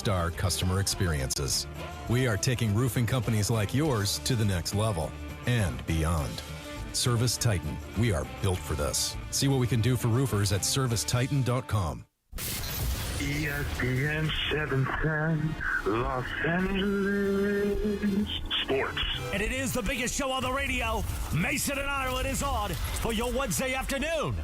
five-star customer experiences. We are taking roofing companies like yours to the next level and beyond. Service Titan. We are built for this. See what we can do for roofers at servicetitan.com. ESPN 710, Los Angeles Sports. And it is the biggest show on the radio. Mason and Ireland is on for your Wednesday afternoon.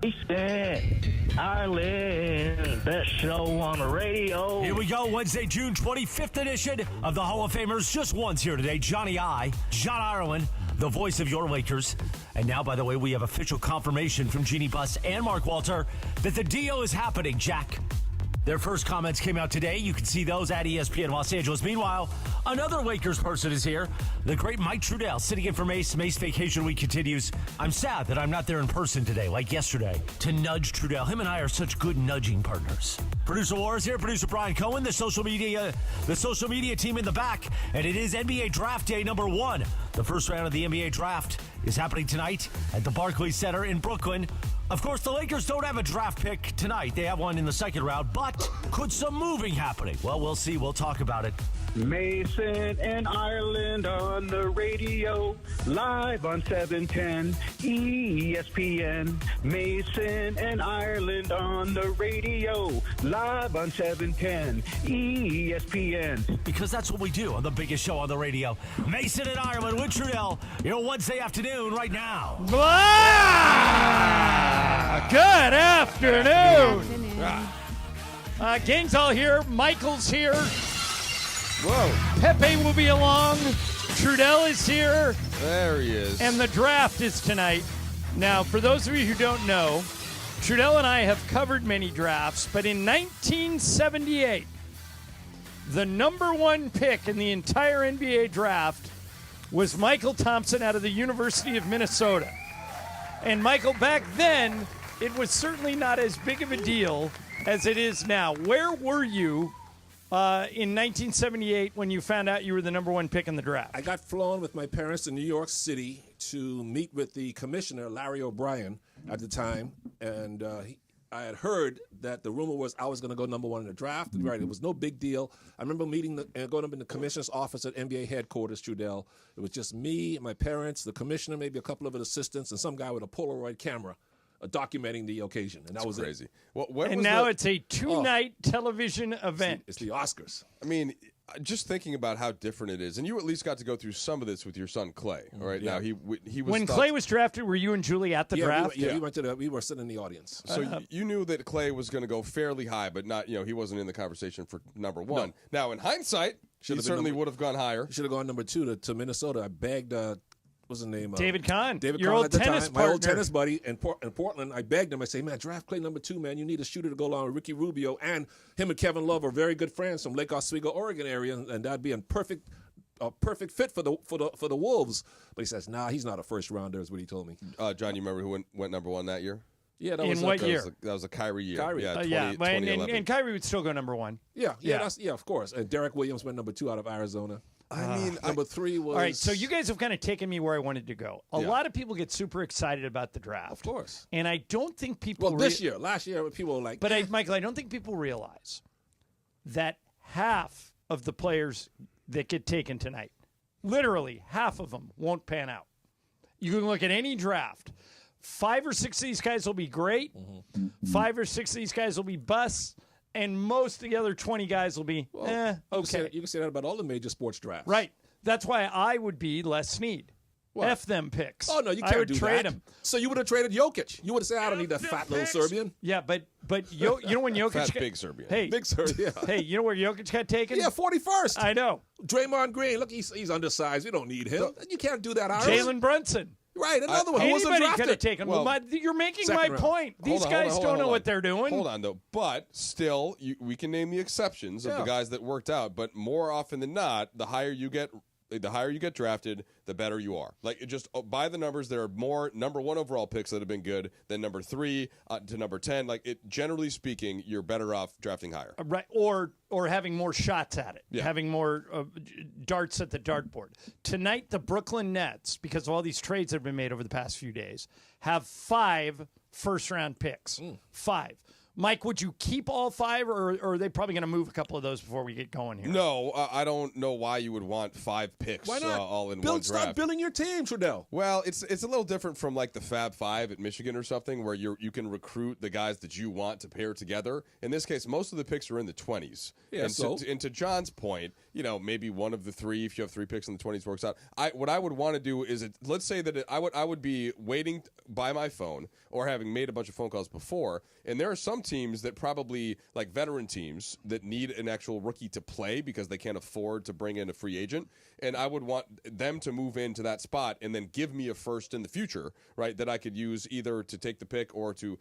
Mason, Ireland, best show on the radio. Here we go, Wednesday, June 25th edition of the Hall of Famers. Just once here today, Johnny I, John Ireland, the voice of your Lakers. And now, by the way, we have official confirmation from Jeannie Buss and Mark Walter that the deal is happening, Jack. Their first comments came out today. You can see those at ESPN Los Angeles. Meanwhile, another Lakers person is here. The great Mike Trudell sitting in for Mace. Mace Vacation Week continues. I'm sad that I'm not there in person today, like yesterday, to nudge Trudell. Him and I are such good nudging partners. Producer War is here. Producer Brian Cohen, the social media team in the back. And it is NBA Draft Day number 1. The first round of the NBA Draft is happening tonight at the Barclays Center in Brooklyn. Of course, the Lakers don't have a draft pick tonight. They have one in the second round, but could some moving happening? Well, we'll see. We'll talk about it. Mason and Ireland on the radio, live on 710 ESPN. Mason and Ireland on the radio, live on 710 ESPN. Because that's what we do on the biggest show on the radio. Mason and Ireland with Trudell, your Wednesday afternoon right now. Good afternoon. Gang's all here. Michael's here. Whoa. Pepe will be along. Trudell is here. There he is. And the draft is tonight. Now, for those of you who don't know, Trudell and I have covered many drafts, but in 1978, the number 1 pick in the entire NBA draft was Michael Thompson out of the University of Minnesota. And Michael, back then, it was certainly not as big of a deal as it is now. Where were you in 1978 when you found out you were the number 1 pick in the draft? I got flown with my parents to New York City to meet with the commissioner, Larry O'Brien, at the time. And I had heard that the rumor was I was going to go number 1 in the draft. Right, it was no big deal. I remember going up in the commissioner's office at NBA headquarters, Trudell. It was just me, my parents, the commissioner, maybe a couple of his assistants, and some guy with a Polaroid camera documenting the occasion. And that was crazy. It. Well, it's a 2-night television event. It's the Oscars. I mean, just thinking about how different it is, and you at least got to go through some of this with your son Clay. Right now, he was when Clay was drafted. Were you and Julie at the draft? We went to we were sitting in the audience. So you knew that Clay was going to go fairly high, but not he wasn't in the conversation for number 1. No. Now, in hindsight, he certainly would have gone higher. He should have gone number 2 to Minnesota. I begged. What's his name? David Kahn. Your old tennis partner. My old tennis buddy in Portland. I begged him. I say, man, draft Clay number 2, man. You need a shooter to go along with Ricky Rubio, and him and Kevin Love are very good friends from Lake Oswego, Oregon area, and that'd be a perfect fit for the Wolves. But he says, nah, he's not a first rounder, is what he told me. John, you remember who went number 1 that year? Yeah, that in was what year? That was a Kyrie year. Kyrie. Yeah, 2011. And Kyrie would still go number 1. Yeah, of course. And Derek Williams went number 2 out of Arizona. I mean, number 3 was... All right, so you guys have kind of taken me where I wanted to go. A lot of people get super excited about the draft. Of course. And I don't think people... Well, last year, people were like... But, Michael, I don't think people realize that half of the players that get taken tonight, literally half of them, won't pan out. You can look at any draft. 5 or 6 of these guys will be great. 5 or 6 of these guys will be busts. And most of the other 20 guys will be, okay. You can say that about all the major sports drafts. Right. That's why I would be Les Snead. What? F them picks. Oh, no, you can't do trade that. Him. So you would have traded Jokic. You would have said, I don't need that fat little Serbian. Yeah, but you know when Jokic... big Serbian. Hey, big Serbian. Hey, you know where Jokic got taken? Yeah, 41st. I know. Draymond Green, look, he's undersized. We don't need him. You can't do that, Iris. Jalen Brunson. Right, another one. Who wasn't Anybody drafted. could have taken him. Well, you're making my point. These guys don't know what they're doing. Hold on, though. But still, we can name the exceptions of the guys that worked out. But more often than not, the higher you get drafted, the better you are. Like, just by the numbers, there are more number 1 overall picks that have been good than number 3 to number 10. Like, generally speaking, you're better off drafting higher. Right, or having more shots at it, having more darts at the dartboard. Tonight, the Brooklyn Nets, because of all these trades that have been made over the past few days, have 5 first-round picks. 5. Mike, would you keep all 5, or are they probably going to move a couple of those before we get going here? No, I don't know why you would want 5 picks Why not? all in one draft. Stop building your team, Trudell. Well, it's a little different from like the Fab Five at Michigan or something, where you can recruit the guys that you want to pair together. In this case, most of the picks are in the 20s. Yeah, and to John's point, maybe one of the 3, if you have 3 picks in the 20s, works out. What I would want to do is, let's say that I would be waiting by my phone or having made a bunch of phone calls before, and there are some teams that probably, like veteran teams, that need an actual rookie to play because they can't afford to bring in a free agent, and I would want them to move into that spot and then give me a first in the future, right, that I could use either to take the pick or to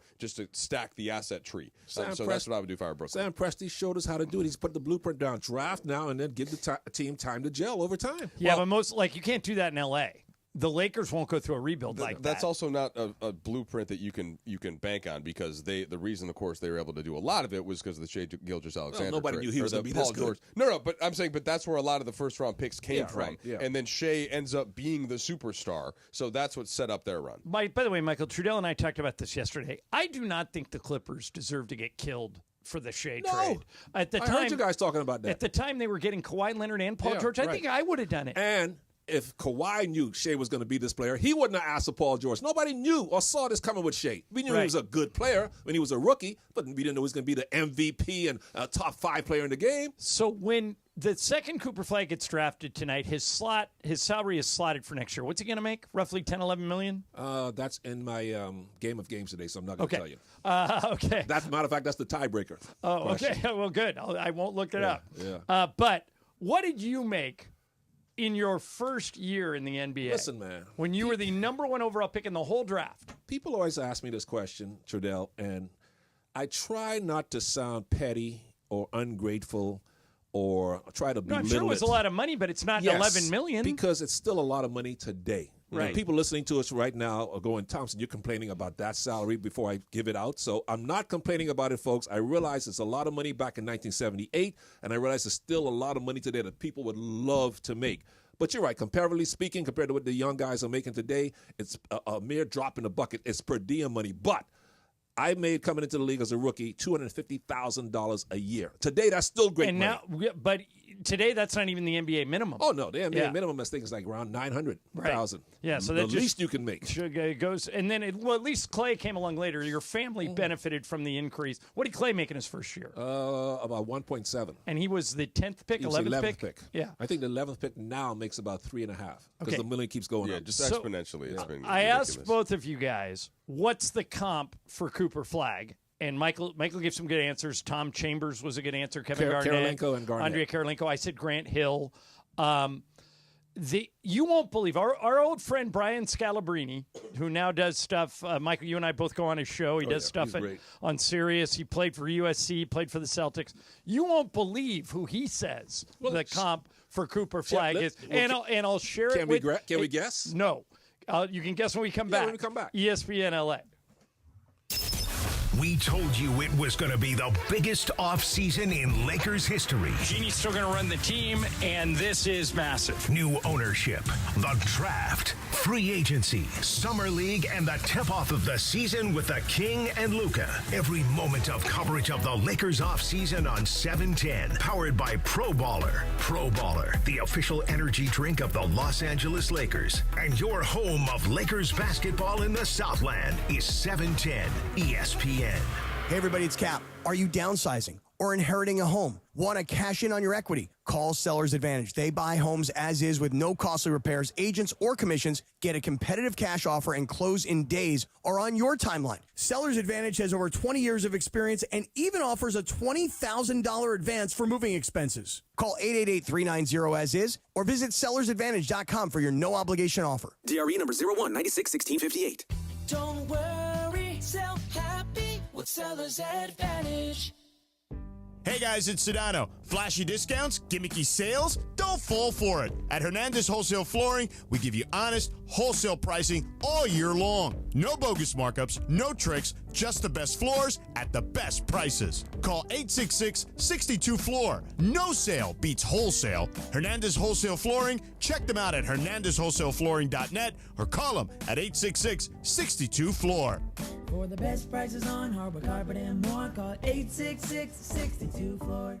stack the asset tree. So that's what I would do if I were Brooklyn. Sam Presti showed us how to do it. He's put the blueprint down. Draft now and then give the team time to gel over time. Yeah, but you can't do that in L.A. The Lakers won't go through a rebuild like that. That's also not a blueprint that you can bank on, because the reason, of course, they were able to do a lot of it was because of the Shea Gilgeous-Alexander. Nobody knew he was going to be Paul this good. George. No, but I'm saying, that's where a lot of the first-round picks came from. Right, yeah. And then Shea ends up being the superstar, so that's what set up their run. By the way, Michael, Trudell and I talked about this yesterday. I do not think the Clippers deserve to get killed for the Shea trade. At the time, I heard you guys talking about that. At the time, they were getting Kawhi Leonard and Paul George. I think I would have done it. And if Kawhi knew Shea was going to be this player, he wouldn't have asked for Paul George. Nobody knew or saw this coming with Shea. We knew he was a good player when he was a rookie, but we didn't know he was going to be the MVP and a top 5 player in the game. So when the second Cooper Flagg gets drafted tonight, his salary is slotted for next year. What's he going to make? Roughly $10-11 million? That's in my game of games today, so I'm not going to tell you. Okay. Matter of fact, that's the tiebreaker. Oh, question. Okay. Well, good. I won't look it up. Yeah. But what did you make in your first year in the NBA? Listen, man. When you were the number 1 overall pick in the whole draft. People always ask me this question, Trudell, and I try not to sound petty or ungrateful or try to belittle I'm sure it was a lot of money, but it's not $11 million. Because it's still a lot of money today. Right. Know, people listening to us right now are going, Thompson, you're complaining about that salary before I give it out. So I'm not complaining about it, folks. I realize it's a lot of money back in 1978, and I realize it's still a lot of money today that people would love to make. But you're right. Comparatively speaking, compared to what the young guys are making today, it's a mere drop in the bucket. It's per diem money. But I made, coming into the league as a rookie, $250,000 a year. Today, that's still great money. But today, that's not even the NBA minimum. Oh, no. The NBA minimum, I think, is like around $900,000. Right. Yeah, so that's the least you can make. Goes, and then, at least Clay came along later. Your family benefited from the increase. What did Clay make in his first year? About 1.7. And he was the 10th pick, 11th pick? Yeah. I think the 11th pick now makes about 3.5 because the million keeps going up. Yeah, just exponentially. It's been I ridiculous. asked both of you guys, what's the comp for Cooper Flagg? And Michael gave some good answers. Tom Chambers was a good answer. Kevin Garnett. Karolinko and Garnett. Andrea Karolinko. I said Grant Hill. You won't believe, our old friend Brian Scalabrine, who now does stuff, Michael, you and I both go on his show. He does stuff on Sirius. He played for USC, played for the Celtics. You won't believe who he says the comp for Cooper Flagg is. I'll share it with you. Can we guess? No. You can guess when we come back. When we come back. ESPN LA. We told you it was going to be the biggest offseason in Lakers history. Genie's still going to run the team, and this is massive. New ownership, the draft, free agency, summer league, and the tip-off of the season with the King and Luka. Every moment of coverage of the Lakers offseason on 710. Powered by Pro Baller. Pro Baller, the official energy drink of the Los Angeles Lakers. And your home of Lakers basketball in the Southland is 710 ESPN. Hey everybody, it's Cap. Are you downsizing or inheriting a home? Want to cash in on your equity? Call Sellers Advantage. They buy homes as is with no costly repairs, agents, or commissions. Get a competitive cash offer and close in days or on your timeline. Sellers Advantage has over 20 years of experience and even offers a $20,000 advance for moving expenses. Call 888-390-AS-IS or visit sellersadvantage.com for your no-obligation offer. DRE number 01961658. Don't worry, sell happy with Sellers Advantage. Hey guys, it's Sedano. Flashy discounts, gimmicky sales? Don't fall for it. At Hernandez Wholesale Flooring, we give you honest, wholesale pricing all year long. No bogus markups, no tricks, Just the best floors at the best prices. Call 866-62-FLOOR. No sale beats wholesale. Hernandez Wholesale Flooring. Check them out at hernandezwholesaleflooring.net or call them at 866-62-FLOOR. For the best prices on hardwood, carpet, and more, call 866-62-FLOOR.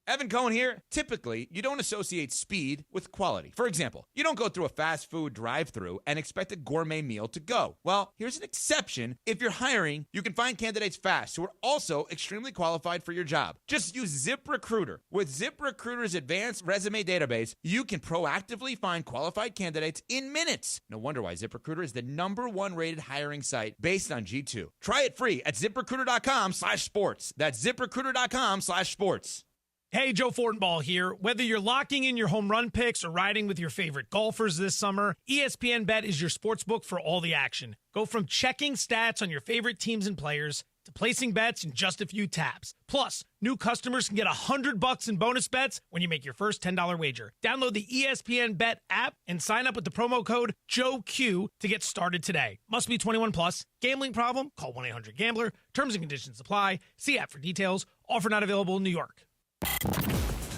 Evan Cohen here. Typically, you don't associate speed with quality. For example, you don't go through a fast food drive-thru and expect a gourmet meal to go. Well, here's an exception. If you're hiring, you can find candidates fast who are also extremely qualified for your job. Just use ZipRecruiter. With ZipRecruiter's advanced resume database, you can proactively find qualified candidates in minutes. No wonder why ZipRecruiter is the #1 rated hiring site based on G2. Try it free at ZipRecruiter.com/sports. That's ZipRecruiter.com/sports. Hey, Joe Fortenbaugh here. Whether you're locking in your home run picks or riding with your favorite golfers this summer, ESPN Bet is your sportsbook for all the action. Go from checking stats on your favorite teams and players to placing bets in just a few taps. Plus, new customers can get $100 in bonus bets when you make your first $10 wager. Download the ESPN Bet app and sign up with the promo code JOEQ to get started today. Must be 21 plus. Gambling problem? Call 1-800-GAMBLER. Terms and conditions apply. See app for details. Offer not available in New York.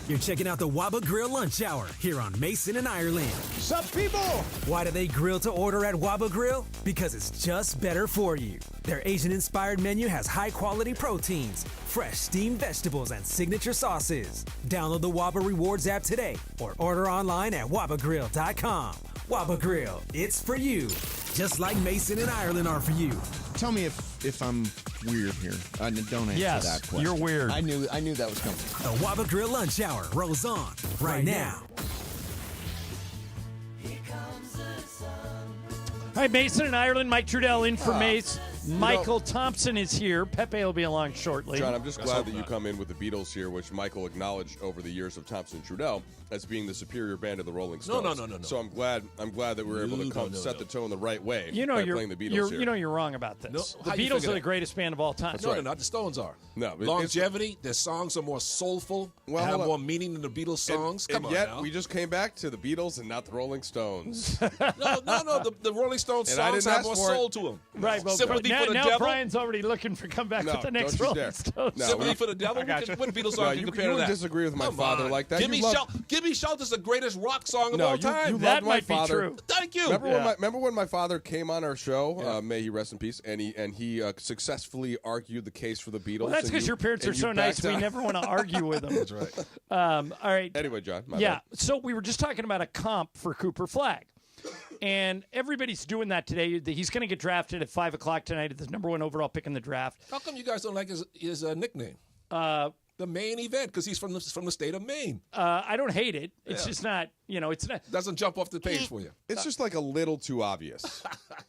You're checking out the Waba Grill Lunch Hour here on Mason and Ireland. Sup, people? Why do they grill to order at Waba Grill? Because it's just better for you. Their Asian-inspired menu has high-quality proteins, fresh steamed vegetables, and signature sauces. Download the Waba Rewards app today or order online at wabagrill.com. Waba Grill, it's for you. Just like Mason and Ireland are for you. Tell me if I'm weird here. Don't answer that question. You're weird. I knew that was coming. The Waba Grill Lunch Hour rolls on right now. All right, Mason and Ireland, Mike Trudell in for Mace. Michael Thompson is here. Pepe will be along shortly. John, I'm just glad that you come in with the Beatles here, which Michael acknowledged over the years of Thompson and Trudell as being the superior band of the Rolling Stones. No. So I'm glad that we were able to set the tone the right way by playing the Beatles here. You know you're wrong about this. No, the Beatles are the greatest band of all time. No, they're not. The Stones are. No, longevity. Their songs are more soulful. Have more meaning than the Beatles songs. And yet we just came back to the Beatles and not the Rolling Stones. No. The Rolling Stones songs have more soul to them. Right. Well, Sympathy for the now Devil. Brian's already looking for comeback with the next Rolling Stones. No, Sympathy for the Devil. What Beatles song can you compare to that? You disagree with my father like that. Give Me Shelter's the greatest rock song of all time. That might be true. Thank you. Remember when my father came on our show? May he rest in peace. And he successfully argued the case for the Beatles. Well, that's because your parents are so nice. We never want to argue with them. That's right. All right. Anyway, John. My bad. So we were just talking about a comp for Cooper Flagg. And everybody's doing that today. He's going to get drafted at 5 o'clock tonight at the #1 overall pick in the draft. How come you guys don't like his nickname? The Maine event, because he's from the state of Maine. I don't hate it. It's just not, it's not. Doesn't jump off the page for you. It's just like a little too obvious.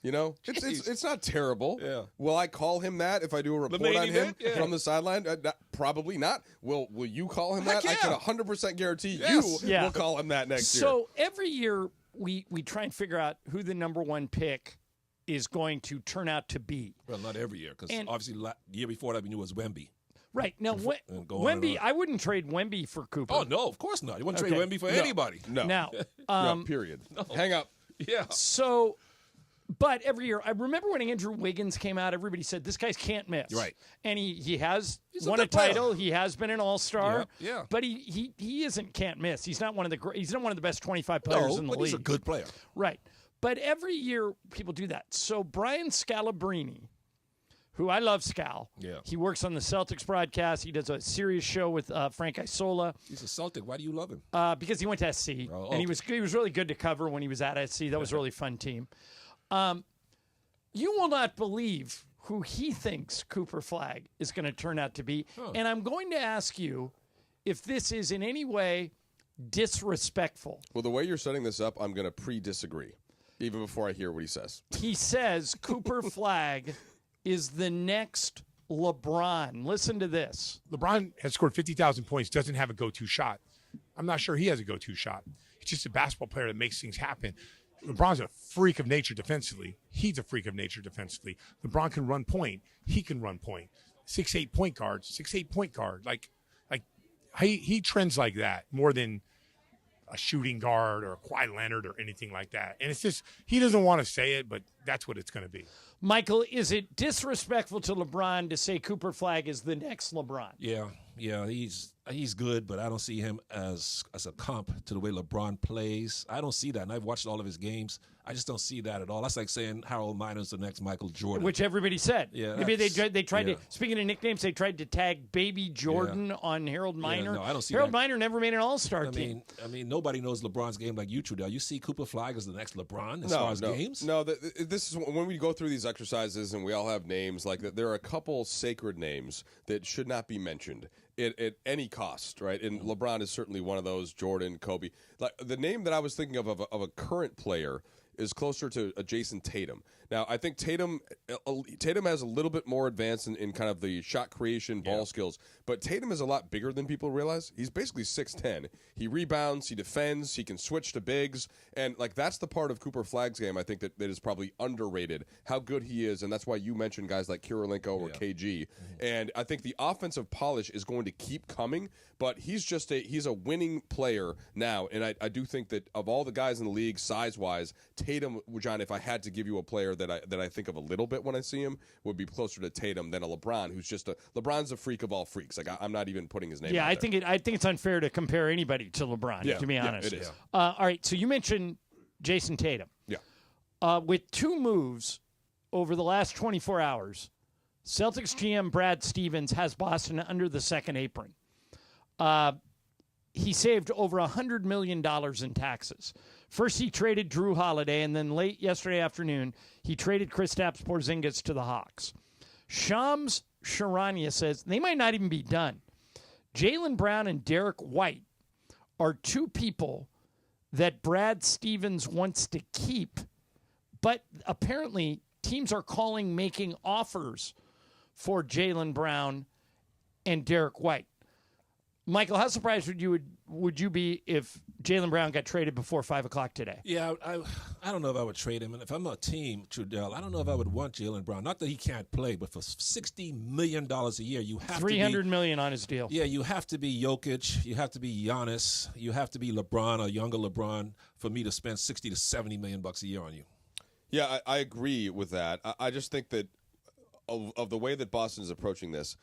It's not terrible. Yeah. Will I call him that if I do a report on him from the sideline? Probably not. Will you call him that? Yeah. I can 100% guarantee you will call him that next year. So every year we try and figure out who the #1 pick is going to turn out to be. Well, not every year, because obviously the year before that we knew it was Wemby. Right. Now, Wemby, I wouldn't trade Wemby for Cooper. Oh, no, of course not. You wouldn't trade Wemby for anybody. No. Now, no, period. No. Hang up. Yeah. So, but every year, I remember when Andrew Wiggins came out, everybody said, this guy's can't miss. Right. And he has won a title. He has been an all-star. Yeah. But he isn't can't miss. He's not one of the best 25 players in the league. He's a good player. Right. But every year, people do that. So Brian Scalabrine, who I love Scal. Yeah. He works on the Celtics broadcast. He does a serious show with Frank Isola. He's a Celtic. Why do you love him? Because he went to SC. And he was really good to cover when he was at SC. That was a really fun team. You will not believe who he thinks Cooper Flagg is going to turn out to be. And I'm going to ask you if this is in any way disrespectful. Well, the way you're setting this up, I'm going to pre-disagree, even before I hear what he says. He says Cooper Flagg is the next LeBron. Listen to this. LeBron has scored 50,000 points, doesn't have a go-to shot. I'm not sure he has a go-to shot. He's just a basketball player that makes things happen. LeBron's a freak of nature defensively. He's a freak of nature defensively. LeBron can run point. He can run point. 6'8" point guard. 6'8" point guard. Like he trends like that more than a shooting guard or a Kawhi Leonard or anything like that. And it's just, he doesn't want to say it, but That's what it's going to be. Michael, is it disrespectful to LeBron to say Cooper Flagg is the next LeBron? Yeah, he's good, but I don't see him as a comp to the way LeBron plays. I don't see that, and I've watched all of his games. I just don't see that at all. That's like saying Harold Minor's the next Michael Jordan. Which everybody said. Yeah, maybe they tried to, speaking of nicknames, they tried to tag Baby Jordan on Harold Minor. No, I don't see Harold that. Minor never made an all-star team. I mean, nobody knows LeBron's game like you, Trudell. You see Cooper Flagg as the next LeBron as far as games? No, this is when we go through these exercises and we all have names, like there are a couple sacred names that should not be mentioned at any cost, right? And LeBron is certainly one of those, Jordan, Kobe. Like the name that I was thinking of a current player is closer to Jason Tatum. Now, I think Tatum has a little bit more advanced in kind of the shot creation, ball skills, but Tatum is a lot bigger than people realize. He's basically 6'10". He rebounds, he defends, he can switch to bigs, and like that's the part of Cooper Flagg's game I think that is probably underrated, how good he is, and that's why you mentioned guys like Kirilenko or KG. And I think the offensive polish is going to keep coming, but he's a winning player now, and I do think that of all the guys in the league, size-wise, Tatum, John, if I had to give you a player that I think of a little bit when I see him, would be closer to Tatum than a LeBron, who's LeBron's a freak of all freaks. Like I'm not even putting his name. Yeah, out there. I think it's unfair to compare anybody to LeBron. To be honest, it is. All right, so you mentioned Jason Tatum. Yeah. With two moves over the last 24 hours, Celtics GM Brad Stevens has Boston under the second apron. He saved over $100 million in taxes. First, he traded Drew Holiday, and then late yesterday afternoon, he traded Kristaps Porzingis to the Hawks. Shams Charania says they might not even be done. Jaylen Brown and Derek White are two people that Brad Stevens wants to keep, but apparently teams are making offers for Jaylen Brown and Derek White. Michael, how surprised would you be if Jaylen Brown got traded before 5 o'clock today? Yeah, I don't know if I would trade him. And if I'm a team, Trudell, I don't know if I would want Jaylen Brown. Not that he can't play, but for $60 million a year, you have $300 million on his deal. Yeah, you have to be Jokic. You have to be Giannis. You have to be LeBron or younger LeBron for me to spend $60 to $70 million a year on you. Yeah, I agree with that. I just think that of the way that Boston is approaching this,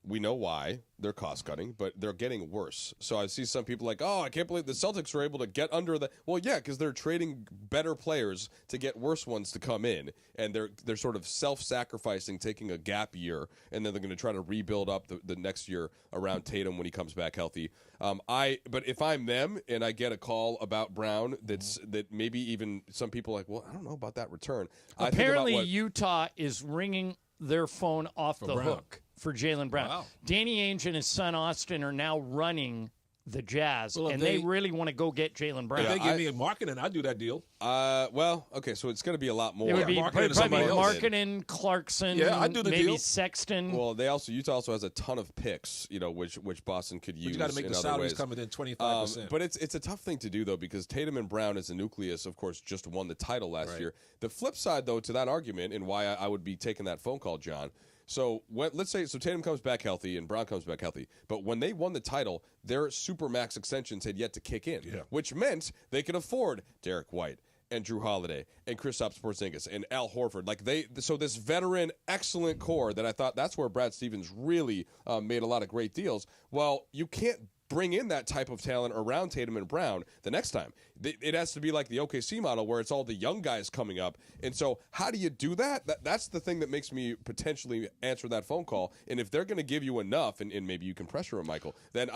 we know why they're cost-cutting, but they're getting worse. So I see some people like, oh, I can't believe the Celtics were able to get under the... Well, yeah, because they're trading better players to get worse ones to come in, and they're sort of self-sacrificing, taking a gap year, and then they're going to try to rebuild up the next year around Tatum when he comes back healthy. But if I'm them and I get a call about Brown that maybe even some people are like, well, I don't know about that return. Apparently Utah is ringing their phone off the hook for Jaylen Brown. Wow. Danny Ainge and his son Austin are now running the Jazz, and they really want to go get Jaylen Brown. If they give me a marketing, I'd do that deal. Well, okay, so it's going to be a lot more. It would be probably Markkanen, Clarkson, I'd do the maybe deal. Sexton. Well, Utah also has a ton of picks, which Boston could use. You got to make the salaries come within 25%. But it's a tough thing to do though, because Tatum and Brown as a nucleus, of course, just won the title last year. The flip side though to that argument, and why I would be taking that phone call, John. So let's say Tatum comes back healthy and Brown comes back healthy, but when they won the title, their supermax extensions had yet to kick in, which meant they could afford Derek White and Drew Holiday and Kristaps Porzingis and Al Horford. So this veteran, excellent core that I thought that's where Brad Stevens really made a lot of great deals. Well, you can't bring in that type of talent around Tatum and Brown the next time. It has to be like the OKC model where it's all the young guys coming up. And so how do you do that? That's the thing that makes me potentially answer that phone call. And if they're going to give you enough, and maybe you can pressure him, Michael, then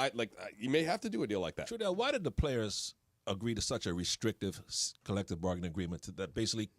you may have to do a deal like that. Trudell, why did the players agree to such a restrictive collective bargaining agreement that basically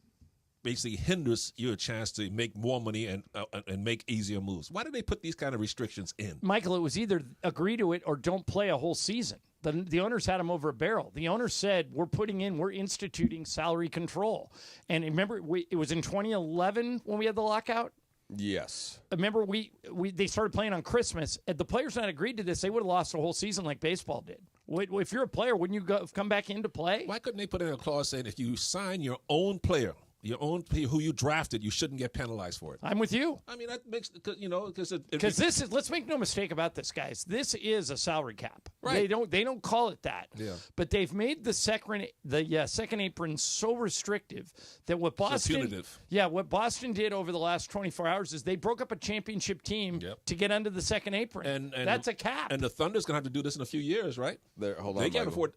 hinders your chance to make more money and make easier moves? Why did they put these kind of restrictions in? Michael, it was either agree to it or don't play a whole season. The owners had him over a barrel. The owners said, we're instituting salary control. And remember, it was in 2011 when we had the lockout? Yes. Remember, they started playing on Christmas. If the players not agreed to this, they would have lost a whole season like baseball did. If you're a player, wouldn't you come back into play? Why couldn't they put in a clause saying if you sign your own player, who you drafted, you shouldn't get penalized for it? I'm with you. I mean, that makes, because this is, let's make no mistake about this, guys. This is a salary cap. Right. They don't call it that. Yeah. But they've made the second apron so restrictive that what Boston what Boston did over the last 24 hours is they broke up a championship team to get under the second apron. And that's a cap. And the Thunder's going to have to do this in a few years, right? Hold on, they can't Michael. afford.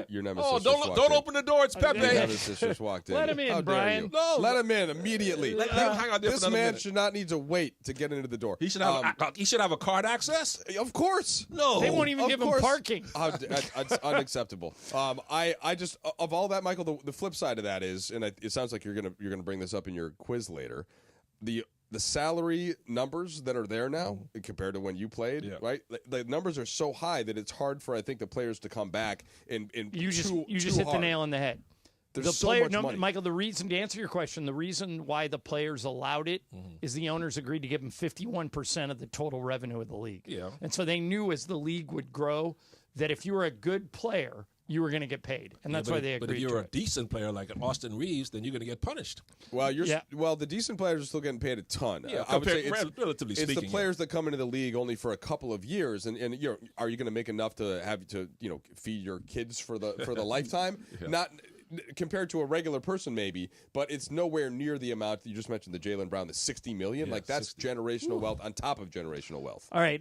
Your nemesis. Oh, don't open the door. It's Pepe. Your nemesis just walked in. Let him in, How dare Brian. you. No. Let him in immediately. Let him hang out there for This another man minute. should not need to wait to get into the door. He should have a card access. Of course. No. They won't even give him parking. It's unacceptable. I just of all that, Michael. The flip side of that is, and it sounds like you're gonna bring this up in your quiz later. The salary numbers that are there now compared to when you played, right? The numbers are so high that it's hard for, I think, the players to come back and you just hit the nail on the head. There's so much money. Michael, the reason, to answer your question, the reason why the players allowed it is the owners agreed to give them 51% of the total revenue of the league. Yeah. And so they knew as the league would grow that if you were a good player, you were going to get paid. And that's why they agreed to it. But if you're a decent player like Austin Reeves, then you're going to get punished. Well, the decent players are still getting paid a ton. Yeah, I would say relatively it's speaking. the players that come into the league only for a couple of years, and are you going to make enough to have to feed your kids for the lifetime? Not compared to a regular person, maybe, but it's nowhere near the amount that you just mentioned. The Jaylen Brown, the $60 million, that's generational wealth on top of generational wealth. All right,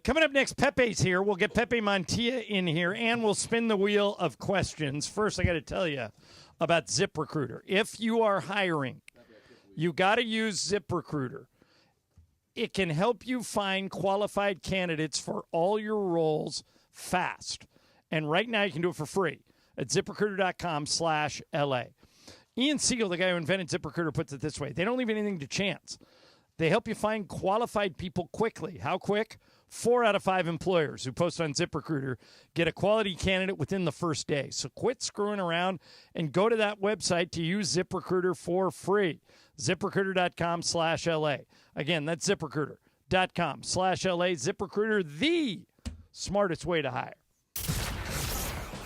coming up next, Pepe's here. We'll get Pepe Mantilla in here, and we'll spin the wheel of questions. First, I got to tell you about ZipRecruiter. If you are hiring, you got to use ZipRecruiter. It can help you find qualified candidates for all your roles fast, and right now you can do it for free at ZipRecruiter.com/LA. Ian Siegel, the guy who invented ZipRecruiter, puts it this way. They don't leave anything to chance. They help you find qualified people quickly. How quick? 4 out of 5 employers who post on ZipRecruiter get a quality candidate within the first day. So quit screwing around and go to that website to use ZipRecruiter for free. ZipRecruiter.com/LA. Again, that's ZipRecruiter.com/LA. ZipRecruiter, the smartest way to hire.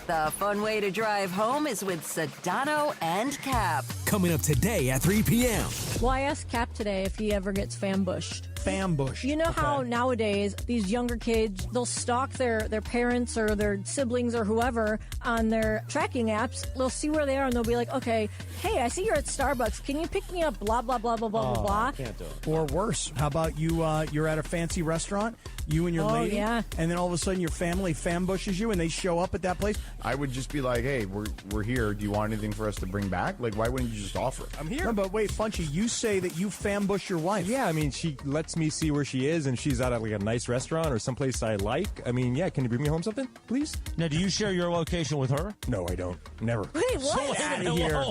The fun way to drive home is with Sedano and Cap. Coming up today at 3 p.m. Well, I asked Cap today if he ever gets fambushed. Fambushed. You know how nowadays these younger kids, they'll stalk their parents or their siblings or whoever on their tracking apps. They'll see where they are and they'll be like, okay, hey, I see you're at Starbucks. Can you pick me up? Blah, blah, blah, blah, blah, blah, blah. Can't do it. Or worse, how about you're at a fancy restaurant, you and your lady, and then all of a sudden your family fambushes you and they show up at that place? I would just be like, hey, we're here. Do you want anything for us to bring back? Like, why wouldn't you just offer it? I'm here. No, but wait, Funchy, you say that you fambush your wife. Yeah, I mean, she lets me see where she is, and she's at like a nice restaurant or someplace I like. I mean, yeah, can you bring me home something, please? Now, do you share your location with her? No, I don't. Never. Wait, what? So out of here.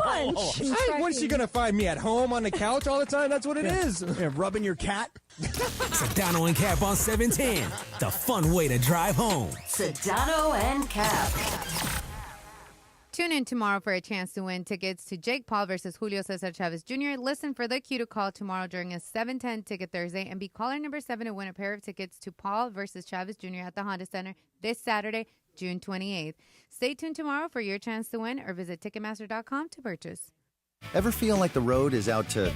What's she gonna find me at home on the couch all the time? That's what it is. Yeah, rubbing your cat. Sedano and Cap on 710. The fun way to drive home. Sedano and Cap. Tune in tomorrow for a chance to win tickets to Jake Paul versus Julio Cesar Chavez Jr. Listen for the cue to call tomorrow during a 710 Ticket Thursday and be caller number 7 to win a pair of tickets to Paul versus Chavez Jr. at the Honda Center this Saturday, June 28th. Stay tuned tomorrow for your chance to win or visit Ticketmaster.com to purchase. Ever feel like the road is out to...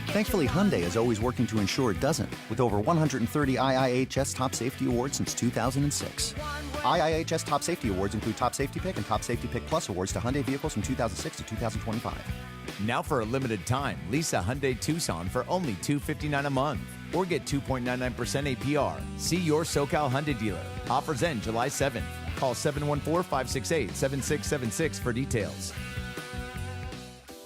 Thankfully, Hyundai is always working to ensure it doesn't, with over 130 IIHS Top Safety Awards since 2006. IIHS Top Safety Awards include Top Safety Pick and Top Safety Pick Plus awards to Hyundai vehicles from 2006 to 2025. Now for a limited time, lease a Hyundai Tucson for only $259 a month. Or get 2.99% APR. See your SoCal Hyundai dealer. Offers end July 7th. Call 714-568-7676 for details.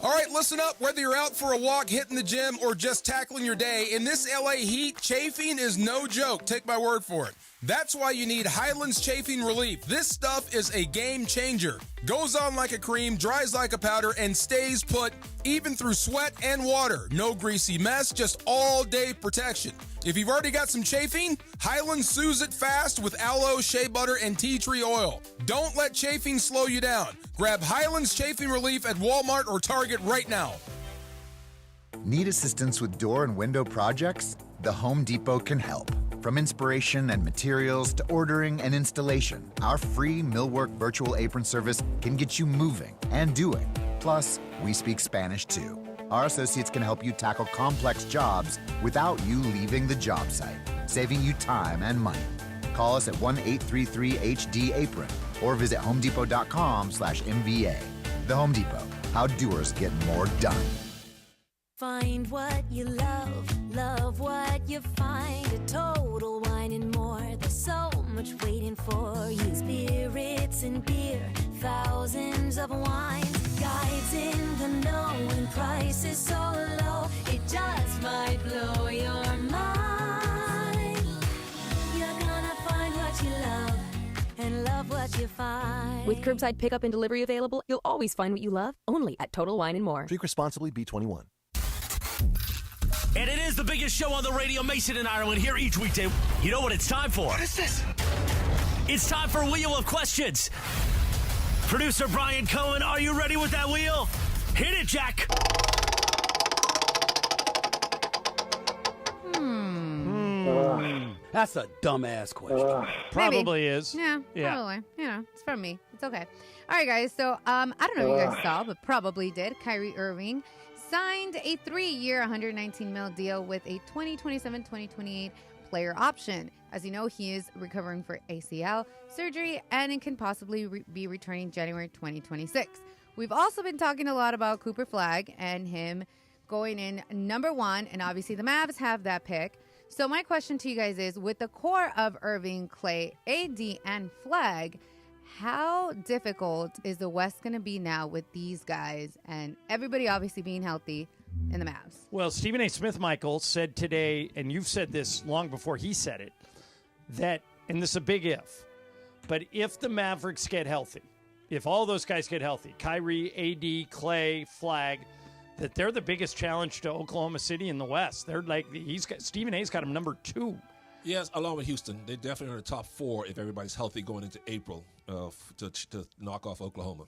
All right, listen up. Whether you're out for a walk, hitting the gym, or just tackling your day, in this LA heat, chafing is no joke. Take my word for it. That's why you need Highlands Chafing Relief. This stuff is a game changer. Goes on like a cream, dries like a powder, and stays put even through sweat and water. No greasy mess, just all-day protection. If you've already got some chafing, Highlands soothes it fast with aloe, shea butter, and tea tree oil. Don't let chafing slow you down. Grab Highlands Chafing Relief at Walmart or Target right now. Need assistance with door and window projects? The Home Depot can help. From inspiration and materials to ordering and installation, our free Millwork virtual apron service can get you moving and doing. Plus, we speak Spanish too. Our associates can help you tackle complex jobs without you leaving the job site, saving you time and money. Call us at 1-833-HD-APRON or visit homedepot.com/MVA. The Home Depot, how doers get more done. Find what you love what you find. A Total Wine and More. There's so much waiting for you. Spirits and beer, thousands of wines. Guides in the know and prices so low, it just might blow your mind. You're gonna find what you love and love what you find. With curbside pickup and delivery available, you'll always find what you love, only at Total Wine and More. Drink responsibly, B21. And it is the biggest show on the radio, Mason and Ireland, here each weekday. You know what it's time for? What is this? It's time for Wheel of Questions. Producer Brian Cohen, are you ready with that wheel? Hit it, Jack. That's a dumbass question. Probably is. Yeah, probably. You know, it's from me. It's okay. All right, guys. So, I don't know if you guys saw, but probably did. Kyrie Irving signed a 3-year, $119 million deal with a 2027-2028 player option. As you know, he is recovering for ACL surgery and it can possibly be returning January 2026. We've also been talking a lot about Cooper Flagg and him going in number 1, and obviously the Mavs have that pick. So my question to you guys is, with the core of Irving, Clay, AD, and Flagg, how difficult is the West going to be now with these guys and everybody obviously being healthy in the Mavs? Well, Stephen A. Smith, Michael, said today, and you've said this long before he said it, that, and this is a big if, but if the Mavericks get healthy, if all those guys get healthy, Kyrie, AD, Clay, Flagg, that they're the biggest challenge to Oklahoma City in the West. They're like, Stephen A's got him number 2. Yes, along with Houston. They definitely are the top 4 if everybody's healthy going into April to knock off Oklahoma.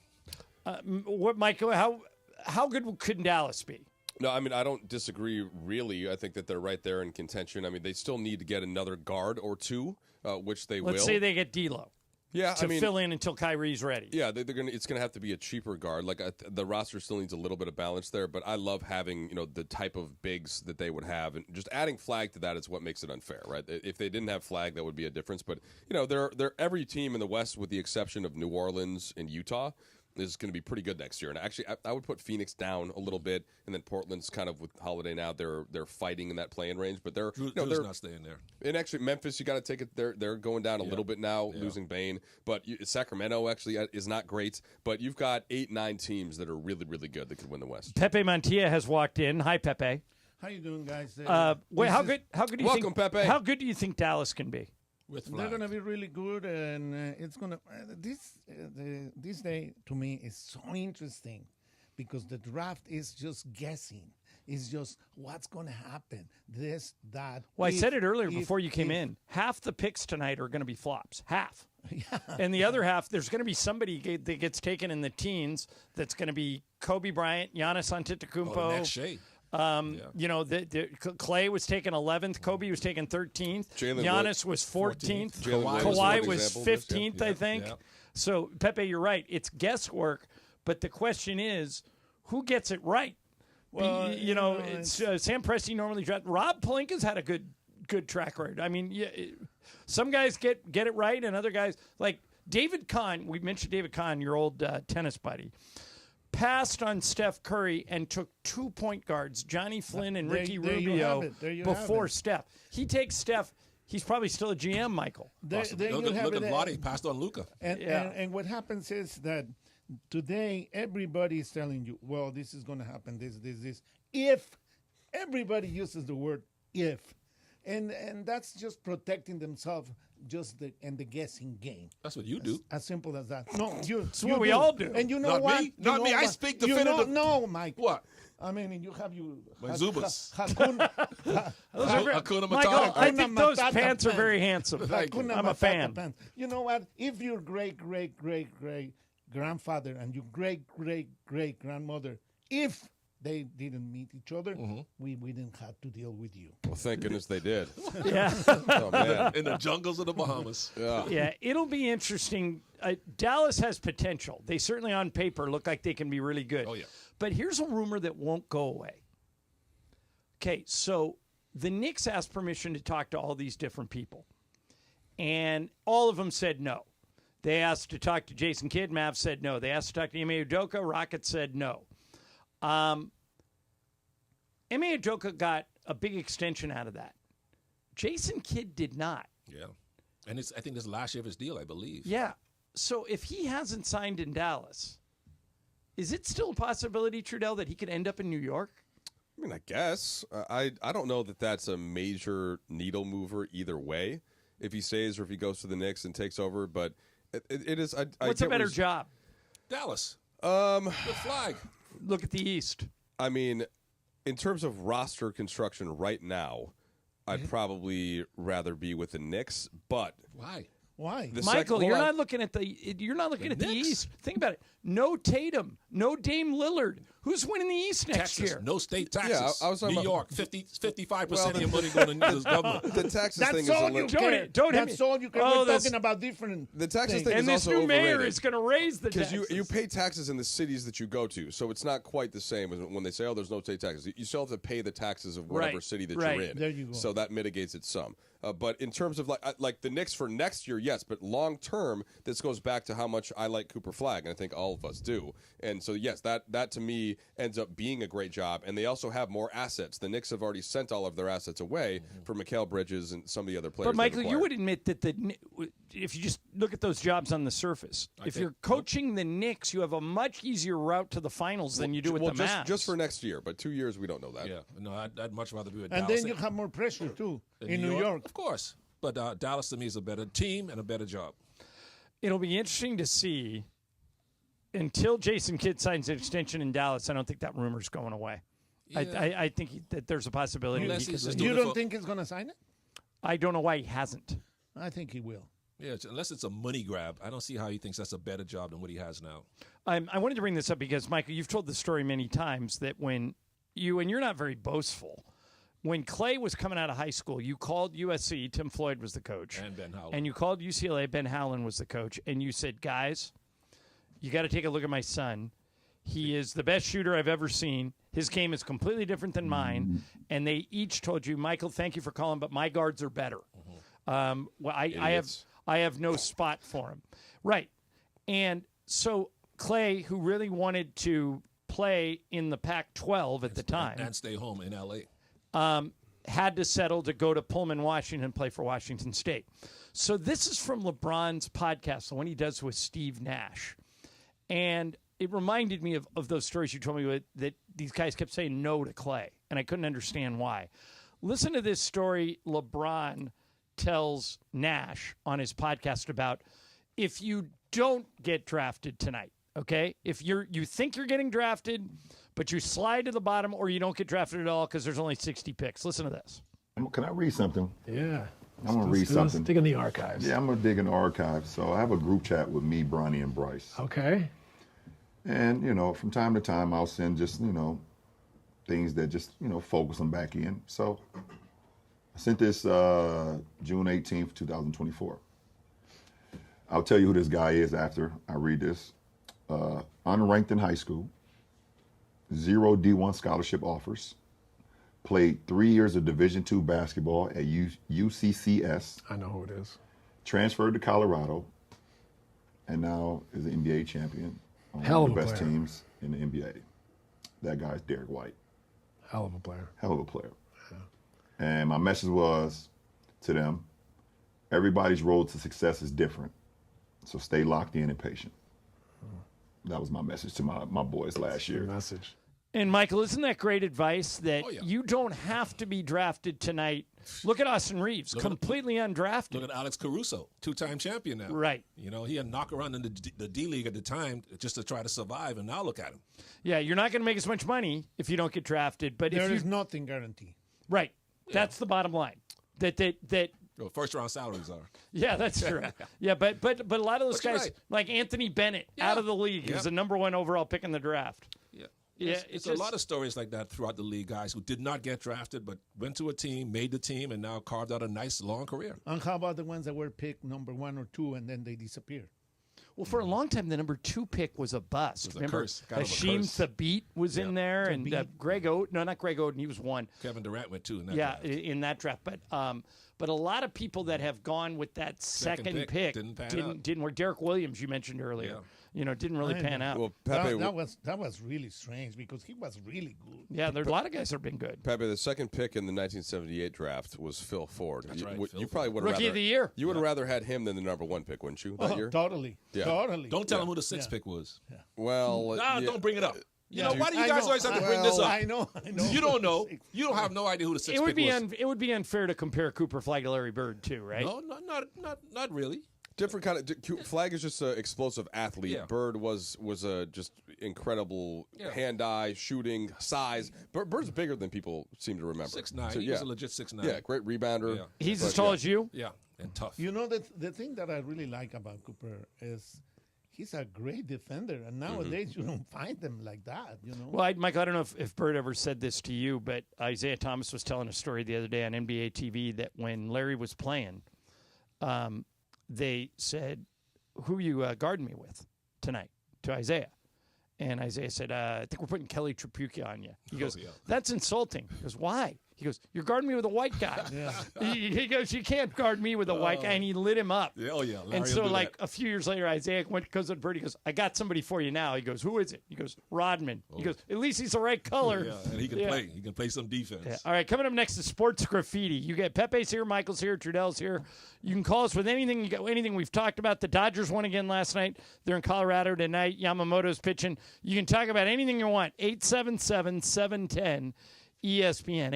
What, Michael, how good could Dallas be? No, I mean, I don't disagree, really. I think that they're right there in contention. I mean, they still need to get another guard or two, which they will. Let's say they get D'Lo. Yeah, to fill in until Kyrie's ready. Yeah, it's gonna have to be a cheaper guard. Like the roster still needs a little bit of balance there, but I love having the type of bigs that they would have, and just adding Flagg to that is what makes it unfair, right? If they didn't have Flagg, that would be a difference. But they're every team in the West, with the exception of New Orleans and Utah, is going to be pretty good next year. And actually, I would put Phoenix down a little bit, and then Portland's kind of with Holiday now. They're fighting in that play-in range, but they're they're not staying there. And actually, Memphis, you got to take it. They're going down a little bit now, losing Bane. But Sacramento actually is not great. But you've got 8-9 teams that are really, really good that could win the West. Pepe Mantilla has walked in. Hi, Pepe. How you doing, guys? Wait, how good do you Welcome, think? Pepe. How good do you think Dallas can be? They're going to be really good, and it's going to this day to me is so interesting because the draft is just guessing. It's just what's going to happen. This, that. Well, I said it earlier before you came in. Half the picks tonight are going to be flops. Half. Yeah. And the other half, there's going to be somebody that gets taken in the teens that's going to be Kobe Bryant, Giannis Antetokounmpo. Next shade. Clay was taken 11th. Kobe was taken 13th. Giannis was 14th. Kawhi was 15th, I think. Yeah. So, Pepe, you're right. It's guesswork, but the question is, who gets it right? Well, Sam Presti normally drafts. Rob Pelinka's had a good track record. I mean, some guys get it right, and other guys, like David Kahn, we mentioned David Kahn, your old tennis buddy, passed on Steph Curry and took 2 point guards, Johnny Flynn and Ricky Rubio, before Steph. He takes Steph. He's probably still a GM, Michael. Look at Vlade, passed on Luka. And what happens is that today everybody is telling you, well, this is going to happen, this. If everybody uses the word if. And that's just protecting themselves in the guessing game. That's what you do. As simple as that. No, that's what we all do. And you know Not what? Me. Not me. I speak definitive. No, Mike. What? I mean, you have Zubas. Hakuna Michael, I think those Matata pants are very handsome. I'm a fan. Pants. You know what? If your great grandfather and your great grandmother, if they didn't meet each other, we didn't have to deal with you. Well, thank goodness they did. Yeah. Oh, man. In the jungles of the Bahamas. Yeah, it'll be interesting. Dallas has potential. They certainly on paper look like they can be really good. Oh, yeah. But here's a rumor that won't go away. Okay, so the Knicks asked permission to talk to all these different people. and all of them said no. They asked to talk to Jason Kidd. Mavs said no. They asked to talk to Ime Udoka. Rockets said no. Ime Udoka got a big extension out of that. Jason Kidd did not. Yeah. And I think this is the last year of his deal, I believe. Yeah. So if he hasn't signed in Dallas, is it still a possibility, Trudell, that he could end up in New York? I mean, I guess. I don't know that that's a major needle mover either way, if he stays or if he goes to the Knicks and takes over. But it is. What's a better job? Dallas. With Flagg. Look at the East. I mean, in terms of roster construction right now, I'd probably rather be with the Knicks. But why? Why? Michael, you're not looking at the East. Think about it. No Tatum, no Dame Lillard. Who's winning the East next Texas, year? no state taxes. Yeah, I was talking New about- York, 55% of your money going to the government. The Texas That's thing is all a you little. care. That's all you care. We're talking about different. The Texas things. thing And is this also new mayor overrated. is going to raise the Because taxes. you pay taxes in the cities that you go to, so it's not quite the same as when they say, "Oh, there's no state taxes." You still have to pay the taxes of whatever Right, city that right. you're in. There you go. So that mitigates it some. But in terms of like the Knicks for next year, yes. But long term, this goes back to how much I like Cooper Flagg, and I think all of us do. And so yes, that to me ends up being a great job. And they also have more assets. The Knicks have already sent all of their assets away for Mikal Bridges and some of the other players. But Michael, they've you acquired. would admit that if you just look at those jobs on the surface, if you're coaching the Knicks, you have a much easier route to the finals than you do with the Mavs. Just for next year, but 2 years we don't know that. Yeah, no, I'd much rather be with And Dallas. then you have more pressure too in New New York. Of course. But Dallas to me is a better team and a better job. It'll be interesting to see. Until Jason Kidd signs an extension in Dallas, I don't think that rumor's going away. Yeah. I think that there's a possibility. Unless he he's could just leave. You don't think he's going to sign it? I don't know why he hasn't. I think he will. Yeah, unless it's a money grab, I don't see how he thinks that's a better job than what he has now. I wanted to bring this up because, Michael, you've told the story many times that when you, and you're not very boastful, when Clay was coming out of high school, you called USC, Tim Floyd was the coach. And Ben Howland. And you called UCLA, Ben Howland was the coach. And you said, guys, you got to take a look at my son. He is the best shooter I've ever seen. His game is completely different than mine. And they each told you, Michael, thank you for calling, but my guards are better. Well, I have no spot for him. Right. And so Clay, who really wanted to play in the Pac-12 at the time. And stay home in L.A. Had to settle to go to Pullman, Washington, and play for Washington State. So this is from LeBron's podcast, the one he does with Steve Nash. And it reminded me of those stories you told me that these guys kept saying no to Clay, and I couldn't understand why. Listen to this story LeBron tells Nash on his podcast about if you don't get drafted tonight, okay? If you think you're getting drafted, but you slide to the bottom or you don't get drafted at all because there's only 60 picks. Listen to this. Can I read something? Yeah. I'm going to read something. Dig in the archives. Yeah, I'm going to dig in the archives. So I have a group chat with me, Bronny, and Bryce. Okay. And, from time to time, I'll send just, things that just, focus them back in. So I sent this June 18th, 2024. I'll tell you who this guy is after I read this. Unranked in high school. 0 D1 scholarship offers. Played 3 years of Division II basketball at UCCS. I know who it is. Transferred to Colorado. And now is an NBA champion. Hell One of the a best player. teams in the NBA. That guy's Derek White. Hell of a player. Hell of a player. And my message was to them, everybody's road to success is different. So stay locked in and patient. That was my message to my boys last year. Message. And, Michael, isn't that great advice that you don't have to be drafted tonight? Look at Austin Reeves, completely undrafted. Look at Alex Caruso, two-time champion now. Right. He had knock around in the D-League at the time just to try to survive, and now look at him. Yeah, you're not going to make as much money if you don't get drafted. But There if you, is nothing guaranteed. Right. That's the bottom line. That Well, first-round salaries are. Yeah, that's true. Yeah, but a lot of those But you're guys, right. like Anthony Bennett, out of the league, is the number 1 overall pick in the draft. Yeah. Yeah, It's a lot of stories like that throughout the league, guys who did not get drafted but went to a team, made the team, and now carved out a nice, long career. And how about the ones that were picked number 1 or 2 and then they disappear? Well, for a long time, the number 2 pick was a bust. It was a Remember, curse, kind of a Hashim curse. Thabit was in there, and Greg Oden. No, not Greg Oden. He was 1. Kevin Durant went 2 in that Yeah, draft. in that draft. But a lot of people that have gone with that second pick didn't where Derek Williams, you mentioned earlier, didn't really pan out. Well, Pepe, that was really strange because he was really good. Yeah, there's a lot of guys that have been good. Pepe, the second pick in the 1978 draft was Phil Ford. That's right. You probably would have Rookie of the year. You would have rather had him than the number 1 pick, wouldn't you? That year? Totally. Yeah. Totally. Don't tell him who the 6th pick was. Yeah. Well, don't bring it up. Why do you guys always have to bring this up? I know. You don't know. You don't have no idea who the 6th pick was. It would be unfair to compare Cooper Flagg to Larry Bird, too, right? No, not really. Different kind of. Flagg is just an explosive athlete. Yeah. Bird was a just incredible hand-eye shooting size. Bird's bigger than people seem to remember. 6'9". So, He was a legit 6'9". Yeah, great rebounder. Yeah. He's as tall as you. Yeah, and tough. You know the thing that I really like about Cooper is he's a great defender, and nowadays you don't find them like that. Well, Michael, I don't know if Bird ever said this to you, but Isaiah Thomas was telling a story the other day on NBA TV that when Larry was playing, they said, "Who you guarding me with tonight?" to Isaiah. And Isaiah said, I think we're putting Kelly Tripuccia on you. He goes, that's insulting. He goes, why? He goes, you're guarding me with a white guy. He goes, you can't guard me with a white guy. And he lit him up. Yeah, Larry and so, a few years later, Isaiah goes to Bird. He goes, I got somebody for you now. He goes, who is it? He goes, Rodman. He goes, at least he's the right color. Yeah, and he can play. He can play some defense. Yeah. All right, coming up next is Sports Graffiti. You get Pepe's here, Michael's here, Trudell's here. You can call us with anything. You got anything we've talked about. The Dodgers won again last night. They're in Colorado tonight. Yamamoto's pitching. You can talk about anything you want. 877-710 ESPN.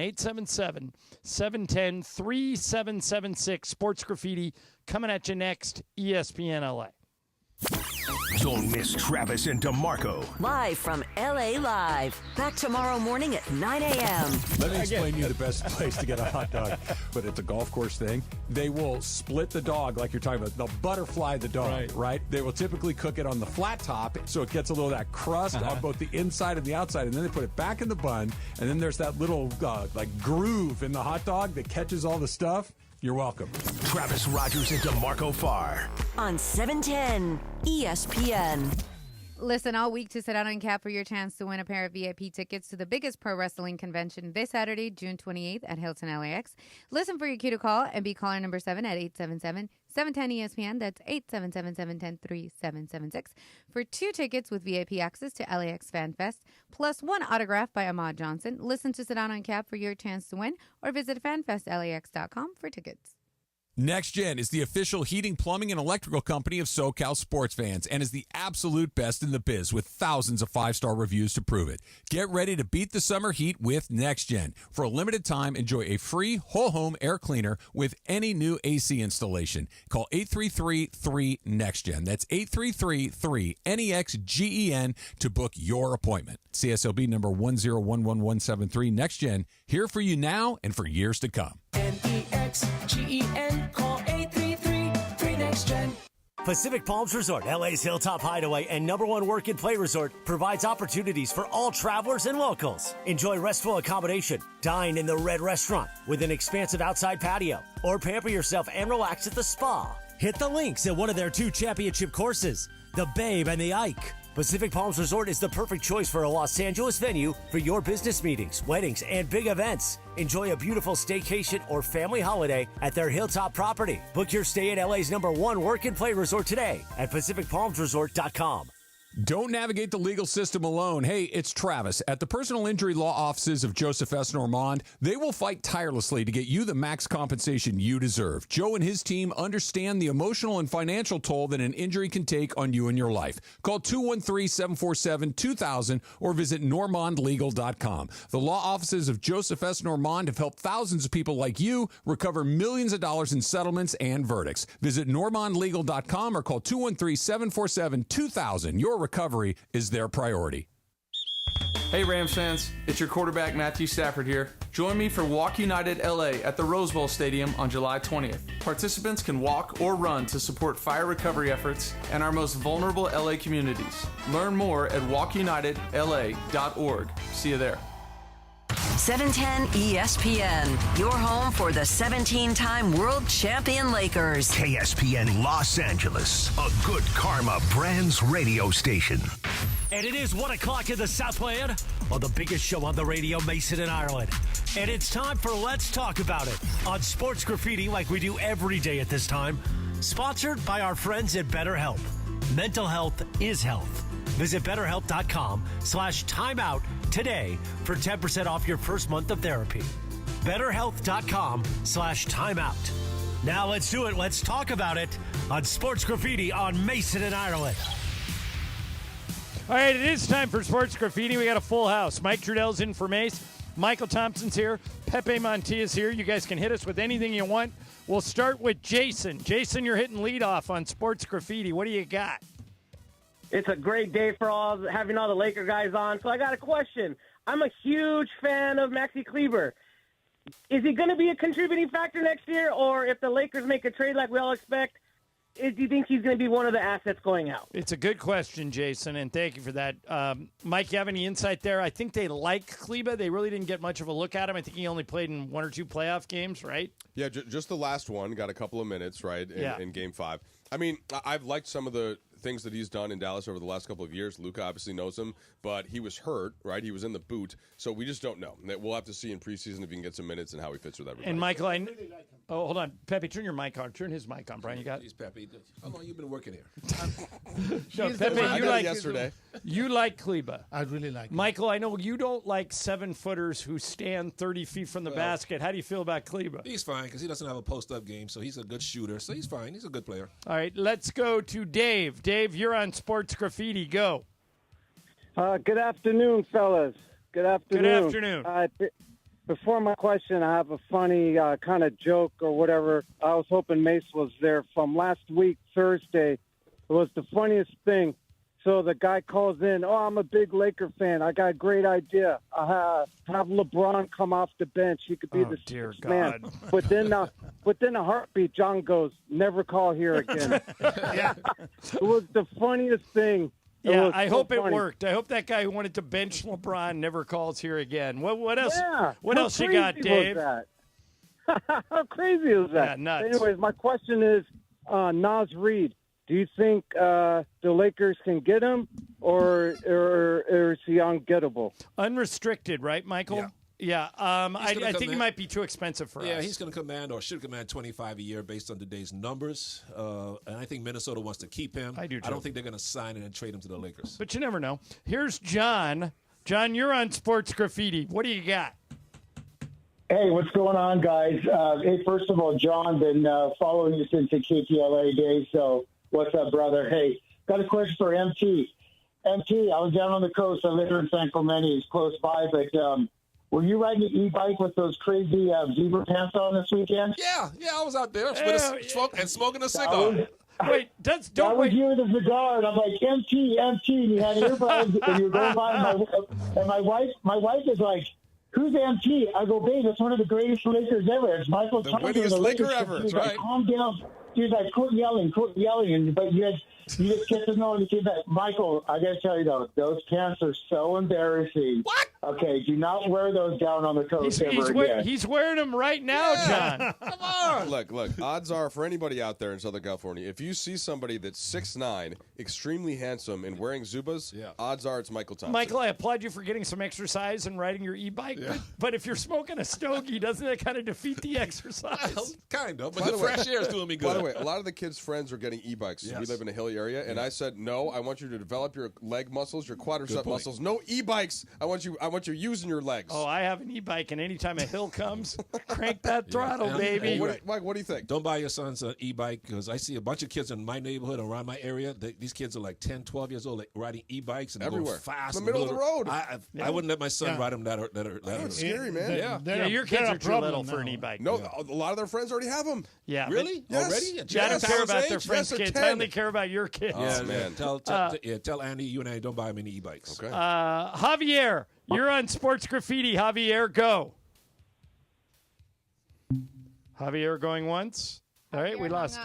877-710-3776. Sports Graffiti coming at you next. ESPN LA. Don't miss Travis and DeMarco. Live from LA Live. Back tomorrow morning at 9 a.m. Let me explain to you the best place to get a hot dog, but it's a golf course thing. They will split the dog like you're talking about. They'll butterfly the dog, right? They will typically cook it on the flat top so it gets a little of that crust on both the inside and the outside, and then they put it back in the bun, and then there's that little groove in the hot dog that catches all the stuff. You're welcome. Travis Rogers and DeMarco Farr. On 710 ESPN. Listen all week to sit out on cap for your chance to win a pair of VIP tickets to the biggest pro wrestling convention this Saturday, June 28th at Hilton LAX. Listen for your cue to call and be caller number 7 at 877-710-ESPN. That's 877-710-3776 for 2 tickets with VIP access to LAX Fan Fest, plus 1 autograph by Ahmad Johnson. Listen to Sit Down on Cap for your chance to win, or visit fanfestlax.com for tickets. Next Gen is the official heating, plumbing, and electrical company of SoCal sports fans and is the absolute best in the biz with thousands of 5-star reviews to prove it. Get ready to beat the summer heat with Next Gen. For a limited time, enjoy a free whole home air cleaner with any new AC installation. Call 833-3-NEXT-GEN. That's 833-3-NEXGEN to book your appointment. CSLB number 1011173. Next Gen, here for you now and for years to come. NEXGEN. Call 833-3-NEXT-GEN. Pacific Palms Resort, LA's Hilltop Hideaway and #1 work and play resort, provides opportunities for all travelers and locals. Enjoy restful accommodation, dine in the Red Restaurant with an expansive outside patio, or pamper yourself and relax at the spa. Hit the links at one of their 2 championship courses, the Babe and the Ike. Pacific Palms Resort is the perfect choice for a Los Angeles venue for your business meetings, weddings, and big events. Enjoy a beautiful staycation or family holiday at their Hilltop property. Book your stay at LA's #1 work and play resort today at PacificPalmsResort.com. Don't navigate the legal system alone. Hey, it's Travis. At the personal injury law offices of Joseph S. Normand, they will fight tirelessly to get you the max compensation you deserve. Joe and his team understand the emotional and financial toll that an injury can take on you and your life. Call 213-747-2000 or visit normandlegal.com. The law offices of Joseph S. Normand have helped thousands of people like you recover millions of dollars in settlements and verdicts. Visit normandlegal.com or call 213-747-2000. Your recovery is their priority. Hey Rams fans, it's your quarterback Matthew Stafford here. Join me for Walk United LA at the Rose Bowl Stadium on July 20th. Participants can walk or run to support fire recovery efforts and our most vulnerable LA communities. Learn more at walkunitedla.org. See you there. 710 ESPN, your home for the 17-time world champion Lakers. KSPN Los Angeles, a Good Karma Brands radio station. And it is 1 o'clock in the Southland on the biggest show on the radio, Mason and Ireland. And it's time for Let's Talk About It on Sports Graffiti like we do every day at this time. Sponsored by our friends at BetterHelp. Mental health is health. Visit BetterHelp.com/timeout today for 10% off your first month of therapy. BetterHelp.com/timeout. Now let's do it. Let's talk about it on Sports Graffiti on Mason and Ireland. All right, it is time for Sports Graffiti. We got a full house. Mike Trudell's in for Mace. Michael Thompson's here. Pepe Mantilla's here. You guys can hit us with anything you want. We'll start with Jason. Jason, you're hitting leadoff on Sports Graffiti. What do you got? It's a great day for having all the Laker guys on. So I got a question. I'm a huge fan of Maxi Kleber. Is he going to be a contributing factor next year, or if the Lakers make a trade like we all expect, do you think he's going to be one of the assets going out? It's a good question, Jason, and thank you for that. Mike, you have any insight there? I think they like Kleber. They really didn't get much of a look at him. I think he only played in 1 or 2 playoff games, right? Yeah, just the last one. Got a couple of minutes, right, in Game 5. I mean, I've liked some of the things that he's done in Dallas over the last couple of years. Luka obviously knows him, but he was hurt, right? He was in the boot, so we just don't know. We'll have to see in preseason if he can get some minutes and how he fits with everybody. And Michael, hold on. Pepe, turn your mic on. Turn his mic on, Brian. You got it? Please, Pepe. How long you been working here? No, Pepe, you like Kleber. I really like him. Michael, I know you don't like 7-footers who stand 30 feet from the basket. How do you feel about Kleber? He's fine because he doesn't have a post-up game, so he's a good shooter. So he's fine. He's a good player. All right, let's go to Dave. Dave, you're on Sports Graffiti. Go. Good afternoon, fellas. Good afternoon. Good afternoon. Before my question, I have a funny kind of joke or whatever. I was hoping Mace was there from last week, Thursday. It was the funniest thing. So the guy calls in, "Oh, I'm a big Laker fan. I got a great idea. Have LeBron come off the bench. He could be the sixth man." But then a heartbeat, John goes, "Never call here again." Yeah. It was the funniest thing. Yeah, I hope it worked. I hope that guy who wanted to bench LeBron never calls here again. What else? Yeah. What else you got, Dave? How crazy is that? Yeah, nuts. Anyways, my question is, Naz Reid. Do you think the Lakers can get him, or is he ungettable? Unrestricted, right, Michael? Yeah. I think he might be too expensive for us. Yeah, he's going to command or should command $25 a year based on today's numbers. And I think Minnesota wants to keep him. I do, too. I don't think they're going to sign him and trade him to the Lakers. But you never know. Here's John. John, you're on Sports Graffiti. What do you got? Hey, what's going on, guys? Hey, first of all, John, been following you since the KTLA days, so what's up, brother? Hey, got a question for MT. MT, I was down on the coast. I live here in San Clemente. It's close by, but were you riding an e-bike with those crazy zebra pants on this weekend? Yeah, I was out there smoking a cigar. Wait, don't was you with a cigar, and I'm like, MT, and you had earbuds, and you were going by, and my wife is like, "Who's MT?" I go, "Babe, it's one of the greatest Lakers ever. It's Michael Thompson, the Laker Lakers." ever. She's That's like, right. "Calm down." She's like, quit yelling, but you just get to know the kid that Michael. I gotta tell you though, those pants are so embarrassing. What? Okay, do not wear those down on the coast ever again. He's wearing them right now, John. Come on. Look, odds are for anybody out there in Southern California, if you see somebody that's 6'9", extremely handsome, and wearing Zubas, odds are it's Michael Thompson. Michael, I applaud you for getting some exercise and riding your e-bike, but if you're smoking a stogie, doesn't that kind of defeat the exercise? Well, kind of, but the fresh air is doing me good. By the way, a lot of the kids' friends are getting e-bikes. Yes. We live in a hilly area, and I said, no, I want you to develop your leg muscles, your quadricep muscles. No e-bikes. I want you using your legs. Oh, I have an e-bike, and anytime a hill comes, crank that throttle, baby. Mike, what do you think? Don't buy your son's an e-bike, because I see a bunch of kids in my neighborhood around my area. These kids are like 10, 12 years old, like riding e-bikes and everywhere, going fast. in the middle of the road. I wouldn't let my son ride them that are It's scary, man. Yeah, your kids are too little for an e-bike. No, a lot of their friends already have them. Yeah, really? Yes. Already? I don't care about their friends' kids. 10. I only care about your kids. Oh, man. Tell Andy you and I don't buy him any e-bikes. Okay. Javier, you're on Sports Graffiti. Javier, go. Javier going once. All right, we lost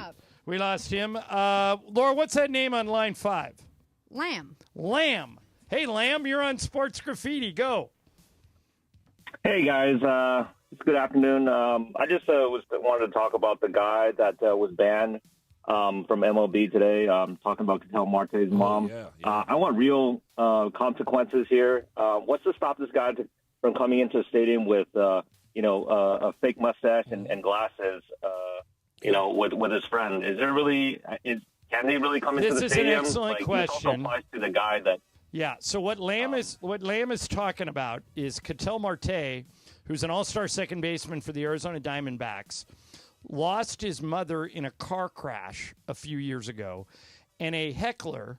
him. Laura, what's that name on line 5? Lamb. Hey, Lamb, you're on Sports Graffiti. Go. Hey, guys. It's good afternoon. I just wanted to talk about the guy that was banned from MLB today, talking about Ketel Marte's mom. I want real consequences here. What's to stop this guy from coming into the stadium with, a fake mustache and glasses, with his friend? Is there really? Can he really come into the stadium? This is an excellent question. This also applies to the guy that. Yeah. So what Lamb is talking about is Ketel Marte, who's an all-star second baseman for the Arizona Diamondbacks, lost his mother in a car crash a few years ago, and a heckler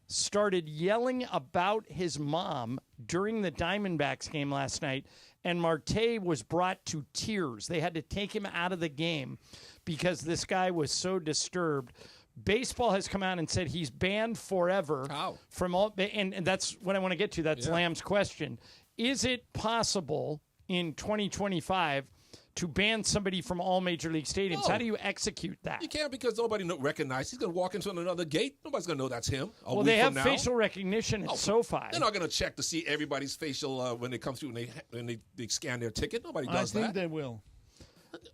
started yelling about his mom during the Diamondbacks game last night, and Marte was brought to tears. They had to take him out of the game because this guy was so disturbed. Baseball has come out and said he's banned forever from all, and that's what I want to get to. That's Lamb's question. Is it possible in 2025 to ban somebody from all major league stadiums? No. How do you execute that? You can't, because nobody recognizes. He's going to walk into another gate. Nobody's going to know that's him. Well, they have facial recognition at SoFi. They're not going to check to see everybody's facial when they come through and they scan their ticket. Nobody does that. I think they will.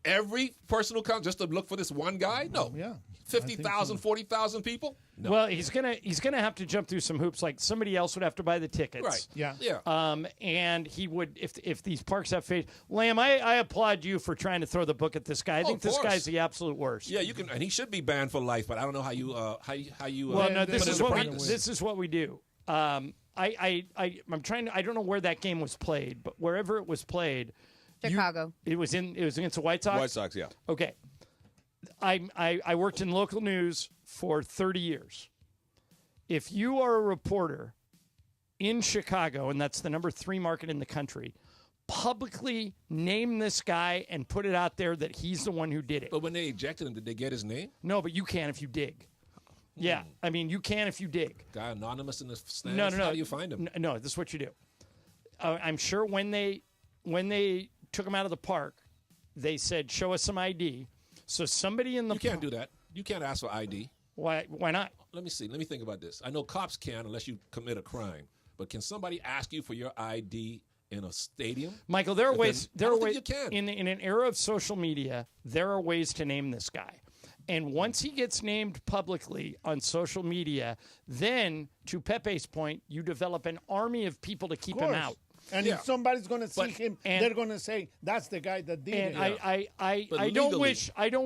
Every person who comes just to look for this one guy? No. Yeah. 50,000, 40,000 people? No. Well, he's gonna have to jump through some hoops. Like somebody else would have to buy the tickets. Right. Yeah. And he would if these parks have face. Lamb, I applaud you for trying to throw the book at this guy. I think this guy's the absolute worst. Yeah, you can, and he should be banned for life. But I don't know how you. Well, no, this is what we do. I'm trying to. I don't know where that game was played, but wherever it was played, Chicago. It was against the White Sox. White Sox, yeah. Okay. I worked in local news for 30 years. If you are a reporter in Chicago, and that's the number 3 market in the country, publicly name this guy and put it out there that he's the one who did it. But when they ejected him, did they get his name? No, but you can if you dig. Yeah, I mean, you can if you dig. Guy anonymous in the stands? No. How do you find him? No, this is what you do. I'm sure when they took him out of the park, they said, show us some ID. So somebody in the... You can't do that. You can't ask for ID. Why not? Let me see. Let me think about this. I know cops can unless you commit a crime. But can somebody ask you for your ID in a stadium? Michael, there are ways... You can. In an era of social media, there are ways to name this guy. And once he gets named publicly on social media, then, to Pepe's point, you develop an army of people to keep him out. And if somebody's going to see him, they're going to say, that's the guy that did it. I don't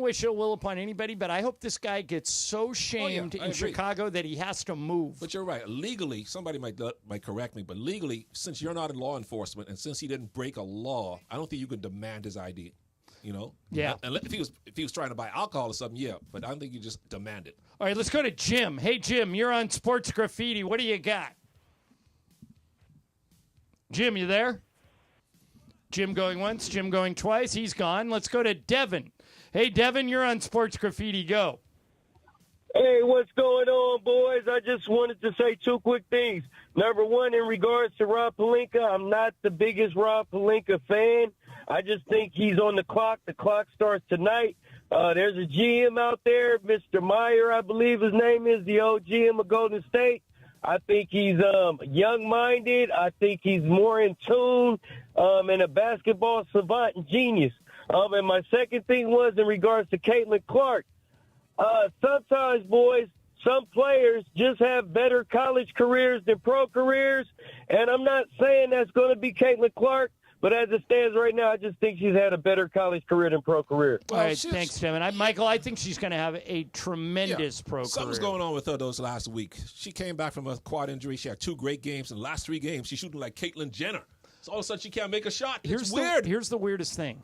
wish ill will upon anybody, but I hope this guy gets so shamed in Chicago that he has to move. But you're right. Legally, somebody might correct me, but legally, since you're not in law enforcement and since he didn't break a law, I don't think you could demand his ID. You know? Yeah. If he was trying to buy alcohol or something, yeah. But I don't think you just demand it. All right, let's go to Jim. Hey, Jim, you're on Sports Graffiti. What do you got? Jim, you there? Jim going once, Jim going twice. He's gone. Let's go to Devin. Hey, Devin, you're on Sports Graffiti. Go. Hey, what's going on, boys? I just wanted to say 2 quick things. Number one, in regards to Rob Pelinka, I'm not the biggest Rob Pelinka fan. I just think he's on the clock. The clock starts tonight. There's a GM out there, Mr. Meyer, I believe his name is, the old GM of Golden State. I think he's young-minded. I think he's more in tune and a basketball savant and genius. And my second thing was in regards to Caitlin Clark. Sometimes, boys, some players just have better college careers than pro careers, and I'm not saying that's going to be Caitlin Clark, but as it stands right now, I just think she's had a better college career than pro career. All right, thanks, Devin. Michael, I think she's going to have a tremendous pro career. Something's going on with her those last week. She came back from a quad injury. She had 2 great games. In the last 3 games, she's shooting like Caitlyn Jenner. So all of a sudden, she can't make a shot. It's weird. Here's the weirdest thing.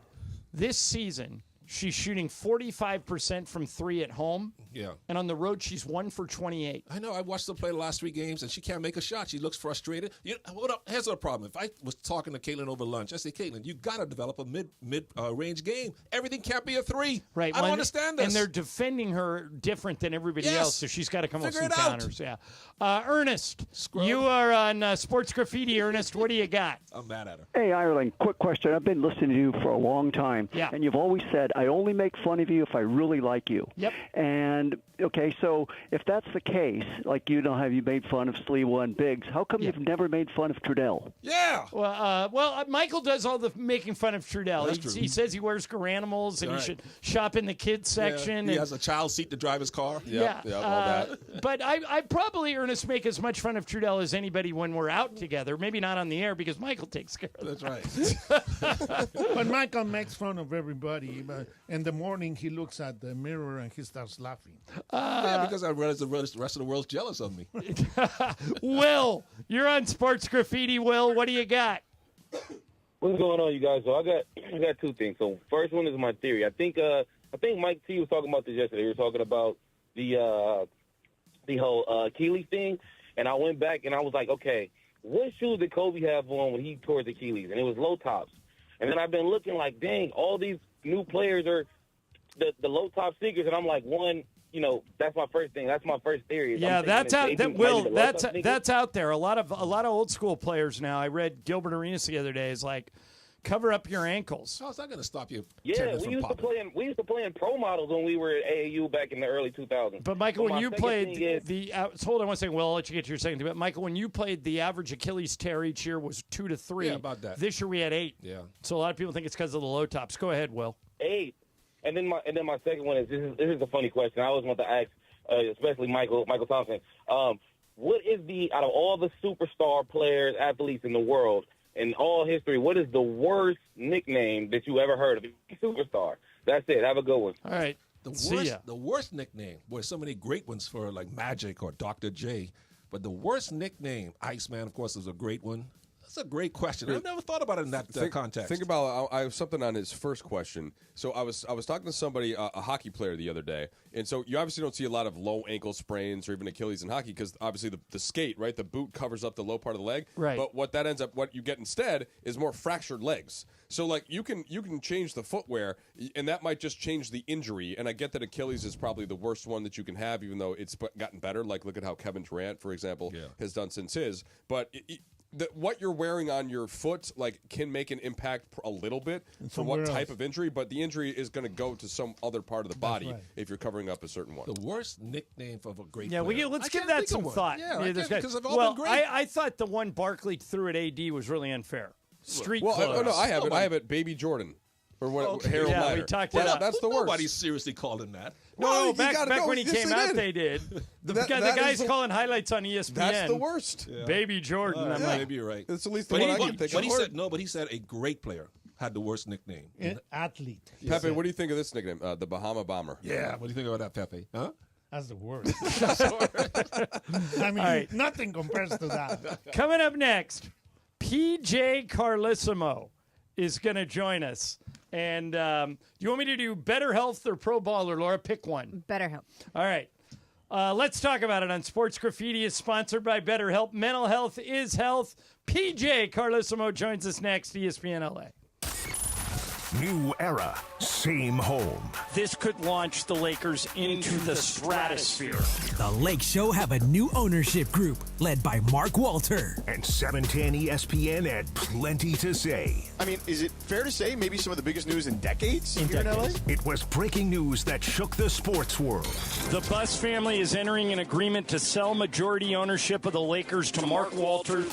This season, she's shooting 45% from 3 at home. Yeah. And on the road, she's 1 for 28. I know. I watched her play the last 3 games, and she can't make a shot. She looks frustrated. Here's the problem. If I was talking to Caitlin over lunch, I say, Caitlin, you got to develop a mid-range game. Everything can't be a 3. Right. I don't understand this. And they're defending her different than everybody else, so she's got to come up with some counters. Yeah. Ernest, you are on Sports Graffiti. Ernest, what do you got? I'm mad at her. Hey, Ireland, quick question. I've been listening to you for a long time, and you've always said, I only make fun of you if I really like you. Yep. And Okay, so if that's the case, like you made fun of Sliwa and Biggs, how come you've never made fun of Trudell? Yeah. Well, Michael does all the making fun of Trudell. He says he wears Garanimals and he should shop in the kids section. Yeah. He has a child seat to drive his car. Yeah, all that. But I probably, Ernest, make as much fun of Trudell as anybody when we're out together. Maybe not on the air because Michael takes care of that. That's right. But Michael makes fun of everybody. But in the morning, he looks at the mirror and he starts laughing. Because I realize the rest of the world's jealous of me. Will, you're on Sports Graffiti. Will, what do you got? What's going on, you guys? So I got two things. So first one is my theory. I think Mike T was talking about this yesterday. We were talking about the whole Achilles thing, and I went back and I was like, okay, what shoes did Kobe have on when he tore his Achilles? And it was low tops. And then I've been looking like, dang, all these new players are the low top sneakers, and I'm like, that's my first thing. That's my first theory. Yeah, that's out. That's out there. A lot of old school players now. I read Gilbert Arenas the other day is like, cover up your ankles. How's that going to stop you? Yeah, we used to play in pro models when we were at AAU back in the early 2000s. But Michael, when you played hold on one second, Will, I'll let you get to your second thing. But Michael, when you played, the average Achilles tear each year was 2 to 3. Yeah, about that. This year we had 8. Yeah. So a lot of people think it's because of the low tops. Go ahead, Will. 8. And then my second one is this is a funny question. I always want to ask, especially Michael Thompson. What is out of all the superstar players, athletes in the world, in all history, what is the worst nickname that you ever heard of a superstar? That's it. Have a good one. All right. The worst nickname. Boy, so many great ones for like Magic or Dr. J. But the worst nickname, Iceman, of course, is a great one. That's a great question. I've never thought about it in that context. Think about I have something on his first question. So I was talking to somebody, a hockey player, the other day, and so you obviously don't see a lot of low ankle sprains or even Achilles in hockey because obviously the skate, right, the boot covers up the low part of the leg. Right. But what you get instead is more fractured legs. So like you can change the footwear, and that might just change the injury. And I get that Achilles is probably the worst one that you can have, even though it's gotten better. Like look at how Kevin Durant, for example, has done since his. But what you're wearing on your foot can make an impact a little bit from what type of injury, but the injury is going to go to some other part of the body if you're covering up a certain one. The worst nickname of a great player. Let's give that some thought. Yeah, because they've all been great. I thought the one Barkley threw at AD was really unfair. Street clothes. I have it, Baby Jordan. Or what? Harold Miner. We talked about that's the worst. Nobody seriously called him that. No, back when he came out, they did. The guy's calling highlights on ESPN. That's the worst. Yeah. Baby Jordan. Maybe you're right. It's at least the one I can think of. But he said a great player had the worst nickname. An athlete. Pepe, what do you think of this nickname? The Bahama Bomber. Yeah, what do you think about that, Pepe? Huh? That's the worst. I mean, nothing compares to that. Coming up next, PJ Carlesimo is going to join us. And do you want me to do Better Health or Pro Baller, Laura? Pick one. Better Health. All right. Let's talk about it on Sports Graffiti is sponsored by BetterHelp. Mental health is health. PJ Carlesimo joins us next, ESPN LA. New era, same home. This could launch the Lakers into the stratosphere. The Lake Show have a new ownership group led by Mark Walter. And 710 ESPN had plenty to say. I mean, is it fair to say maybe some of the biggest news in decades here in LA? It was breaking news that shook the sports world. The Buss family is entering an agreement to sell majority ownership of the Lakers to Mark Walter.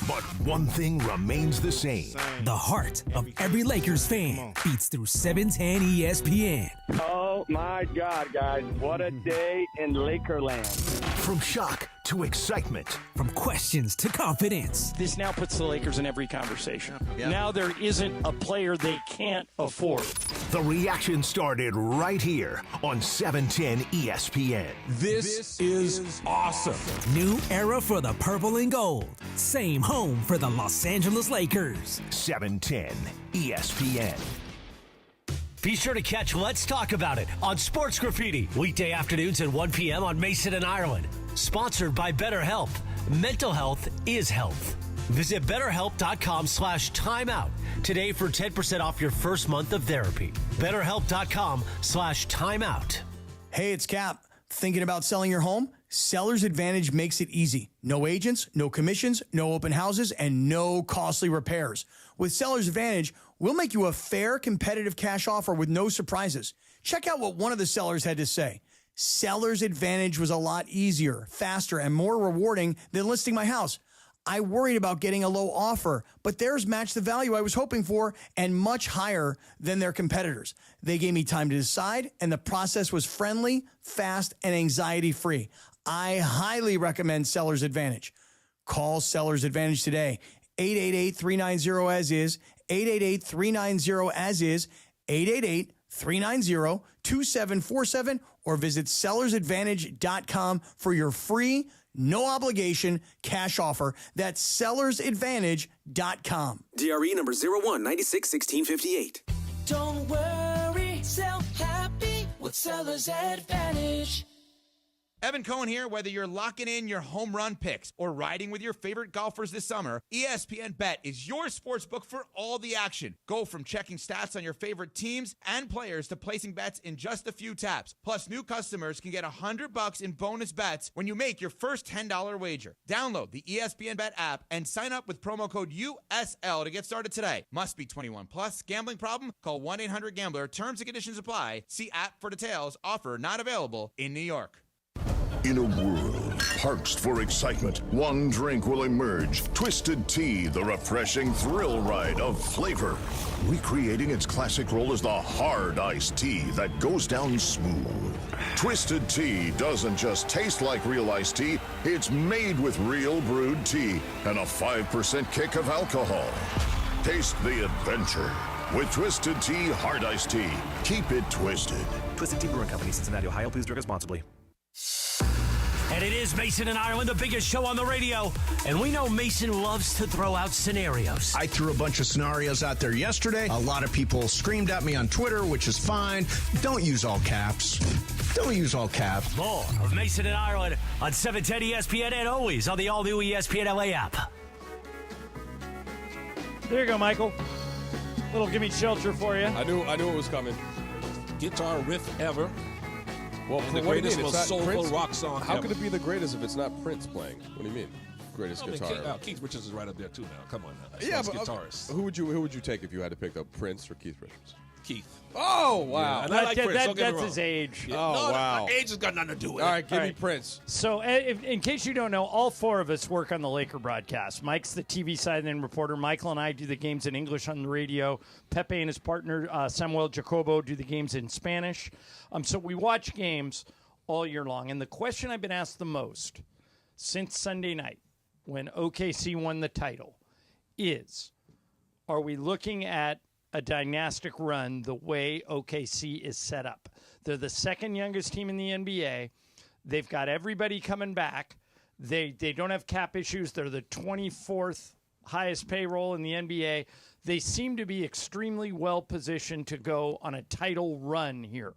But one thing remains the same. The heart of every Lakers fan beats through 710 ESPN. Oh, my God, guys. What a day in Lakerland. From shock to excitement. From questions to confidence. This now puts the Lakers in every conversation. Yep. Now there isn't a player they can't afford. The reaction started right here on 710 ESPN. This is awesome. New era for the purple and gold. Same home for the Los Angeles Lakers. 710 ESPN. Be sure to catch Let's Talk About It on Sports Graffiti, weekday afternoons at 1 p.m. on Mason and Ireland. Sponsored by BetterHelp. Mental health is health. Visit BetterHelp.com/timeout today for 10% off your first month of therapy. BetterHelp.com/timeout. Hey, it's Cap. Thinking about selling your home? Seller's Advantage makes it easy. No agents, no commissions, no open houses, and no costly repairs. With Seller's Advantage, we'll make you a fair, competitive cash offer with no surprises. Check out what one of the sellers had to say. Seller's Advantage was a lot easier, faster, and more rewarding than listing my house. I worried about getting a low offer, but theirs matched the value I was hoping for and much higher than their competitors. They gave me time to decide, and the process was friendly, fast, and anxiety-free. I highly recommend Seller's Advantage. Call Seller's Advantage today. 888-390-AS-IS, 888-390-AS-IS, 888-390-2747, or visit sellersadvantage.com for your free, no obligation cash offer. That's sellersadvantage.com. DRE number 01961658. Don't worry, sell happy with Seller's Advantage. Evan Cohen here. Whether you're locking in your home run picks or riding with your favorite golfers this summer, ESPN Bet is your sportsbook for all the action. Go from checking stats on your favorite teams and players to placing bets in just a few taps. Plus, new customers can get $100 in bonus bets when you make your first $10 wager. Download the ESPN Bet app and sign up with promo code USL to get started today. Must be 21 plus. Gambling problem? Call 1-800-GAMBLER. Terms and conditions apply. See app for details. Offer not available in New York. In a world parched for excitement, one drink will emerge. Twisted Tea, the refreshing thrill ride of flavor. Recreating its classic role as the hard iced tea that goes down smooth. Twisted Tea doesn't just taste like real iced tea, it's made with real brewed tea and a 5% kick of alcohol. Taste the adventure with Twisted Tea Hard Iced Tea. Keep it twisted. Twisted Tea Brewing Company, Cincinnati, Ohio. Please drink responsibly. And it is Mason and Ireland, the biggest show on the radio. And we know Mason loves to throw out scenarios. I threw a bunch of scenarios out there yesterday. A lot of people screamed at me on Twitter, which is fine. Don't use all caps. Don't use all caps. More of Mason and Ireland on 710 ESPN and always on the all-new ESPN LA app. There you go, Michael. Little gimme shelter for you. I knew it was coming. Guitar riff ever. Well, and the greatest, most soulful rock song How ever. could it be the greatest if it's not Prince playing? What do you mean? Greatest guitar. Keith Richards is right up there too now. Come on now. Yeah, but guitarist. Who would you take if you had to pick up, Prince or Keith Richards? Keith. Oh, wow. Yeah, and I like Prince, don't get me that's wrong. his age. Yeah. Oh, No, wow. Age has got nothing to do with it. All right, give me Prince. So, in case you don't know, all four of us work on the Laker broadcast. Mike's the TV sideline reporter. Michael and I do the games in English on the radio. Pepe and his partner, Samuel Jacobo, do the games in Spanish. So we watch games all year long. And the question I've been asked the most since Sunday night when OKC won the title is, are we looking at a dynastic run the way OKC is set up? They're the second youngest team in the NBA. They've got everybody coming back. They don't have cap issues. They're the 24th highest payroll in the NBA. They seem to be extremely well positioned to go on a title run here.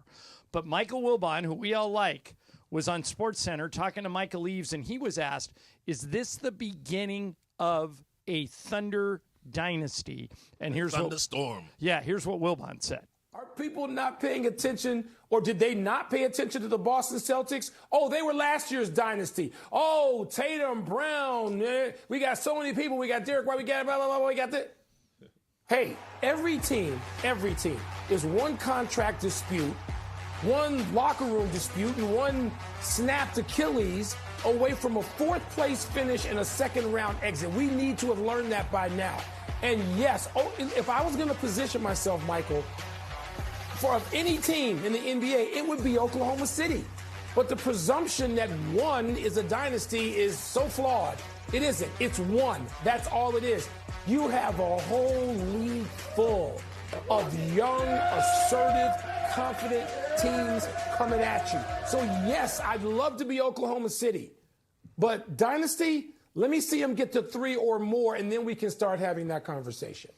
But Michael Wilbon, who we all like, was on SportsCenter talking to Michael Eaves, and he was asked, is this the beginning of a Thunder dynasty? And here's Thunderstorm. Here's what Wilbon said. Are people not paying attention, or did they not pay attention to the Boston Celtics? Oh, they were last year's dynasty. Oh, Tatum, Brown, we got so many people. We got Derek White, we got blah, blah, blah, we got that. Hey, every team is one contract dispute, one locker room dispute, and one snapped Achilles away from a fourth-place finish and a second-round exit. We need to have learned that by now. And yes, if I was going to position myself, Michael, for any team in the NBA, it would be Oklahoma City. But the presumption that one is a dynasty is so flawed. It isn't. It's one. That's all it is. You have a whole league full of young, assertive, confident teams coming at you. So, yes, I'd love to be Oklahoma City. But dynasty, let me see them get to 3 or more, and then we can start having that conversation.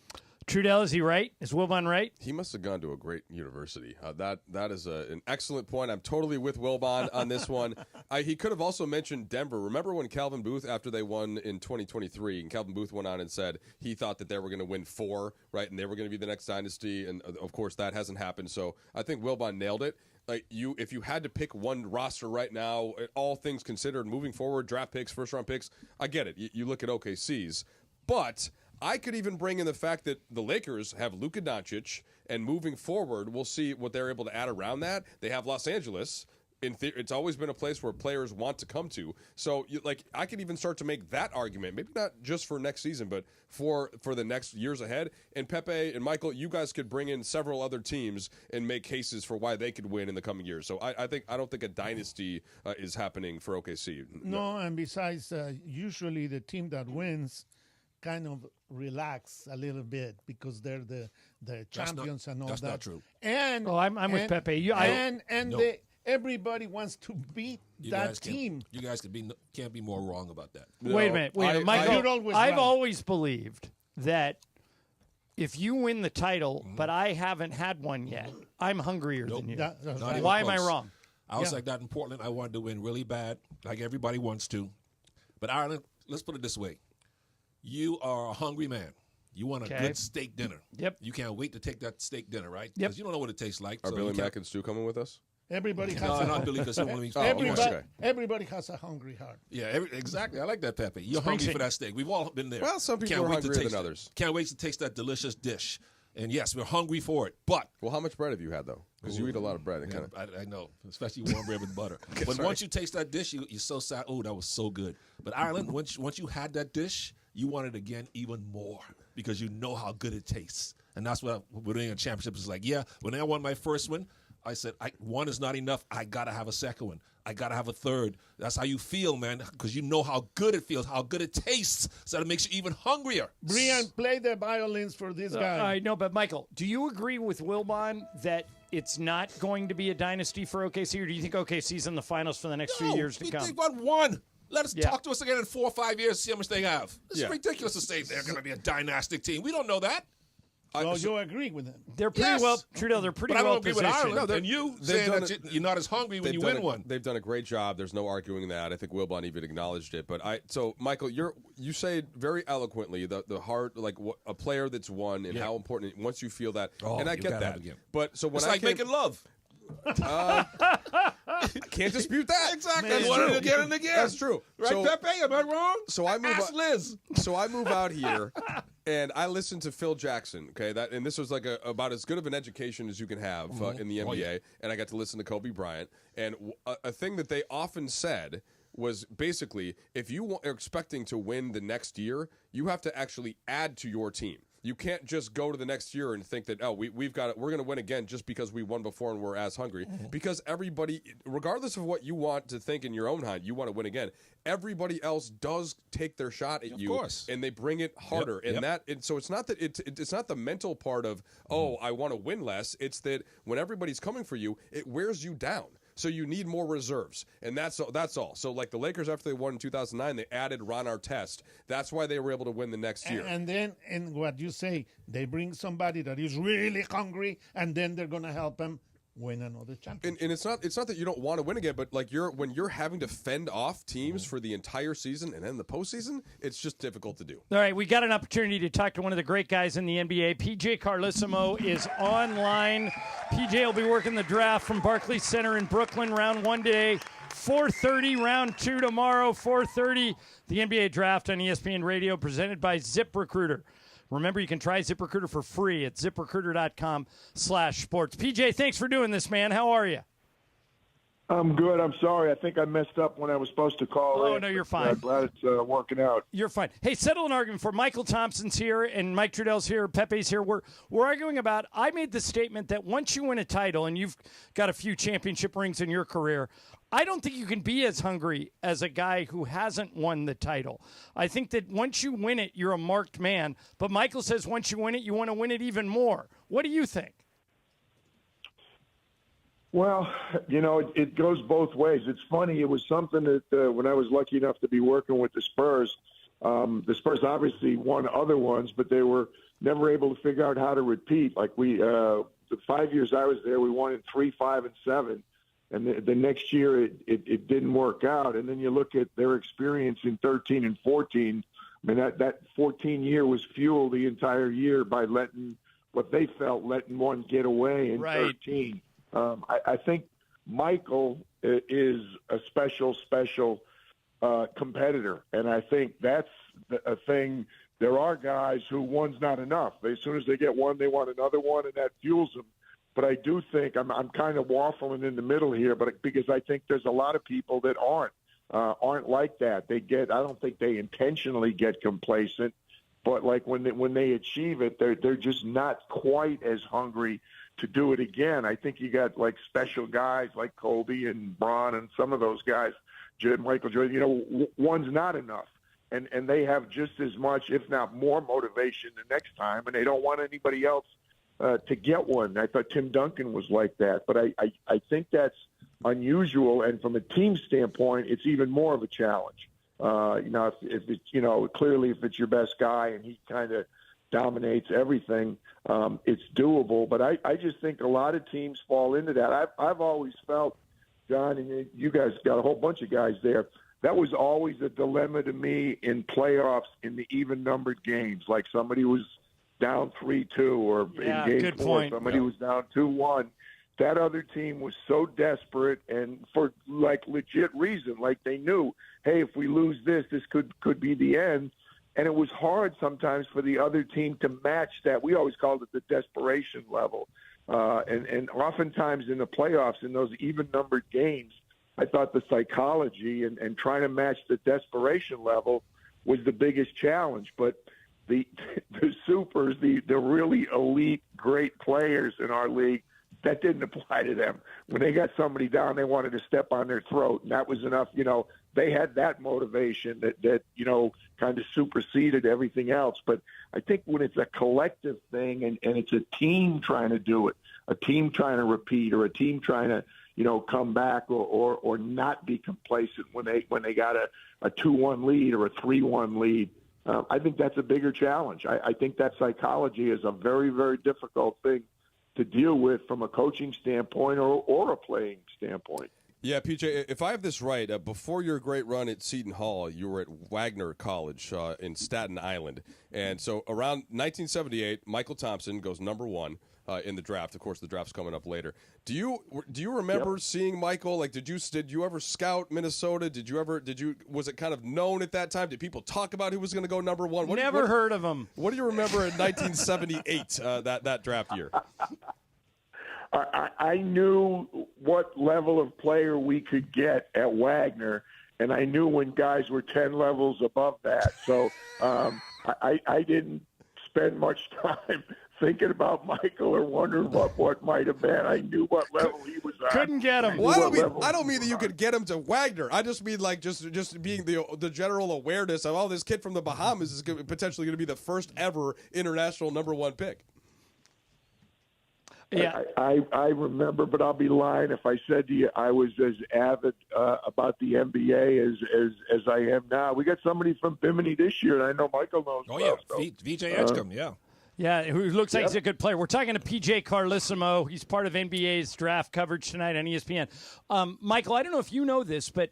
Trudell, is he right? Is Wilbon right? He must have gone to a great university. That is an excellent point. I'm totally with Wilbon on this one. He could have also mentioned Denver. Remember when Calvin Booth, after they won in 2023, and Calvin Booth went on and said he thought that they were going to win 4, right, and they were going to be the next dynasty, and of course that hasn't happened. So I think Wilbon nailed it. Like if you had to pick one roster right now, all things considered, moving forward, draft picks, first-round picks, I get it. You look at OKC's, but I could even bring in the fact that the Lakers have Luka Doncic, and moving forward, we'll see what they're able to add around that. They have Los Angeles. it's always been a place where players want to come to. So, I could even start to make that argument, maybe not just for next season, but for the next years ahead. And Pepe and Michael, you guys could bring in several other teams and make cases for why they could win in the coming years. So I don't think a dynasty is happening for OKC. No, and besides, usually the team that wins kind of relax a little bit because they're the champions and all that. That's not true. And I'm with Pepe. Everybody wants to beat that team. You guys can't be more wrong about that. Wait a minute, Michael. I've always believed that if you win the title, but I haven't had one yet, I'm hungrier than you. Why am I wrong? I was like that in Portland. I wanted to win really bad, like everybody wants to. But Ireland, let's put it this way. You are a hungry man. You want a good steak dinner. Yep. You can't wait to take that steak dinner, right? Yep. Because you don't know what it tastes like. Are Billy Mack and Stu coming with us? Everybody has not Billy because everybody has a hungry heart. Yeah, exactly. I like that, Pepe. You're hungry for that steak. We've all been there. Well, some people are hungrier than others. Can't wait to taste that delicious dish. And yes, we're hungry for it. But how much bread have you had though? Because you eat a lot of bread. I know, especially warm bread with butter. But once you taste that dish, you're so sad. Oh, that was so good. But Ireland, once you had that dish, you want it again even more because you know how good it tastes. And that's what we're doing in championships. Is like, when I won my first one, I said, one is not enough. I got to have a second one. I got to have a third. That's how you feel, man, because you know how good it feels, how good it tastes, so it makes you even hungrier. Brian, play the violins for this guy. I know, but Michael, do you agree with Wilbon that it's not going to be a dynasty for OKC, or do you think OKC's in the finals for the next few years to come? They've got one. Let us talk to us again in 4 or 5 years, see how much they have. It's ridiculous to say they're going to be a dynastic team. We don't know that. You agree with them? They're pretty well, Trudell. They're pretty well positioned. But I don't agree with Ireland. And you saying that you're not as hungry when you win one. They've done a great job. There's no arguing that. I think Wilbon even acknowledged it. But so Michael, you say very eloquently the hard a player that's won and how important once you feel that. And I get that. But so when it's like making love. Can't dispute that. Exactly. That's true. Again and again. That's true. Right, Pepe? Am I wrong? So I move. Ask Liz. So I move out here, and I listen to Phil Jackson. Okay, and this was about as good of an education as you can have in the NBA. And I got to listen to Kobe Bryant. And a thing that they often said was basically, if you are expecting to win the next year, you have to actually add to your team. You can't just go to the next year and think that, we're going to win again just because we won before and we're as hungry. Because everybody, regardless of what you want to think in your own mind, you want to win again. Everybody else does take their shot at you, and they bring it harder. So it's not that it's not the mental part of, I want to win less. It's that when everybody's coming for you, it wears you down. So you need more reserves, and that's all. So like the Lakers, after they won in 2009, they added Ron Artest. That's why they were able to win the next year. And then, what you say, they bring somebody that is really hungry, and then they're going to help them win another championship. And it's not that you don't want to win again, but when you're having to fend off teams for the entire season and then the postseason, it's just difficult to do. All right, we got an opportunity to talk to one of the great guys in the NBA. PJ Carlesimo is online. PJ will be working the draft from Barclays Center in Brooklyn. Round 1 today, 4:30. Round 2 tomorrow, 4:30. The NBA draft on ESPN Radio, presented by ZipRecruiter. Remember, you can try ZipRecruiter for free at ZipRecruiter.com/sports. PJ, thanks for doing this, man. How are you? I'm good. I'm sorry. I think I messed up when I was supposed to call in. Oh, no, you're fine. I'm glad it's working out. You're fine. Hey, settle an argument for Michael Thompson's here and Mike Trudell's here, Pepe's here. We're arguing about, I made the statement that once you win a title, and you've got a few championship rings in your career, I don't think you can be as hungry as a guy who hasn't won the title. I think that once you win it, you're a marked man. But Michael says once you win it, you want to win it even more. What do you think? Well, it goes both ways. It's funny. It was something that when I was lucky enough to be working with the Spurs obviously won other ones, but they were never able to figure out how to repeat. Like the 5 years I was there, we won in 3, 5, and 7. And the next year it didn't work out. And then you look at their experience in 13 and 14. I mean, that 14 year was fueled the entire year by letting one get away in 13. I think Michael is a special competitor. And I think that's a thing. There are guys who one's not enough. As soon as they get one, they want another one, and that fuels them. But I do think I'm kind of waffling in the middle here, but because I think there's a lot of people that aren't like that. I don't think they intentionally get complacent, but like when they achieve it, they're just not quite as hungry to do it again. I think you got like special guys like Kobe and Bron and some of those guys, Michael Jordan. One's not enough. And they have just as much, if not more, motivation the next time, and they don't want anybody else to get one. I thought Tim Duncan was like that, but I think that's unusual, and from a team standpoint, it's even more of a challenge. If it's clearly if it's your best guy and he kind of dominates everything, it's doable. But I just think a lot of teams fall into that. I've always felt, John, and you guys got a whole bunch of guys there. That was always a dilemma to me in playoffs in the even-numbered games. Like somebody was down 3-2 or in Game 4, somebody was down 2-1. That other team was so desperate and for, like, legit reason. Like they knew, hey, if we lose this could be the end. And it was hard sometimes for the other team to match that. We always called it the desperation level. And oftentimes in the playoffs, in those even-numbered games, I thought the psychology and trying to match the desperation level was the biggest challenge. But the supers, the really elite, great players in our league, that didn't apply to them. When they got somebody down, they wanted to step on their throat, and that was enough. They had that motivation that kind of superseded everything else. But I think when it's a collective thing and it's a team trying to do it, a team trying to repeat, or a team trying to come back or not be complacent when they got a 2-1 lead or a 3-1 lead. I think that's a bigger challenge. I think that psychology is a very, very difficult thing to deal with from a coaching standpoint or a playing standpoint. Yeah, PJ, if I have this right, before your great run at Seton Hall, you were at Wagner College in Staten Island. And so around 1978, Michael Thompson goes number 1 in the draft. Of course, the draft's coming up later. Do you remember seeing Michael? Like, did you ever scout Minnesota? Was it kind of known at that time? Did people talk about who was going to go number 1? Never heard of him. What do you remember in 1978, that draft year? I knew what level of player we could get at Wagner, and I knew when guys were 10 levels above that. So I didn't spend much time thinking about Michael or wondering what might have been. I knew what level he was on. Couldn't get him. Well, I don't mean that you could get him to Wagner. I just mean like just being the general awareness of, this kid from the Bahamas is potentially going to be the first ever international number 1 pick. Yeah, I remember, but I'll be lying if I said to you I was as avid about the NBA as I am now. We got somebody from Bimini this year, and I know Michael knows. Oh, yeah, VJ Edgecombe, yeah. Yeah, who looks like he's a good player. We're talking to PJ Carlesimo. He's part of NBA's draft coverage tonight on ESPN. Michael, I don't know if you know this, but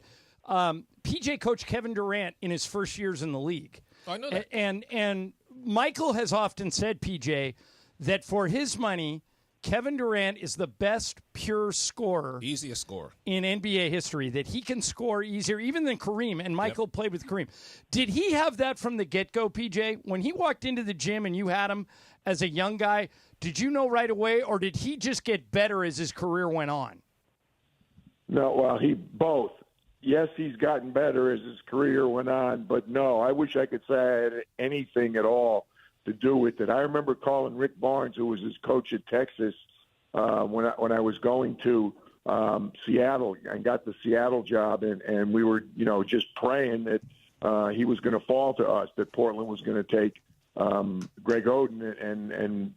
PJ coached Kevin Durant in his first years in the league. Oh, I know that. And Michael has often said, PJ, that for his money, Kevin Durant is the best pure scorer. Easiest scorer. In NBA history, that he can score easier even than Kareem, and Michael played with Kareem. Did he have that from the get-go, PJ? When he walked into the gym and you had him as a young guy, did you know right away, or did he just get better as his career went on? No, well, both. Yes, he's gotten better as his career went on, but no, I wish I could say I had anything at all to do with it. I remember calling Rick Barnes, who was his coach at Texas, when I was going to Seattle and got the Seattle job, and we were, just praying that he was going to fall to us, that Portland was going to take Greg Oden, and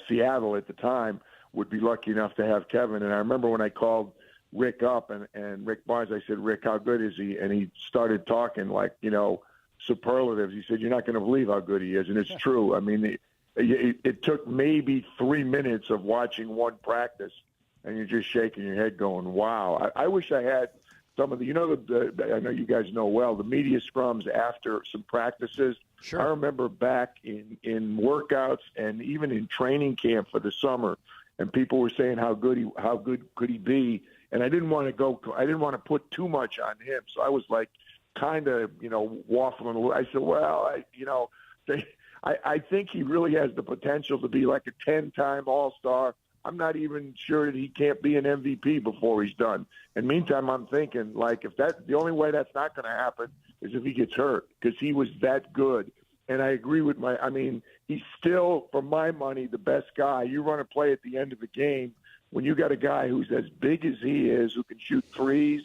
Seattle at the time would be lucky enough to have Kevin. And I remember when I called Rick up and Rick Barnes, I said, Rick, how good is he? And he started talking like, superlatives. He said, you're not going to believe how good he is. And it's true. I mean, it took maybe 3 minutes of watching one practice, and you're just shaking your head going, wow. I wish I had some of the, I know you guys know well, the media scrums after some practices. Sure. I remember back in workouts and even in training camp for the summer, and people were saying how good could he be. And I didn't want to put too much on him. So I was like, kind of, waffling. I said, well, I think he really has the potential to be like a 10-time All-Star, I'm not even sure that he can't be an MVP before he's done. And meantime, I'm thinking, like, if the only way that's not going to happen is if he gets hurt, because he was that good. And I agree with he's still, for my money, the best guy. You run a play at the end of the game when you got a guy who's as big as he is, who can shoot threes,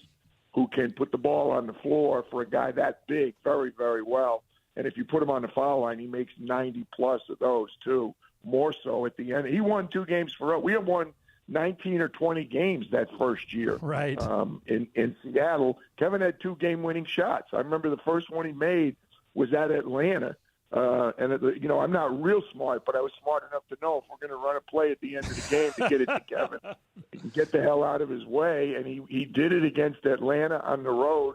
who can put the ball on the floor for a guy that big very, very well. And if you put him on the foul line, he makes 90-plus of those, too, more so at the end. He won 2 games for us. We have won 19 or 20 games that first year. Right. In Seattle, Kevin had 2 game-winning shots. I remember the first one he made was at Atlanta. I'm not real smart, but I was smart enough to know if we're going to run a play at the end of the game to get it to Kevin, he can get the hell out of his way. And he did it against Atlanta on the road,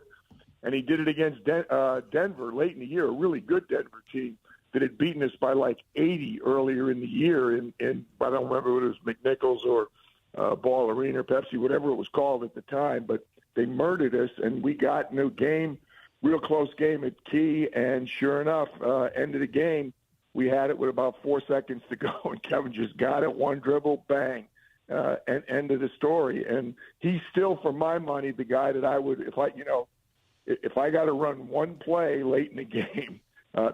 and he did it against Denver late in the year, a really good Denver team that had beaten us by like 80 earlier in the year. And I don't remember whether it was McNichols or Ball Arena or Pepsi, whatever it was called at the time, but they murdered us, and we got in a game, real close game at Key, and sure enough, end of the game, we had it with about 4 seconds to go, and Kevin just got it, one dribble, bang, and end of the story. And he's still, for my money, the guy that I would, if I got to run one play late in the game,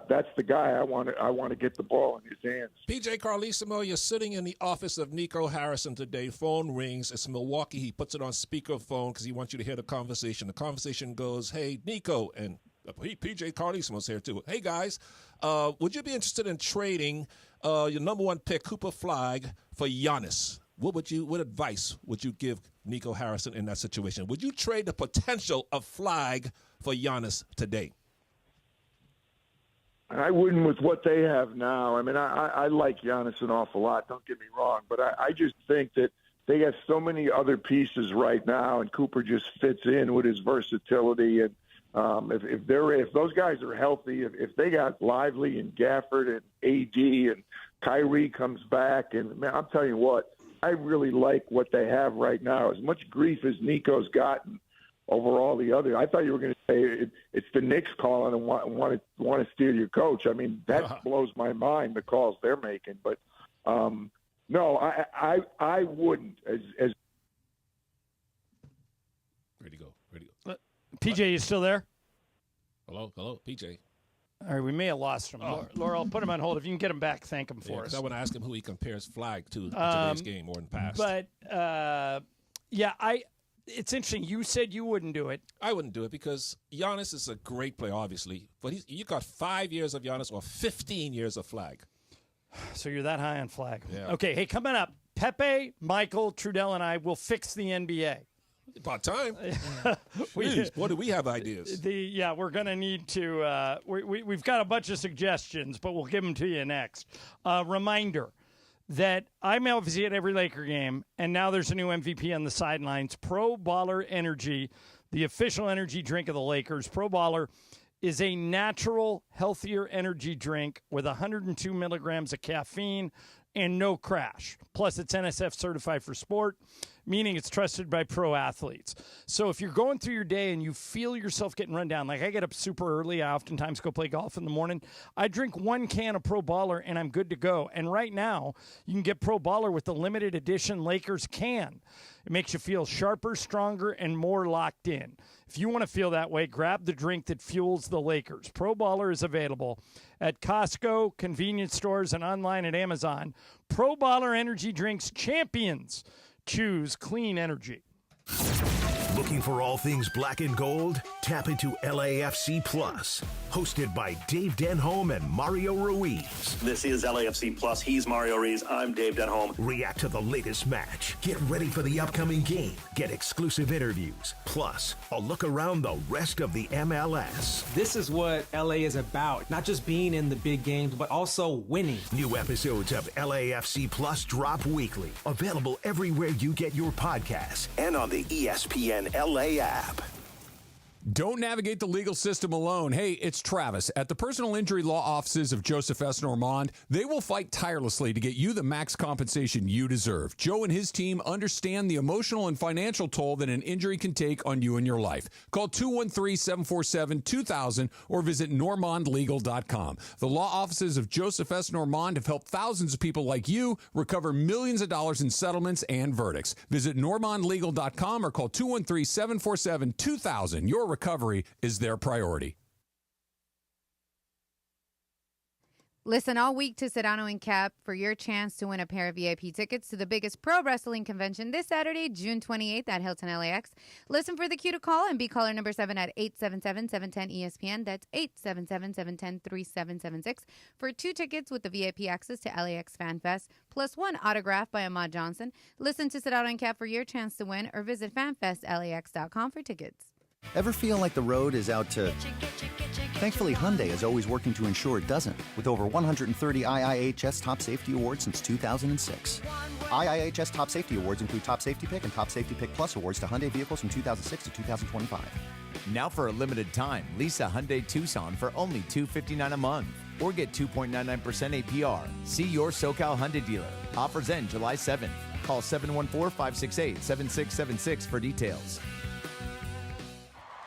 that's the guy I want to get the ball in his hands. PJ Carlesimo, you're sitting in the office of Nico Harrison today. Phone rings. It's Milwaukee. He puts it on speakerphone because he wants you to hear the conversation. The conversation goes, "Hey, Nico," and PJ Carlesimo's here too. "Hey, guys, would you be interested in trading your number 1 pick, Cooper Flagg, for Giannis? What advice would you give Nico Harrison in that situation? Would you trade the potential of Flagg for Giannis today?" I wouldn't with what they have now. I mean, I like Giannis an awful lot, don't get me wrong, but I just think that they have so many other pieces right now, and Cooper just fits in with his versatility. And if those guys are healthy, if they got Lively and Gafford and AD and Kyrie comes back, and man, I'm telling you what, I really like what they have right now. As much grief as Nico's gotten over all the other, I thought you were going to say it's the Knicks calling and want to steal your coach. I mean, that blows my mind, the calls they're making. But no, I wouldn't. As Ready to go. PJ, you still there? Hello, PJ. All right, we may have lost him. Laura, I'll put him on hold. If you can get him back, thank him for us. I want to ask him who he compares Flagg to in today's game or in the past. But it's interesting. You said you wouldn't do it. I wouldn't do it because Giannis is a great player, obviously. But you got 5 years of Giannis or 15 years of Flagg. So you're that high on Flagg. Yeah. Okay, hey, coming up, Pepe, Michael, Trudell, and I will fix the NBA. About time. Please, what do we have ideas? We're going to need to we've got a bunch of suggestions, but we'll give them to you next. Reminder that I'm obviously at every Laker game, and now there's a new MVP on the sidelines. Pro Baller Energy, the official energy drink of the Lakers. Pro Baller is a natural, healthier energy drink with 102 milligrams of caffeine and no crash. Plus, it's NSF certified for sport, meaning it's trusted by pro athletes. So if you're going through your day and you feel yourself getting run down, like I get up super early, I oftentimes go play golf in the morning, I drink 1 can of Pro Baller and I'm good to go. And right now, you can get Pro Baller with the limited edition Lakers can. It makes you feel sharper, stronger, and more locked in. If you want to feel that way, grab the drink that fuels the Lakers. Pro Baller is available at Costco, convenience stores, and online at Amazon. Pro Baller Energy Drinks champions. Choose clean energy. Looking for all things black and gold? Tap into LAFC Plus. Hosted by Dave Denholm and Mario Ruiz. This is LAFC Plus. He's Mario Ruiz. I'm Dave Denholm. React to the latest match. Get ready for the upcoming game. Get exclusive interviews. Plus, a look around the rest of the MLS. This is what LA is about. Not just being in the big games, but also winning. New episodes of LAFC Plus drop weekly. Available everywhere you get your podcasts and on the ESPN LA app. Don't navigate the legal system alone. Hey, it's Travis. At the personal injury law offices of Joseph S. Normand, they will fight tirelessly to get you the max compensation you deserve. Joe and his team understand the emotional and financial toll that an injury can take on you and your life. Call 213-747-2000 or visit normandlegal.com. The law offices of Joseph S. Normand have helped thousands of people like you recover millions of dollars in settlements and verdicts. Visit normandlegal.com or call 213-747-2000. Your recovery is their priority. Listen all week to Sedano and Cap for your chance to win a pair of VIP tickets to the biggest pro wrestling convention this Saturday, June 28th at Hilton LAX. Listen for the cue to call and be caller number 7 at 877-710-ESPN. That's 877-710-3776 for 2 tickets with the VIP access to LAX Fan Fest, plus 1 autograph by Ahmad Johnson. Listen to Sedano and Cap for your chance to win or visit fanfestlax.com for tickets. Ever feel like the road is out to... Thankfully, Hyundai is always working to ensure it doesn't, with over 130 IIHS Top Safety Awards since 2006. IIHS Top Safety Awards include Top Safety Pick and Top Safety Pick Plus awards to Hyundai vehicles from 2006 to 2025. Now for a limited time, lease a Hyundai Tucson for only $259 a month. Or get 2.99% APR. See your SoCal Hyundai dealer. Offers end July 7th. Call 714-568-7676 for details.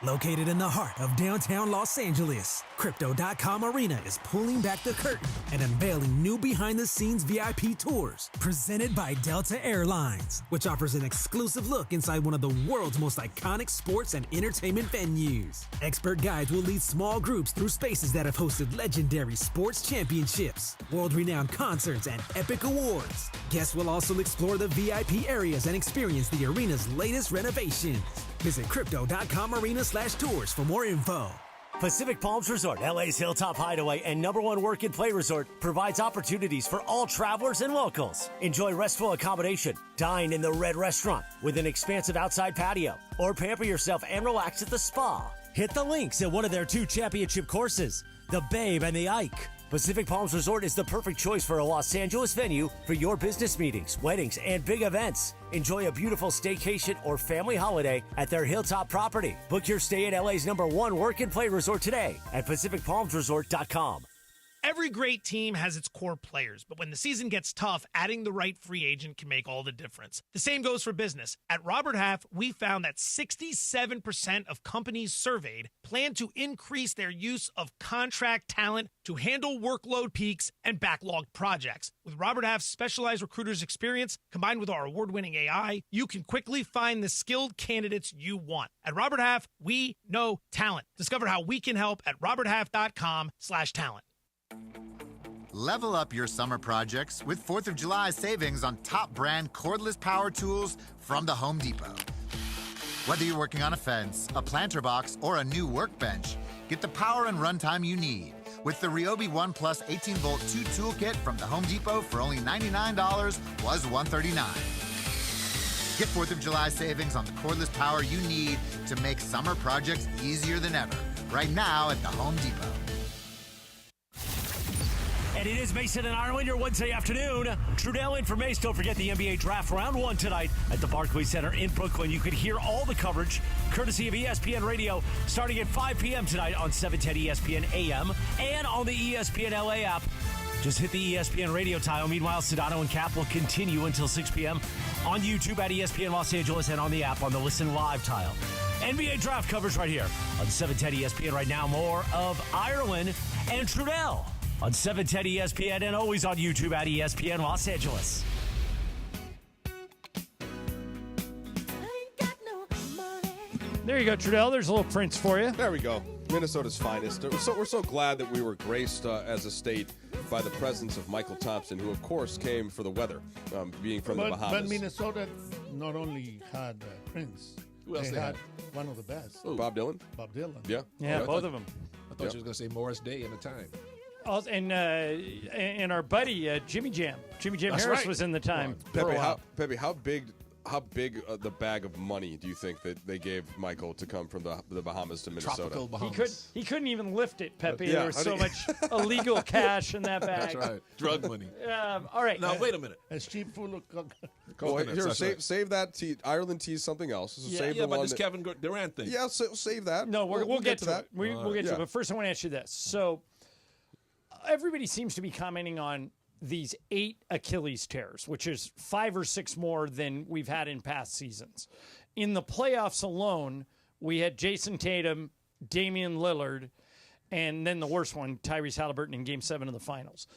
Located in the heart of downtown Los Angeles, Crypto.com Arena is pulling back the curtain and unveiling new behind-the-scenes VIP tours presented by Delta Airlines, which offers an exclusive look inside one of the world's most iconic sports and entertainment venues. Expert guides will lead small groups through spaces that have hosted legendary sports championships, world-renowned concerts, and epic awards. Guests will also explore the VIP areas and experience the arena's latest renovations. Visit Crypto.com Arena/tours for more info. Pacific Palms Resort, LA's Hilltop Hideaway and #1 work and play resort, provides opportunities for all travelers and locals. Enjoy restful accommodation, dine in the Red Restaurant with an expansive outside patio, or pamper yourself and relax at the spa. Hit the links at one of their 2 championship courses, the Babe and the Ike. Pacific Palms Resort is the perfect choice for a Los Angeles venue for your business meetings, weddings, and big events. Enjoy a beautiful staycation or family holiday at their Hilltop property. Book your stay at LA's #1 work and play resort today at PacificPalmsResort.com. Every great team has its core players, but when the season gets tough, adding the right free agent can make all the difference. The same goes for business. At Robert Half, we found that 67% of companies surveyed plan to increase their use of contract talent to handle workload peaks and backlogged projects. With Robert Half's specialized recruiters' experience, combined with our award-winning AI, you can quickly find the skilled candidates you want. At Robert Half, we know talent. Discover how we can help at roberthalf.com/talent. Level up your summer projects with 4th of July savings on top brand cordless power tools from the Home Depot. Whether you're working on a fence, a planter box, or a new workbench, get the power and runtime you need with the Ryobi One Plus 18-volt 2 toolkit from the Home Depot for only $99 was $139. Get 4th of July savings on the cordless power you need to make summer projects easier than ever. Right now at the Home Depot. And it is Mason and Ireland, your Wednesday afternoon. Trudell in for Mace. Don't forget the NBA Draft Round 1 tonight at the Barclays Center in Brooklyn. You can hear all the coverage, courtesy of ESPN Radio, starting at 5 p.m. tonight on 710 ESPN AM and on the ESPN LA app. Just hit the ESPN Radio tile. Meanwhile, Sedano and Cap will continue until 6 p.m. on YouTube at ESPN Los Angeles and on the app on the Listen Live tile. NBA Draft coverage right here on 710 ESPN right now. More of Ireland and Trudell on 710 ESPN and always on YouTube at ESPN Los Angeles. There you go, Trudell. There's a little Prince for you. There we go. Minnesota's finest. We're so glad that we were graced as a state by the presence of Michael Thompson, who, of course, came for the weather, being from the Bahamas. But Minnesota not only had Prince, who else they had one of the best. Ooh. Bob Dylan? Bob Dylan. Yeah. Yeah, both of them. I thought you were going to say Morris Day at the time. Also, and our buddy Jimmy Jam. Jimmy Jam Harris was in the time. Pepe, how big the bag of money do you think that they gave Michael to come from the Bahamas to Minnesota? Tropical Bahamas. He couldn't even lift it, Pepe. There was so much illegal cash in that bag. That's right. Drug money. All right. Now, wait a minute. A sheep full of Save that. Ireland teased something else. So save the but one this Kevin Durant thing. Yeah, save that. No, we'll get to that. We'll get to it. Yeah. But first, I want to ask you this. So everybody seems to be commenting on these 8 Achilles tears, which is 5 or 6 more than we've had in past seasons. In the playoffs alone, we had Jason Tatum, Damian Lillard, and then the worst one, Tyrese Halliburton in Game 7 of the Finals.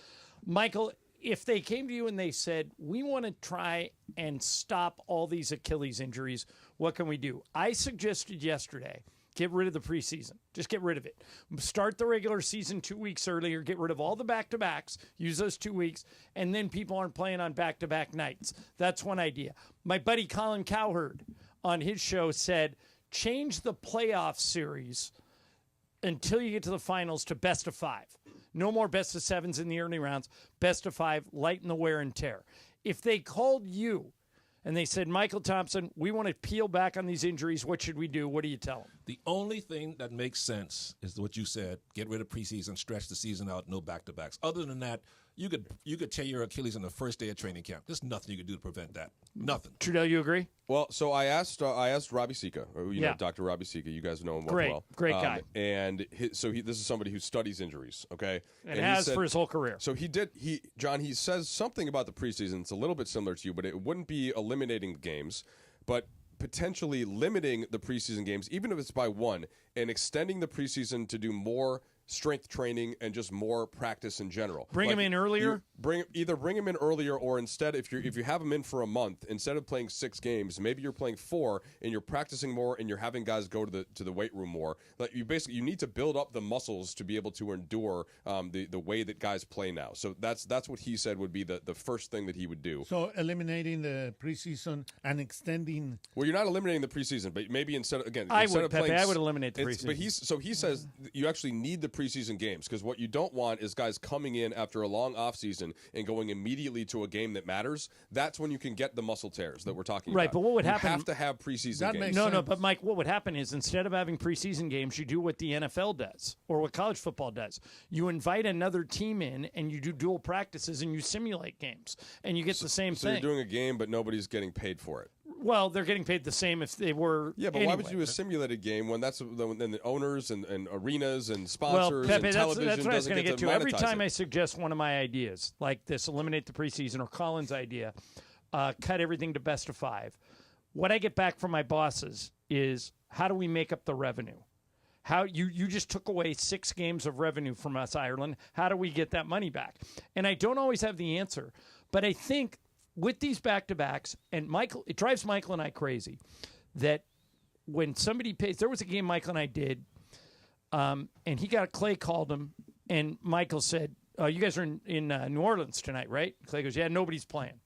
Michael, if they came to you and they said, we want to try and stop all these Achilles injuries, what can we do? I suggested yesterday, get rid of the preseason. Just get rid of it. Start the regular season 2 weeks earlier. Get rid of all the back-to-backs. Use those 2 weeks. And then people aren't playing on back-to-back nights. That's one idea. My buddy Colin Cowherd on his show said, change the playoff series until you get to the finals to best of 5. No more best of 7s in the early rounds. Best of 5, lighten the wear and tear. If they called you and they said, Michael Thompson, we want to peel back on these injuries, what should we do? What do you tell them? The only thing that makes sense is what you said. Get rid of preseason, stretch the season out, no back-to-backs. Other than that, you could tear your Achilles on the first day of training camp. There's nothing you could do to prevent that. Nothing. Trudell, you agree? Well, so I asked Robbie Sika, know, Dr. Robbie Sika. You guys know him well. Great guy. And this is somebody who studies injuries, okay? And has for his whole career. So John, he says something about the preseason. It's a little bit similar to you, but it wouldn't be eliminating games, but potentially limiting the preseason games, even if it's by 1, and extending the preseason to do more strength training and just more practice in general. Bring him in earlier? Bring him in earlier, or instead, if you have him in for a month, instead of playing 6 games, maybe you're playing 4 and you're practicing more and you're having guys go to the weight room more. Like you need to build up the muscles to be able to endure the way that guys play now. So that's what he said would be the first thing that he would do. So eliminating the preseason and extending. Well, you're not eliminating the preseason, but maybe instead of Pepe, I would eliminate the preseason. But he says you actually need the preseason games, because what you don't want is guys coming in after a long offseason and going immediately to a game that matters. That's when you can get the muscle tears that we're talking about. Right, but what would happen? You have to have preseason games. No, but Mike, what would happen is instead of having preseason games, you do what the NFL does or what college football does. You invite another team in and you do dual practices and you simulate games and you get the same thing. So you're doing a game, but nobody's getting paid for it. Well, they're getting paid the same if they were. Yeah, but why would you do a simulated game when then the owners and arenas and sponsors Pepe, and television that's what I was doesn't get to to. Every monetize time it? I suggest one of my ideas, like this, eliminate the preseason, or Colin's idea, cut everything to best of 5. What I get back from my bosses is, how do we make up the revenue? How you just took away 6 games of revenue from us, Ireland. How do we get that money back? And I don't always have the answer, but I think with these back-to-backs, and Michael, it drives Michael and I crazy that when somebody pays, there was a game Michael and I did, and Clay called him, and Michael said, you guys are in New Orleans tonight, right? Clay goes, yeah, nobody's playing.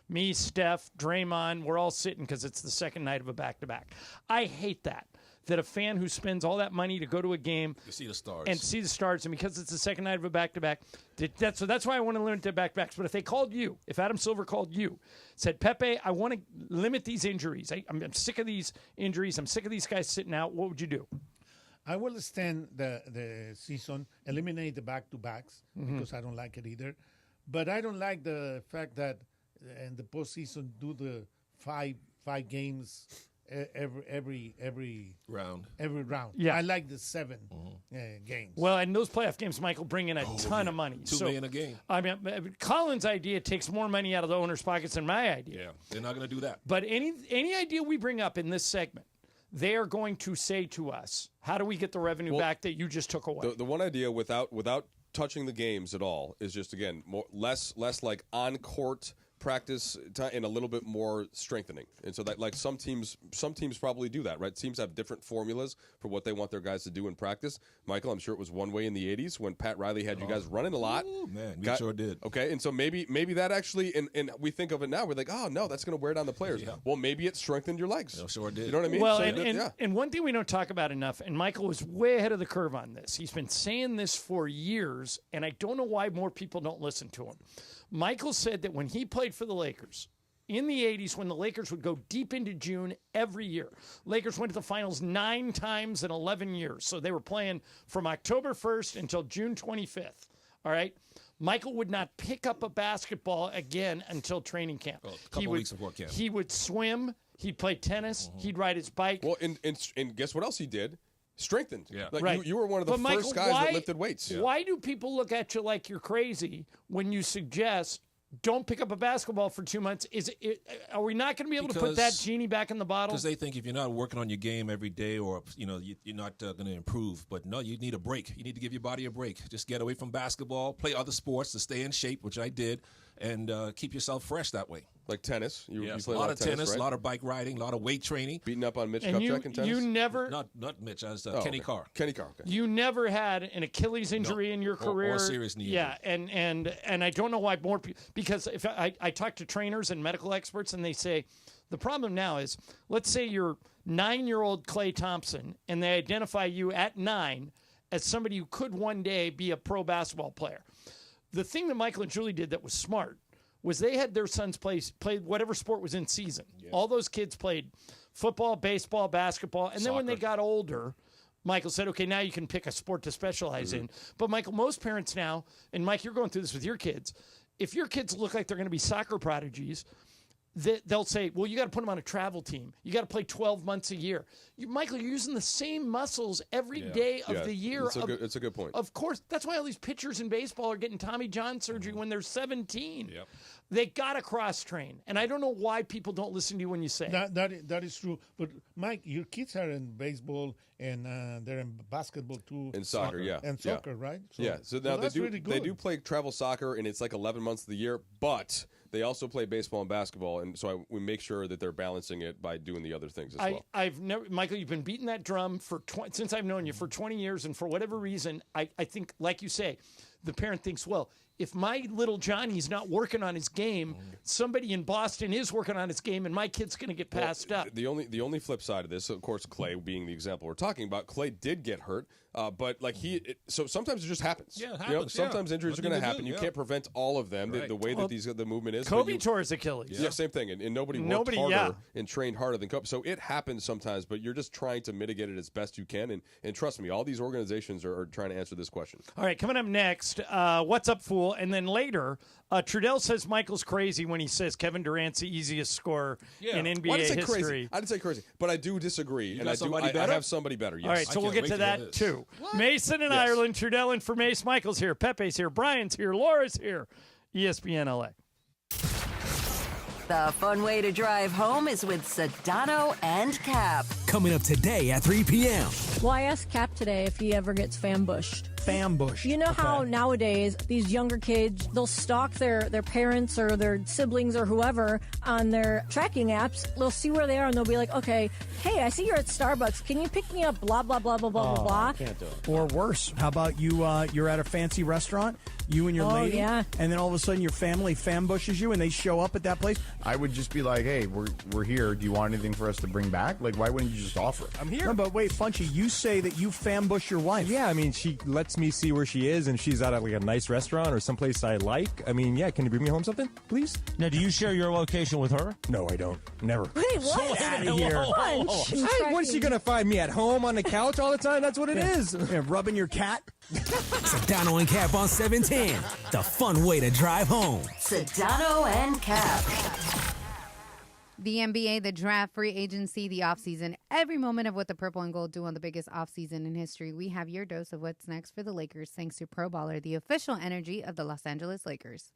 Me, Steph, Draymond, we're all sitting because it's the second night of a back-to-back. I hate that a fan who spends all that money to go to a game to see the stars, and because it's the second night of a back-to-back, that's why I want to limit the back-to-backs. But if they called you, if Adam Silver called you, said, Pepe, I want to limit these injuries. I'm sick of these injuries. I'm sick of these guys sitting out. What would you do? I will extend the season, eliminate the back-to-backs, because I don't like it either. But I don't like the fact that in the postseason do the five games every round. Yeah, I like the 7 games. Well, and those playoff games, Michael, bring in a ton of money. $2 million a game. I mean, Colin's idea takes more money out of the owners' pockets than my idea. Yeah, they're not going to do that. But any idea we bring up in this segment, they are going to say to us, "How do we get the revenue back that you just took away?" The one idea without touching the games at all is just, again, less like on court practice and a little bit more strengthening. And so that, like, some teams probably do that, right? Teams have different formulas for what they want their guys to do in practice. Michael, I'm sure it was one way in the 80s when Pat Riley had you guys running a lot. Ooh, man, we sure did. Okay, and so maybe that actually, and we think of it now, we're like, oh, no, that's going to wear down the players. Yeah. Well, maybe it strengthened your legs. It sure did. You know what I mean? Well, and one thing we don't talk about enough, and Michael was way ahead of the curve on this. He's been saying this for years, and I don't know why more people don't listen to him. Michael said that when he played for the Lakers in the 80s, when the Lakers would go deep into June every year, Lakers went to the finals 9 times in 11 years. So they were playing from October 1st until June 25th. All right. Michael would not pick up a basketball again until training camp. A couple weeks before camp. He would swim. He'd play tennis. He'd ride his bike. Well, and guess what else he did? Strengthened. Yeah. Like Right. you were one of the But first Michael, guys why- that lifted weights. Why do people look at you like you're crazy when you suggest don't pick up a basketball for 2 months? Are we not going to be able to put that genie back in the bottle? Because they think if you're not working on your game every day, or you're not going to improve. But no, you need a break. You need to give your body a break. Just get away from basketball, play other sports to stay in shape, which I did, and keep yourself fresh that way. Like tennis. You play a lot of tennis, right? a lot of bike riding, a lot of weight training. Beating up on Mitch And Kupchak in tennis? you never... Not Mitch, as Oh, Kenny okay. Carr. Kenny Carr, okay. You never had an Achilles injury in your career. Or serious knee Yeah, and I don't know why more people... Because if I talk to trainers and medical experts, and they say, the problem now is, let's say you're 9-year-old Klay Thompson, and they identify you at 9 as somebody who could one day be a pro basketball player. The thing that Michael and Julie did that was smart was they had their sons play whatever sport was in season. Yeah. All those kids played football, baseball, basketball. And then when they got older, Michael said, okay, now you can pick a sport to specialize in. But, Michael, most parents now, and, Mike, you're going through this with your kids, if your kids look like they're going to be soccer prodigies, they'll say, well, you got to put them on a travel team. You got to play 12 months a year. Michael, you're using the same muscles every day of the year. It's a good point. Of course. That's why all these pitchers in baseball are getting Tommy John surgery when they're 17. Yep. They got to cross-train. And I don't know why people don't listen to you when you say it. That is true. But, Mike, your kids are in baseball, and they're in basketball, too. In soccer, yeah. And soccer, right? So now that's really good. They do play travel soccer, and it's like 11 months of the year, but they also play baseball and basketball, and so we make sure that they're balancing it by doing the other things as well. I've never, Michael, you've been beating that drum since I've known you for 20 years, and for whatever reason, I think, like you say, the parent thinks, well, if my little Johnny's not working on his game, somebody in Boston is working on his game, and my kid's going to get passed up. The only flip side of this, of course, Klay being the example we're talking about, Klay did get hurt, but like so sometimes it just happens. Yeah, it happens. Sometimes injuries are going to happen. do, You can't prevent all of them. Right. The way that the movement is. Kobe tore his Achilles. Yeah, same thing, and nobody worked harder and trained harder than Kobe. So it happens sometimes, but you're just trying to mitigate it as best you can. And trust me, all these organizations are trying to answer this question. All right, coming up next, What's Up, Fool? And then later, Trudell says Michael's crazy when he says Kevin Durant's the easiest scorer in NBA history. Crazy? I didn't say crazy, but I do disagree. You I have somebody better, yes. All right, so we'll get to that, too. Mason in Ireland, Trudell in for Mace. Michael's here, Pepe's here, Brian's here, Laura's here. ESPN LA. The fun way to drive home is with Sedano and Cap. Coming up today at 3 p.m. Well, I asked Cap today if he ever gets fanbushed. Fambush. You know how nowadays these younger kids, they'll stalk their parents or their siblings or whoever on their tracking apps. They'll see where they are and they'll be like, okay, hey, I see you're at Starbucks. Can you pick me up? Blah, blah, blah, blah, blah, blah, blah. Can't do it. Or worse, how about you're at a fancy restaurant, you and your lady, yeah. and then all of a sudden your family fambushes you and they show up at that place? I would just be like, hey, we're here. Do you want anything for us to bring back? Like, why wouldn't you just offer it? I'm here. No, but wait, Funchy, you say that you fambush your wife. Yeah, I mean, she lets me see where she is, and she's out at like a nice restaurant or someplace I like. I mean, yeah, can you bring me home something, please? Now, do you share your location with her? No, I don't. Never. Wait, what? Get out of here. What is she going to find me at home on the couch all the time? That's what it is. Yeah, rubbing your cat? Sedano and Cap on 710. The fun way to drive home. Sedano and Cap. The NBA, the draft, free agency, the offseason, every moment of what the purple and gold do on the biggest offseason in history. We have your dose of what's next for the Lakers, thanks to Pro Baller, the official energy of the Los Angeles Lakers.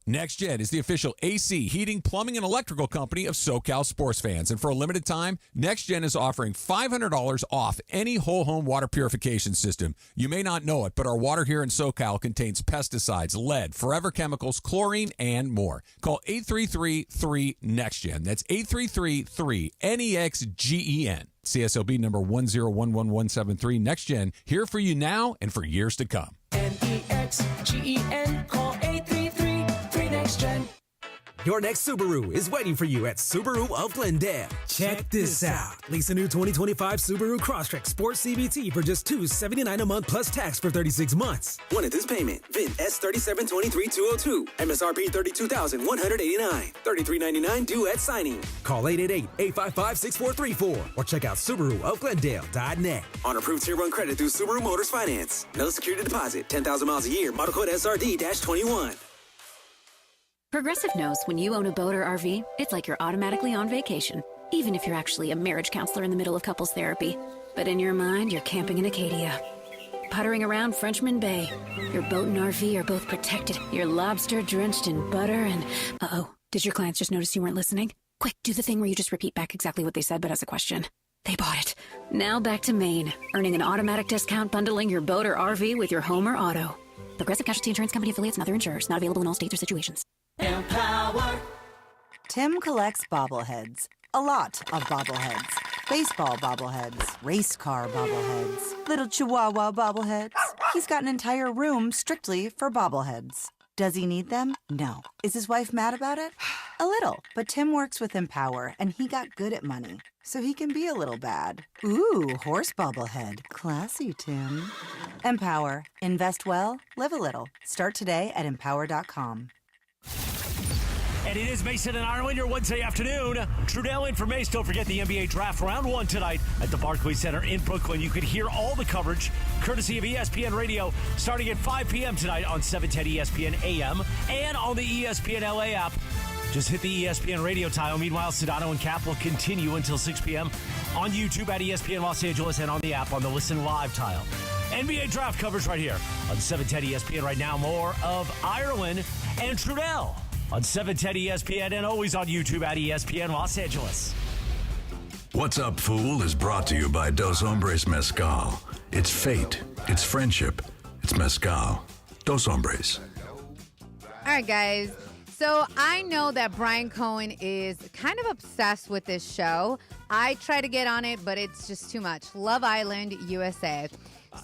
NextGen is the official AC, heating, plumbing, and electrical company of SoCal sports fans. And for a limited time, NextGen is offering $500 off any whole home water purification system. You may not know it, but our water here in SoCal contains pesticides, lead, forever chemicals, chlorine, and more. Call 833-3NEXTGen. That's 833-3NEXGEN. CSLB number 1011173. NextGen, here for you now and for years to come. NEXGEN. Call 833-3NEXTGen. Your next Subaru is waiting for you at Subaru of Glendale. Check this out. Lease a new 2025 Subaru Crosstrek Sport CVT for just $279 a month plus tax for 36 months. One at this payment. VIN S3723202. MSRP $32,189. $33.99 due at signing. Call 888-855-6434 or check out SubaruofGlendale.net. On approved Tier 1 credit through Subaru Motors Finance. No security deposit. 10,000 miles a year. Model code SRD-21. Progressive knows when you own a boat or RV, it's like you're automatically on vacation, even if you're actually a marriage counselor in the middle of couples therapy. But in your mind, you're camping in Acadia, puttering around Frenchman Bay. Your boat and RV are both protected. You're lobster drenched in butter and... Uh-oh, did your clients just notice you weren't listening? Quick, do the thing where you just repeat back exactly what they said, but as a question. They bought it. Now back to Maine, earning an automatic discount bundling your boat or RV with your home or auto. Progressive Casualty Insurance Company affiliates and other insurers. Not available in all states or situations. Empower. Tim collects bobbleheads. A lot of bobbleheads. Baseball bobbleheads. Race car bobbleheads. Little Chihuahua bobbleheads. He's got an entire room strictly for bobbleheads. Does he need them? No. Is his wife mad about it? A little. But Tim works with Empower, and he got good at money, so he can be a little bad. Ooh, horse bobblehead. Classy, Tim. Empower. Invest well, live a little. Start today at empower.com. And it is Mason and Ireland, your Wednesday afternoon. Trudell in for Mace. Don't forget the NBA Draft Round 1 tonight at the Barclays Center in Brooklyn. You can hear all the coverage, courtesy of ESPN Radio, starting at 5 p.m. tonight on 710 ESPN AM and on the ESPN LA app. Just hit the ESPN Radio tile. Meanwhile, Sedano and Cap will continue until 6 p.m. on YouTube at ESPN Los Angeles and on the app on the Listen Live tile. NBA Draft coverage right here on 710 ESPN right now. More of Ireland and Trudell on 710 ESPN and always on YouTube at ESPN Los Angeles. What's Up, Fool is brought to you by Dos Hombres Mezcal. It's fate. It's friendship. It's mezcal. Dos Hombres. All right, guys. So I know that Brian Cohen is kind of obsessed with this show. I try to get on it, but it's just too much. Love Island USA.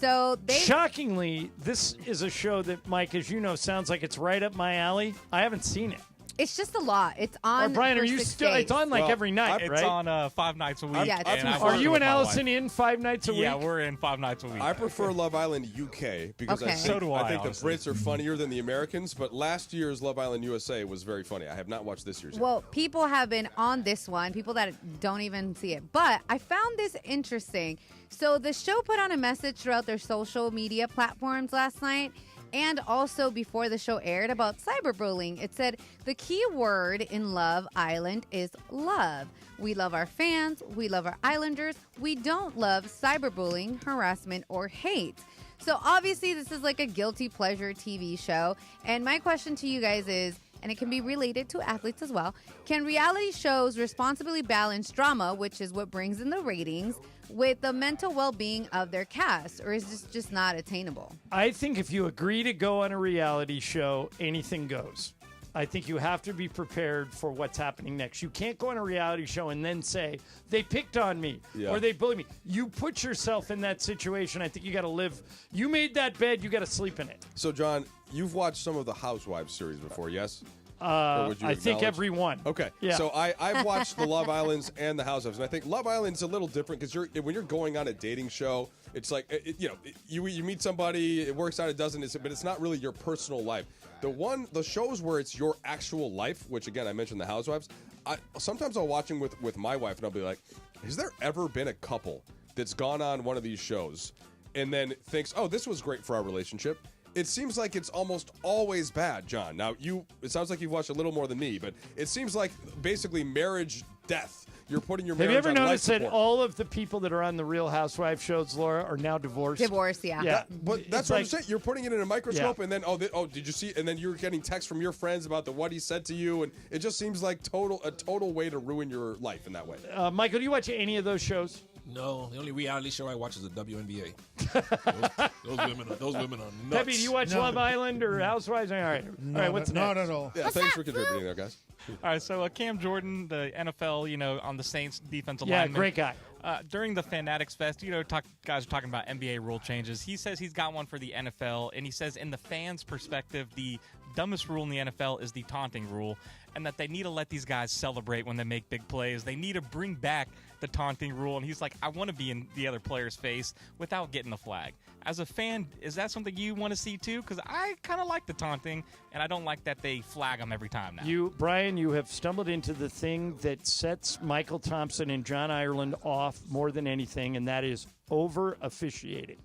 So Shockingly, this is a show that, Mike, as you know, sounds like it's right up my alley. I haven't seen it. It's just a lot. It's on. Brian, for are you 6 still? days. It's on like every night, right? It's on 5 nights a week. Yeah, are you and Allison in 5 nights a week? Yeah, we're in 5 nights a week. I prefer Love Island UK because Okay. I think, So do I, think the honestly. Brits are funnier than the Americans. But last year's Love Island USA was very funny. I have not watched this year's yet. Well, people have been on this one, people that don't even see it. But I found this interesting. So the show put on a message throughout their social media platforms last night and also before the show aired about cyberbullying. It said, the key word in Love Island is love. We love our fans. We love our Islanders. We don't love cyberbullying, harassment, or hate. So obviously this is like a guilty pleasure TV show. And my question to you guys is, and it can be related to athletes as well, can reality shows responsibly balance drama, which is what brings in the ratings, with the mental well-being of their cast, or is this just not attainable? I think if you agree to go on a reality show, anything goes. I think you have to be prepared for what's happening next. You can't go on a reality show and then say, they picked on me or they bullied me. You put yourself in that situation. I think you got to live. You made that bed. You got to sleep in it. So, John, you've watched some of the Housewives series before, yes? I think every one. Okay. Yeah. So I've watched the Love Islands and the Housewives, and I think Love Island's a little different because when you're going on a dating show, it's like you meet somebody, it works out, it doesn't, but it's not really your personal life. The shows where it's your actual life, which again I mentioned the Housewives. Sometimes I'll watch them with my wife, and I'll be like, has there ever been a couple that's gone on one of these shows and then thinks, oh, this was great for our relationship? It seems like it's almost always bad, John. Now, it sounds like you've watched a little more than me, but it seems like basically marriage death. You're putting your marriage on life support. Have you ever noticed that all of the people that are on the Real Housewives shows, Laura, are now divorced? Divorced, yeah. But that's what I'm saying. You're putting it in a microscope, and then, did you see? And then you're getting texts from your friends about what he said to you, and it just seems like a total way to ruin your life in that way. Michael, do you watch any of those shows? No, the only reality show I watch is the WNBA. those women are nuts. Debbie, do you watch Love Island or Housewives? All right, what's next? Not at all. Yeah, thanks for contributing there, guys. All right, so Cam Jordan, the NFL, on the Saints defensive lineman. lineman. Yeah, great guy. During the Fanatics Fest, guys are talking about NBA rule changes. He says he's got one for the NFL, and he says in the fans' perspective, the dumbest rule in the NFL is the taunting rule, and that they need to let these guys celebrate when they make big plays. They need to bring back the taunting rule, and he's like, I want to be in the other player's face without getting the flag. As a fan, is that something you want to see too? Because I kind of like the taunting, and I don't like that they flag them every time now. Brian, you have stumbled into the thing that sets Michael Thompson and John Ireland off more than anything, and that is over-officiating.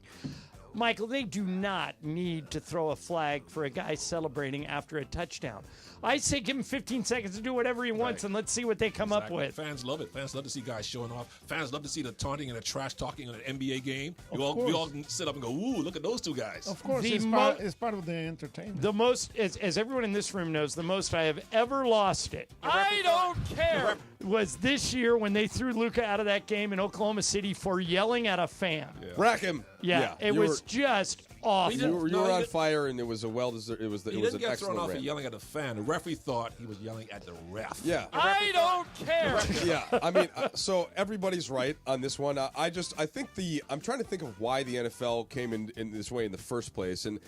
Michael, they do not need to throw a flag for a guy celebrating after a touchdown. I say give him 15 seconds to do whatever he wants, and let's see what they come up with. Fans love it. Fans love to see guys showing off. Fans love to see the taunting and the trash talking on an NBA game. We all can sit up and go, ooh, look at those two guys. Of course, it's part of the entertainment. The most, as everyone in this room knows, the most I have ever lost it, I don't care, was this year when they threw Luka out of that game in Oklahoma City for yelling at a fan. Rack him. Yeah, it was just awful. You were on fire, and it was a well-deserved. It was an get excellent thrown off for rant. yelling at a fan. The referee thought he was yelling at the ref. Yeah, I don't care. Yeah, I mean, so everybody's right on this one. I'm trying to think of why the NFL came in this way in the first place, and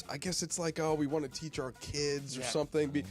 I guess it's like, oh, we want to teach our kids or something.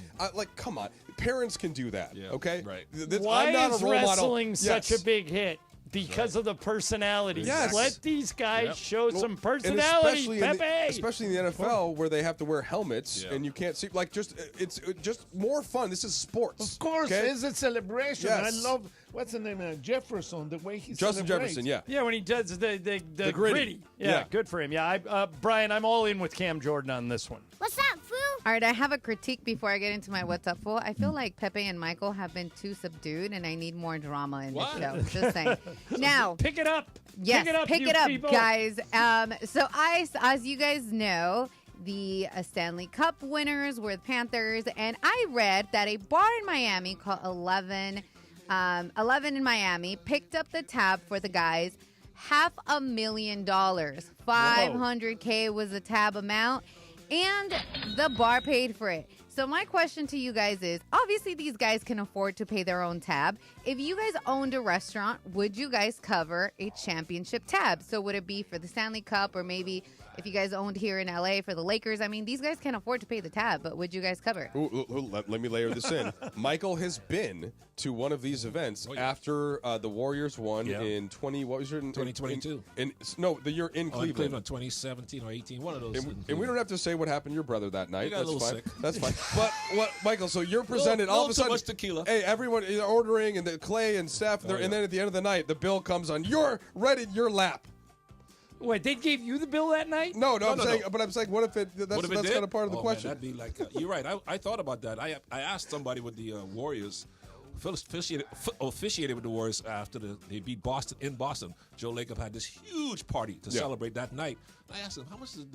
Come on, parents can do that. Okay, right. Why I'm not is a role wrestling model. such a big hit? Because of the personalities. Yes. Let these guys show some And personality, Pepe. especially in the NFL, where they have to wear helmets and you can't see. It's just more fun. This is sports. Of course, it's a celebration. Yes. I love what's the name? Jefferson. The way he Justin celebrates. Jefferson. Yeah. Yeah, when he does the gritty. Yeah, good for him. Yeah, Brian, I'm all in with Cam Jordan on this one. What's up, fool? All right, I have a critique before I get into my What's Up, fool. I feel like Pepe and Michael have been too subdued, and I need more drama in the show. Just saying. Now, pick it up. Yes, pick it up, people. guys. So as you guys know, the Stanley Cup winners were the Panthers, and I read that a bar in Miami called 11 in Miami picked up the tab for the guys. $500,000. $500K was the tab amount, and the bar paid for it. So my question to you guys is, obviously these guys can afford to pay their own tab. If you guys owned a restaurant, would you guys cover a championship tab? So would it be for the Stanley Cup, or maybe if you guys owned here in LA for the Lakers? I mean, these guys can't afford to pay the tab, but would you guys cover? Let me layer this in. Michael has been to one of these events after the Warriors won in 2022. The year in Cleveland. 2017 or 18, one of those. And we don't have to say what happened to your brother that night. Got That's a fine. little sick. That's fine. But Michael? So you're presented all of a sudden. Too much tequila. Hey, everyone is ordering, and Clay and Steph, and then at the end of the night, the bill comes on your lap. Wait, they gave you the bill that night? No. I'm saying, what if that's kind of part of the question? That'd be like, you're right. I thought about that. I asked somebody with the Warriors, officiated with the Warriors after they beat Boston in Boston. Joe Lacob had this huge party to celebrate that night. I asked him, how much is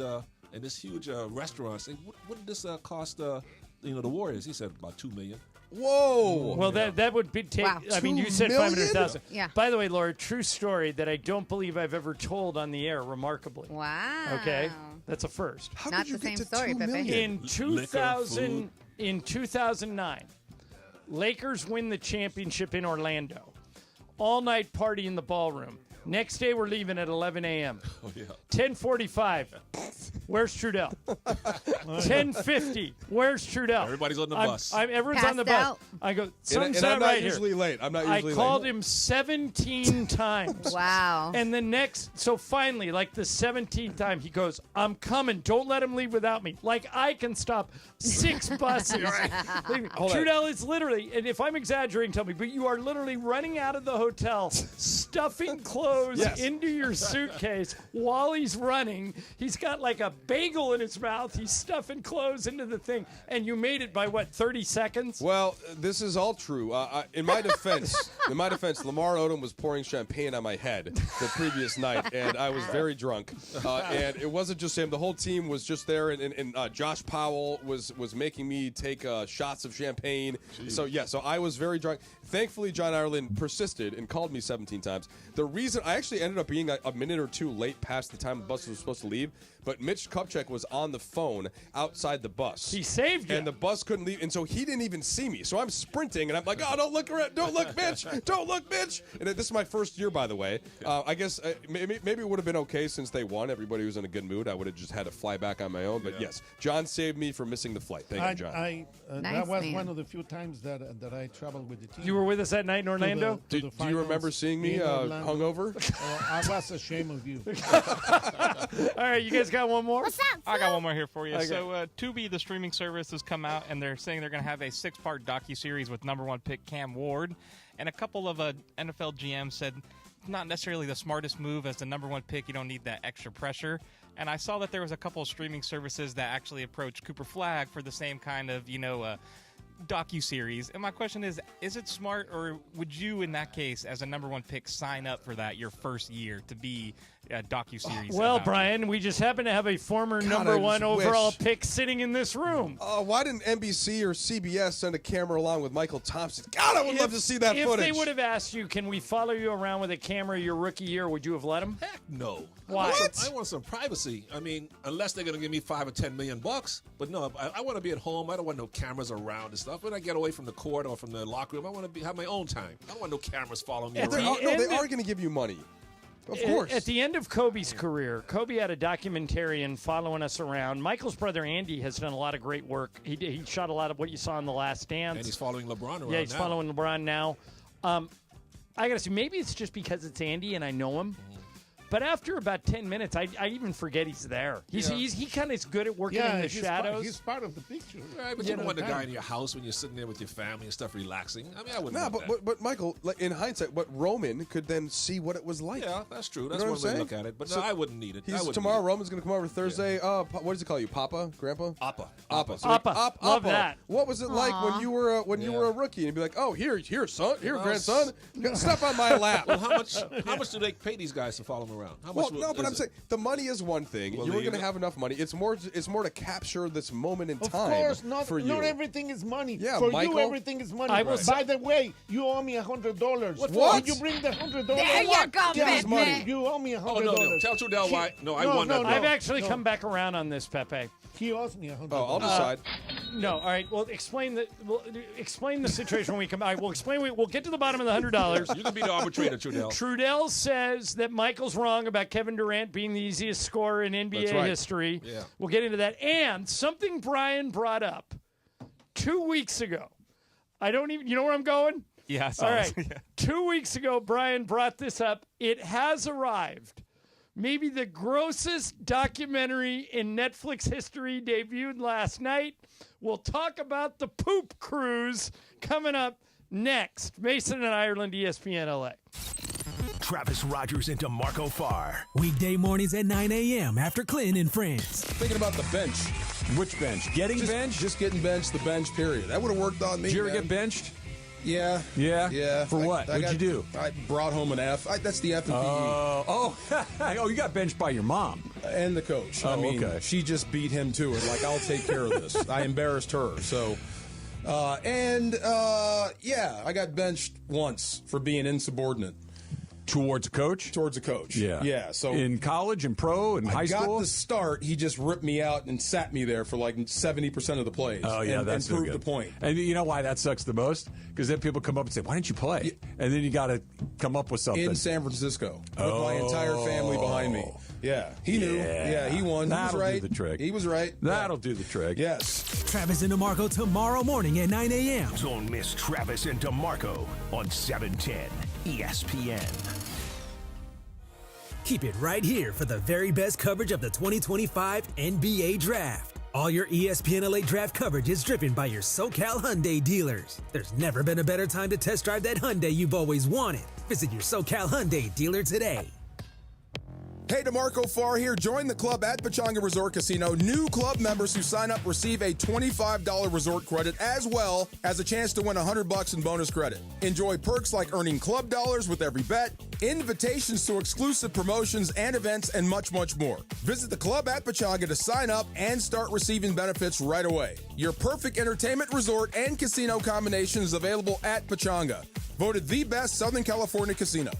in this huge restaurant? I said, what did this cost? The Warriors? He said about $2 million. Whoa! Well, that would be Wow. I mean, you said 500,000. Yeah. By the way, Laura, true story that I don't believe I've ever told on the air. Remarkably. Wow. Okay, that's a first. How Not did you the same get to story, $2 Pepe. million? In 2009, Lakers win the championship in Orlando. All night party in the ballroom. Next day, we're leaving at 11 a.m. Oh, yeah. 10:45. Where's Trudell? 10:50. Where's Trudell? Everybody's on the bus. Everyone's on the Passed bus. out. I go, And something's I'm not not right usually here. late. I'm not usually I late. called him 17 times. Wow. And so finally, like the 17th time, he goes, I'm coming. Don't let him leave without me. Like I can stop 6 buses. Trudell is literally, and if I'm exaggerating, tell me, but you are literally running out of the hotel, stuffing clothes into your suitcase while he's running. He's got like a bagel in his mouth. He's stuffing clothes into the thing. And you made it by, 30 seconds? Well, this is all true. In my defense, Lamar Odom was pouring champagne on my head the previous night, and I was very drunk. And it wasn't just him; the whole team was just there. And Josh Powell was making me take shots of champagne. Jeez. So I was very drunk. Thankfully, John Ireland persisted and called me 17 times. The reason Listen, I actually ended up being a minute or two late past the time the bus was supposed to leave, but Mitch Kupchak was on the phone outside the bus. He saved you. And the bus couldn't leave, and so he didn't even see me. So I'm sprinting, and I'm like, oh, don't look around. Don't look, Mitch. Don't look, Mitch. And this is my first year, by the way. I guess maybe it would have been okay since they won. Everybody was in a good mood. I would have just had to fly back on my own. But yes, John saved me from missing the flight. Thank you, John. That was one of the few times that I traveled with the team. You were with us that night in Orlando? Do you remember seeing me hungover? I was ashamed of you. All right, you guys got one more? What's up, I got one more here for you. Okay. So, Tubi, the streaming service, has come out, and they're saying they're going to have a 6-part docuseries with number 1 pick Cam Ward. And a couple of NFL GMs said not necessarily the smartest move as the number 1 pick. You don't need that extra pressure. And I saw that there was a couple of streaming services that actually approached Cooper Flagg for the same kind of, docuseries. And my question is it smart, or would you, in that case, as a number 1 pick, sign up for that your first year to be a docuseries? Well, Brian, we just happen to have a former number 1 overall pick sitting in this room. Why didn't NBC or CBS send a camera along with Michael Thompson? God, I would love to see that footage. If they would have asked you, can we follow you around with a camera your rookie year, would you have let them? Heck no. Why? I want some privacy. I mean, unless they're going to give me $5 or $10 million. But no, I want to be at home. I don't want no cameras around and stuff. When I get away from the court or from the locker room, I want to have my own time. I don't want no cameras following me around. They are going to give you money. Of course. At the end of Kobe's career, Kobe had a documentarian following us around. Michael's brother Andy has done a lot of great work. He shot a lot of what you saw in The Last Dance. And he's following LeBron around. Yeah, he's following LeBron now. I got to say, maybe it's just because it's Andy and I know him. But after about 10 minutes, I even forget he's there. He kind of is good at working in the shadows. He's part of the picture. Right, but you don't want the guy in your house when you're sitting there with your family and stuff relaxing. I mean, I wouldn't want that. But Michael, like, in hindsight, Roman could then see what it was like. Yeah, that's true. That's you know one way to look at it. But no, I wouldn't need it. Tomorrow, Roman's going to come over Thursday. What does he call you? Papa? Grandpa? Appa. Love that. What was it like when you were a rookie? And you'd be like, oh, here, son, here, grandson, step on my lap. Well, how much do they pay these guys to follow them around? How much? But I'm saying the money is one thing. You're going to have enough money. It's more to capture this moment in time. Of course, for you. Not everything is money. Yeah, for Michael, you, everything is money. By the way, you owe me $100. What? Did you bring the $100? There you go, money. You owe me $100. Oh, no. Tell Trudell why. No, I won that. I've actually come back around on this, Pepe. He owes me $100. Oh, I'll decide. No, all right. Well, explain the situation when we come back. We'll explain. We'll get to the bottom of the $100. You can be the arbitrator, Trudell. Trudell says that Michael's wrong about Kevin Durant being the easiest scorer in NBA history. Yeah. We'll get into that. And something Brian brought up 2 weeks ago. You know where I'm going? Yeah. All right. 2 weeks ago, Brian brought this up. It has arrived. Maybe the grossest documentary in Netflix history debuted last night. We'll talk about the poop cruise coming up next. Mason and Ireland, ESPN LA. Travis Rogers into Marco Farr. Weekday mornings at 9 a.m. after Clinton and Friends. Thinking about the bench. Which bench? Getting benched? Just getting benched, the bench, period. That would have worked on me. Did you ever get benched? Yeah. Yeah? For what? What'd you do? I brought home an F. That's the F and Oh, you got benched by your mom. And the coach. Okay. She just beat him to it. Like, I'll take care of this. I embarrassed her. So, I got benched once for being insubordinate. Towards a coach? Towards a coach. Yeah. Yeah. So in college and pro and high school? I got the start. He just ripped me out and sat me there for like 70% of the plays. Oh, yeah, that's and proved good. the point. And you know why that sucks the most? Because then people come up and say, why didn't you play? And then you got to come up with something. In San Francisco. With my entire family behind me. Yeah. He knew. Yeah, he won. That'll he was right. do the trick. He was right. That'll do the trick. Yes. Travis and DeMarco tomorrow morning at 9 a.m. Don't miss Travis and DeMarco on 710 ESPN. Keep it right here for the very best coverage of the 2025 NBA Draft. All your ESPN LA Draft coverage is driven by your SoCal Hyundai dealers. There's never been a better time to test drive that Hyundai you've always wanted. Visit your SoCal Hyundai dealer today. Hey, DeMarco Farr here. Join the club at Pechanga Resort Casino. New club members who sign up receive a $25 resort credit as well as a chance to win $100 in bonus credit. Enjoy perks like earning club dollars with every bet, invitations to exclusive promotions and events, and much, much more. Visit the club at Pechanga to sign up and start receiving benefits right away. Your perfect entertainment resort and casino combination is available at Pechanga. Voted the best Southern California casino.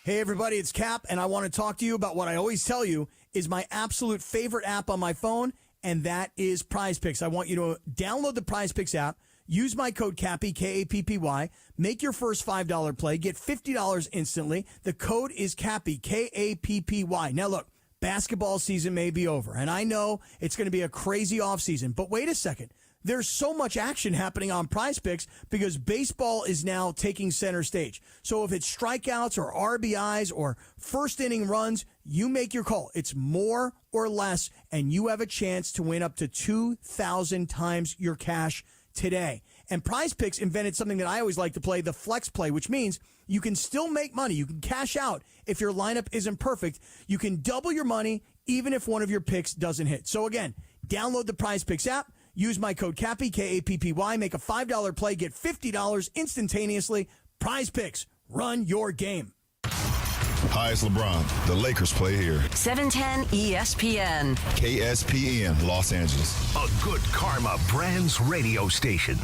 Hey, everybody, it's Cap, and I want to talk to you about what I always tell you is my absolute favorite app on my phone, and that is Prize Picks. I want you to download the Prize Picks app, use my code CAPPY, K-A-P-P-Y, make your first $5 play, get $50 instantly. The code is CAPPY, K-A-P-P-Y. Now, look, basketball season may be over, and I know it's going to be a crazy offseason, but wait a second. There's so much action happening on Prize Picks because baseball is now taking center stage. So if it's strikeouts or RBIs or first inning runs, you make your call. It's more or less, and you have a chance to win up to 2,000 times your cash today. And Prize Picks invented something that I always like to play, the flex play, which means you can still make money. You can cash out if your lineup isn't perfect. You can double your money even if one of your picks doesn't hit. So again, download the Prize Picks app. Use my code CAPPY, K-A-P-P-Y. Make a $5 play. Get $50 instantaneously. Prize Picks. Run your game. Hi, it's LeBron. The Lakers play here. 710 ESPN. KSPN, Los Angeles. A good karma brands radio station.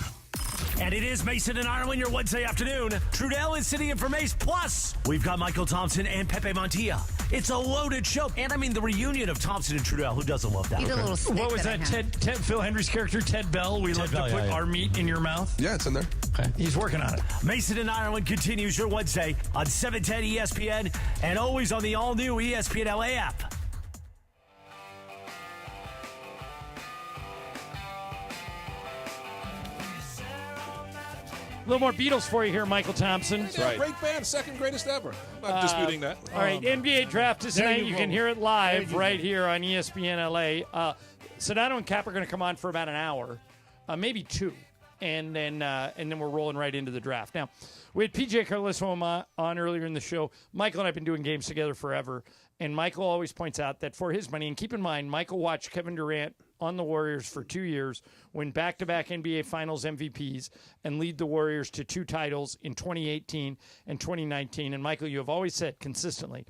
And it is Mason and Ireland, your Wednesday afternoon. Trudell is sitting in for Mace. Plus, we've got Michael Thompson and PJ Mantilla. It's a loaded show. And I mean, the reunion of Thompson and Trudell. Who doesn't love that? What was that? Ted Phil Hendry's character, Ted Bell? We love to put our meat in your mouth. Yeah, it's in there. Okay. He's working on it. Mason and Ireland continues your Wednesday on 710 ESPN and always on the all-new ESPN LA app. A little more Beatles for you here, Michael Thompson. That's right. Great band, second greatest ever. I'm not disputing that. All right, NBA draft is tonight. You can hear it live right here on ESPN LA. Sedano and Cap are going to come on for about an hour, maybe two, and then we're rolling right into the draft. Now, we had PJ Carlesimo on earlier in the show. Michael and I have been doing games together forever, and Michael always points out that for his money, and keep in mind, Michael watched Kevin Durant on the Warriors for 2 years, win back-to-back NBA Finals MVPs, and lead the Warriors to 2 titles in 2018 and 2019. And, Michael, you have always said consistently,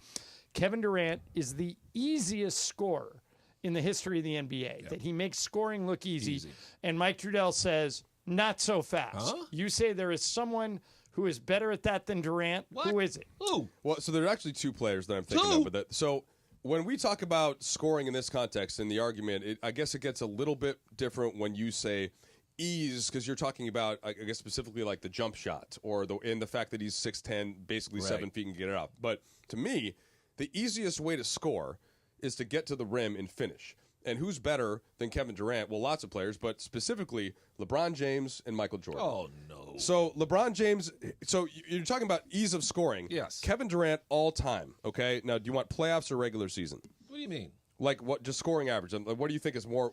Kevin Durant is the easiest scorer in the history of the NBA, that he makes scoring look easy. And Mike Trudell says, not so fast. Huh? You say there is someone who is better at that than Durant. What? Who is it? Who? Well, so there are actually 2 players that I'm thinking of. But so when we talk about scoring in this context, in the argument, I guess it gets a little bit different when you say ease, because you're talking about, I guess, specifically like the jump shot or the fact that he's 6'10", basically 7 feet and get it up. But to me, the easiest way to score is to get to the rim and finish. And who's better than Kevin Durant? Well, lots of players, but specifically LeBron James and Michael Jordan. Oh, no. So LeBron James, so you're talking about ease of scoring. Yes. Kevin Durant all time, okay? Now, do you want playoffs or regular season? What do you mean? Like what? Just scoring average. What do you think is more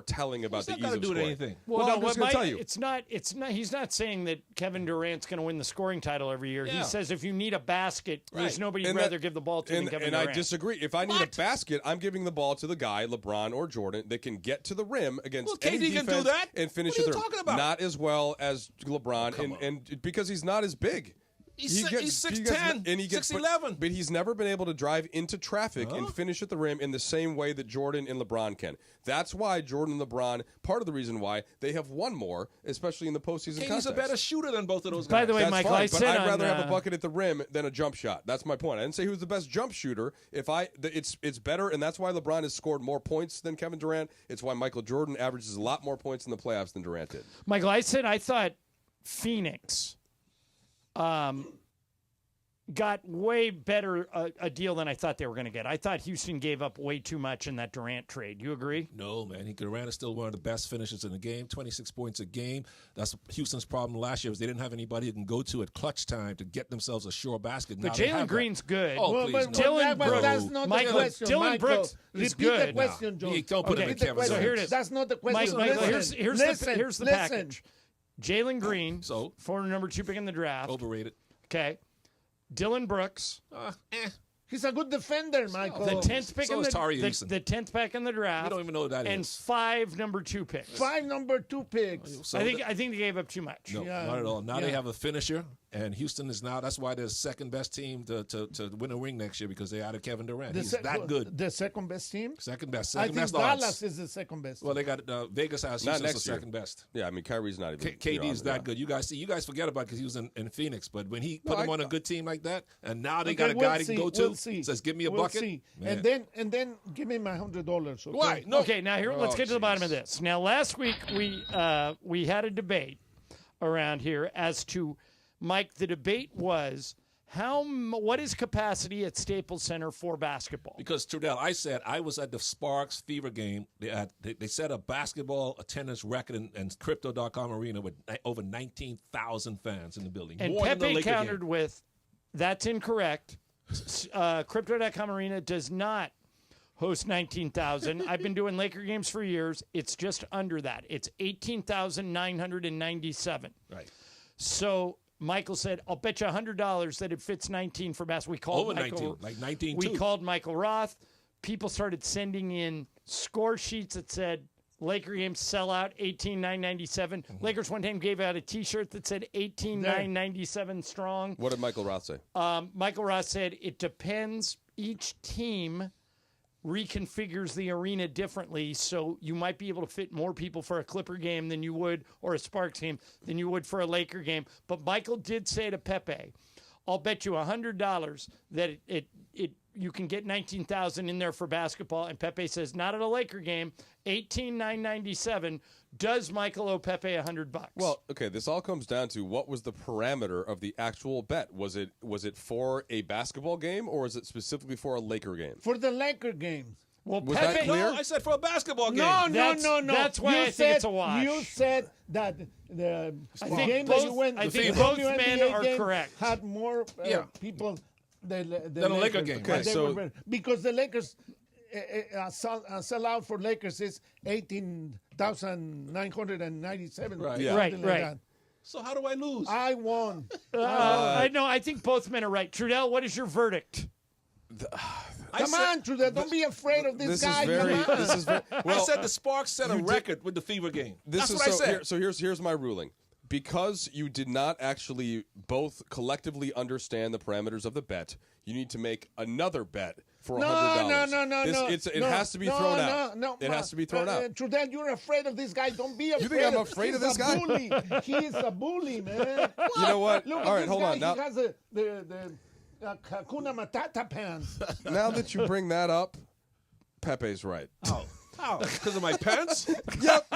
telling about the ease of scoring? It's not going to do anything. Well, I'm just going to tell you. It's not. He's not saying that Kevin Durant's going to win the scoring title every year. Yeah. He says if you need a basket, there's nobody you'd rather give the ball to than Kevin Durant. And I disagree. If I need a basket, I'm giving the ball to the guy, LeBron or Jordan, that can get to the rim against any defense can do that. And finish what at are the you talking about? Not as well as LeBron, and because he's not as big. He's 6'10", 6'11". But he's never been able to drive into traffic and finish at the rim in the same way that Jordan and LeBron can. That's why Jordan and LeBron, part of the reason why, they have won more, especially in the postseason context. He's a better shooter than both of those guys. By the way, That's Michael, fine, I but said I'd rather have a on, bucket at the rim than a jump shot. That's my point. I didn't say who's the best jump shooter. It's better, and that's why LeBron has scored more points than Kevin Durant. It's why Michael Jordan averages a lot more points in the playoffs than Durant did. Michael, I said I thought Phoenix got way better a deal than I thought they were going to get. I thought Houston gave up way too much in that Durant trade. You agree? No, man. Durant is still one of the best finishers in the game, 26 points a game. That's Houston's problem last year was they didn't have anybody they can go to at clutch time to get themselves a sure basket. But Jalen Green's good. Oh, well, please, but no. Dylan Brooks. That's not the question, Dylan Michael. Brooks is Repeat good. the question, John. Don't put him in Kevin So here it is. That's not the question. Michael, Listen, here's the package. Jalen Green, former number 2 pick in the draft. Overrated. Okay. Dylan Brooks. He's a good defender, Michael. The 10th pick So is Tari Eason. the 10th pick in the draft. You don't even know who that and is. 5 number 2 picks. 5 number 2 picks. So I think they gave up too much. No, not at all. Now they have a finisher And Houston is now, that's why they're the second best team to win a ring next year, because they added Kevin Durant. He's that good. The second best team? Second best. I think Dallas is the second best. Well, they got Vegas has Houston the second best. Yeah, I mean, Kyrie's not even. KD is that good. You guys forget about it because he was in Phoenix, but when he put him on a good team like that, and now they got a guy they can go to, says, give me a bucket. See. And then give me my $100. Okay? Why? No. Okay, now let's get to the bottom of this. Now, last week we had a debate around here as to, Mike, the debate was what is capacity at Staples Center for basketball? Because, Trudell, I said I was at the Sparks Fever game. They set a basketball attendance record in Crypto.com Arena with over 19,000 fans in the building. And more Pepe countered with, that's incorrect. Crypto.com Arena does not host 19,000. I've been doing Laker games for years. It's just under that. It's 18,997. Right. So Michael said, I'll bet you $100 that it fits 19 for basketball. We called over 19, like 19 We called Michael Roth. People started sending in score sheets that said Laker games sell out 18,997. Mm-hmm. Lakers one time gave out a T-shirt that said 18,997 strong. What did Michael Roth say? Michael Roth said it depends. Each team reconfigures the arena differently, so you might be able to fit more people for a Clipper game than you would, or a Sparks game, than you would for a Laker game. But Michael did say to Pepe, I'll bet you $100 that you can get 19,000 in there for basketball. And Pepe says, not at a Laker game. 18,997. Does Michael owe Pepe $100? Well, okay, this all comes down to what was the parameter of the actual bet. Was it for a basketball game, or is it specifically for a Laker game? For the Laker game. Well, was Pepe, that clear? No, I said for a basketball game. No. That's why I think it's a wash. You said that the game both, that you went, I think both men are correct. Had more people than a Laker game. Okay, so because the Lakers sell out for Lakers is 18,997. Right. Yeah. Right. That. So how do I lose? I won. I think both men are right. Trudell, what is your verdict? Come on, Trudell. Don't be afraid of this guy. I said the Sparks set a record with the Fever game. That's what I said. So here's my ruling. Because you did not actually both collectively understand the parameters of the bet, you need to make another bet for $100. No. It has to be thrown out. No, it has to be thrown out. Trudell, you're afraid of this guy. Don't be afraid. You think I'm afraid of this guy? Bully. He is a bully, man. You know what? Look All at right, this hold guy. on. Now, he has the Hakuna Matata pants. now that you bring that up, Pepe's right. Oh. How? Because of my pants? Yep.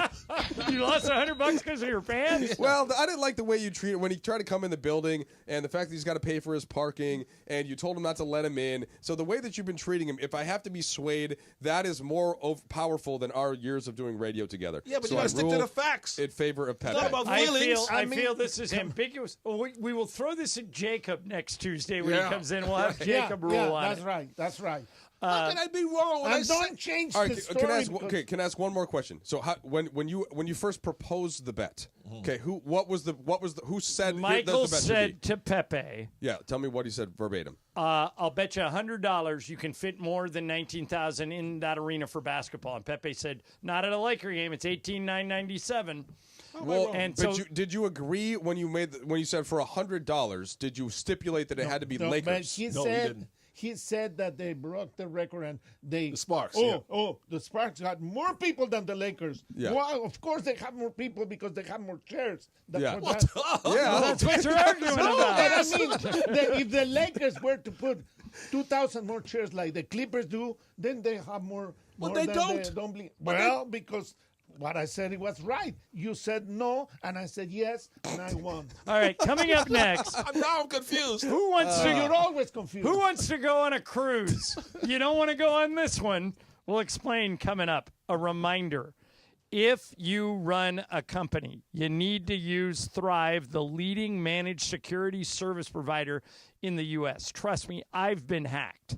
You lost $100 because of your pants? Well, I didn't like the way you treated when he tried to come in the building, and the fact that he's got to pay for his parking, and you told him not to let him in. So the way that you've been treating him, if I have to be swayed, that is more powerful than our years of doing radio together. Yeah, but so you got to stick to the facts. In favor of Pepe. It's not about feelings. I feel this is ambiguous. We will throw this at Jacob next Tuesday when he comes in. We'll have Jacob rule on it. That's right. How can I be wrong when I don't change all right, the story? Can I ask one more question? So when you first proposed the bet, okay, who said Michael the bet said to Pepe? Yeah, tell me what he said verbatim. I'll bet you $100 you can fit more than 19,000 in that arena for basketball. And Pepe said, not at a Laker game. It's 18,997. Well, did you agree when you said for $100? Did you stipulate that it had to be Lakers? But he didn't. He said that they broke the record and the Sparks. The Sparks got more people than the Lakers. Yeah. Well, of course they have more people because they have more chairs. Yeah. That's what you're arguing about. I mean, if the Lakers were to put 2,000 more chairs like the Clippers do, then they have more. Well, more they than don't. Because what I said, it was right. You said no, and I said yes, and I won. All right, coming up next. Now I'm confused. Who wants to? You're always confused. Who wants to go on a cruise? You don't want to go on this one. We'll explain coming up. A reminder. If you run a company, you need to use Thrive, the leading managed security service provider in the U.S. Trust me, I've been hacked.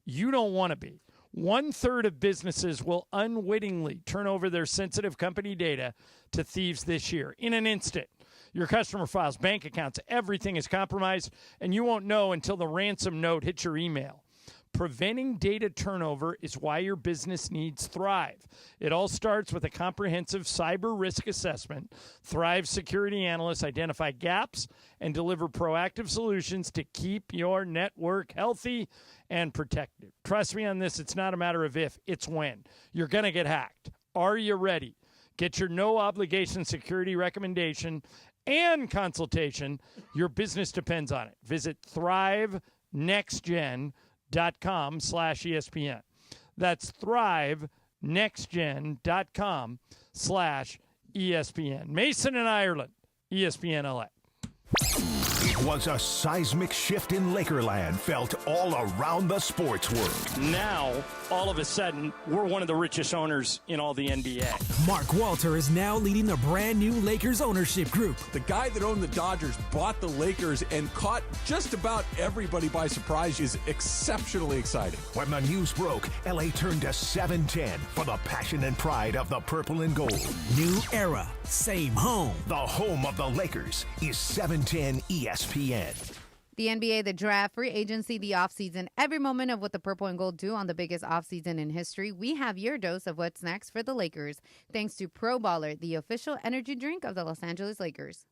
You don't want to be. 1/3 of businesses will unwittingly turn over their sensitive company data to thieves this year in an instant. Your customer files, bank accounts, everything is compromised, and you won't know until the ransom note hits your email. Preventing data turnover is why your business needs Thrive. It all starts with a comprehensive cyber risk assessment. Thrive security analysts identify gaps and deliver proactive solutions to keep your network healthy and protected. Trust me on this, it's not a matter of if, it's when. You're going to get hacked. Are you ready? Get your no-obligation security recommendation and consultation. Your business depends on it. Visit thrivenextgen.com/ESPN. That's thrivenextgen.com/ESPN. Mason and Ireland, ESPN LA. It was a seismic shift in Lakerland felt all around the sports world. Now, all of a sudden, we're one of the richest owners in all the NBA. Mark Walter is now leading the brand new Lakers ownership group. The guy that owned the Dodgers bought the Lakers and caught just about everybody by surprise is exceptionally exciting. When the news broke, LA turned to 710 for the passion and pride of the purple and gold. New era, same home. The home of the Lakers is 710 ESPN. The NBA, the draft, free agency, the offseason, every moment of what the purple and gold do on the biggest offseason in history. We have your dose of what's next for the Lakers, thanks to Pro Baller, the official energy drink of the Los Angeles Lakers.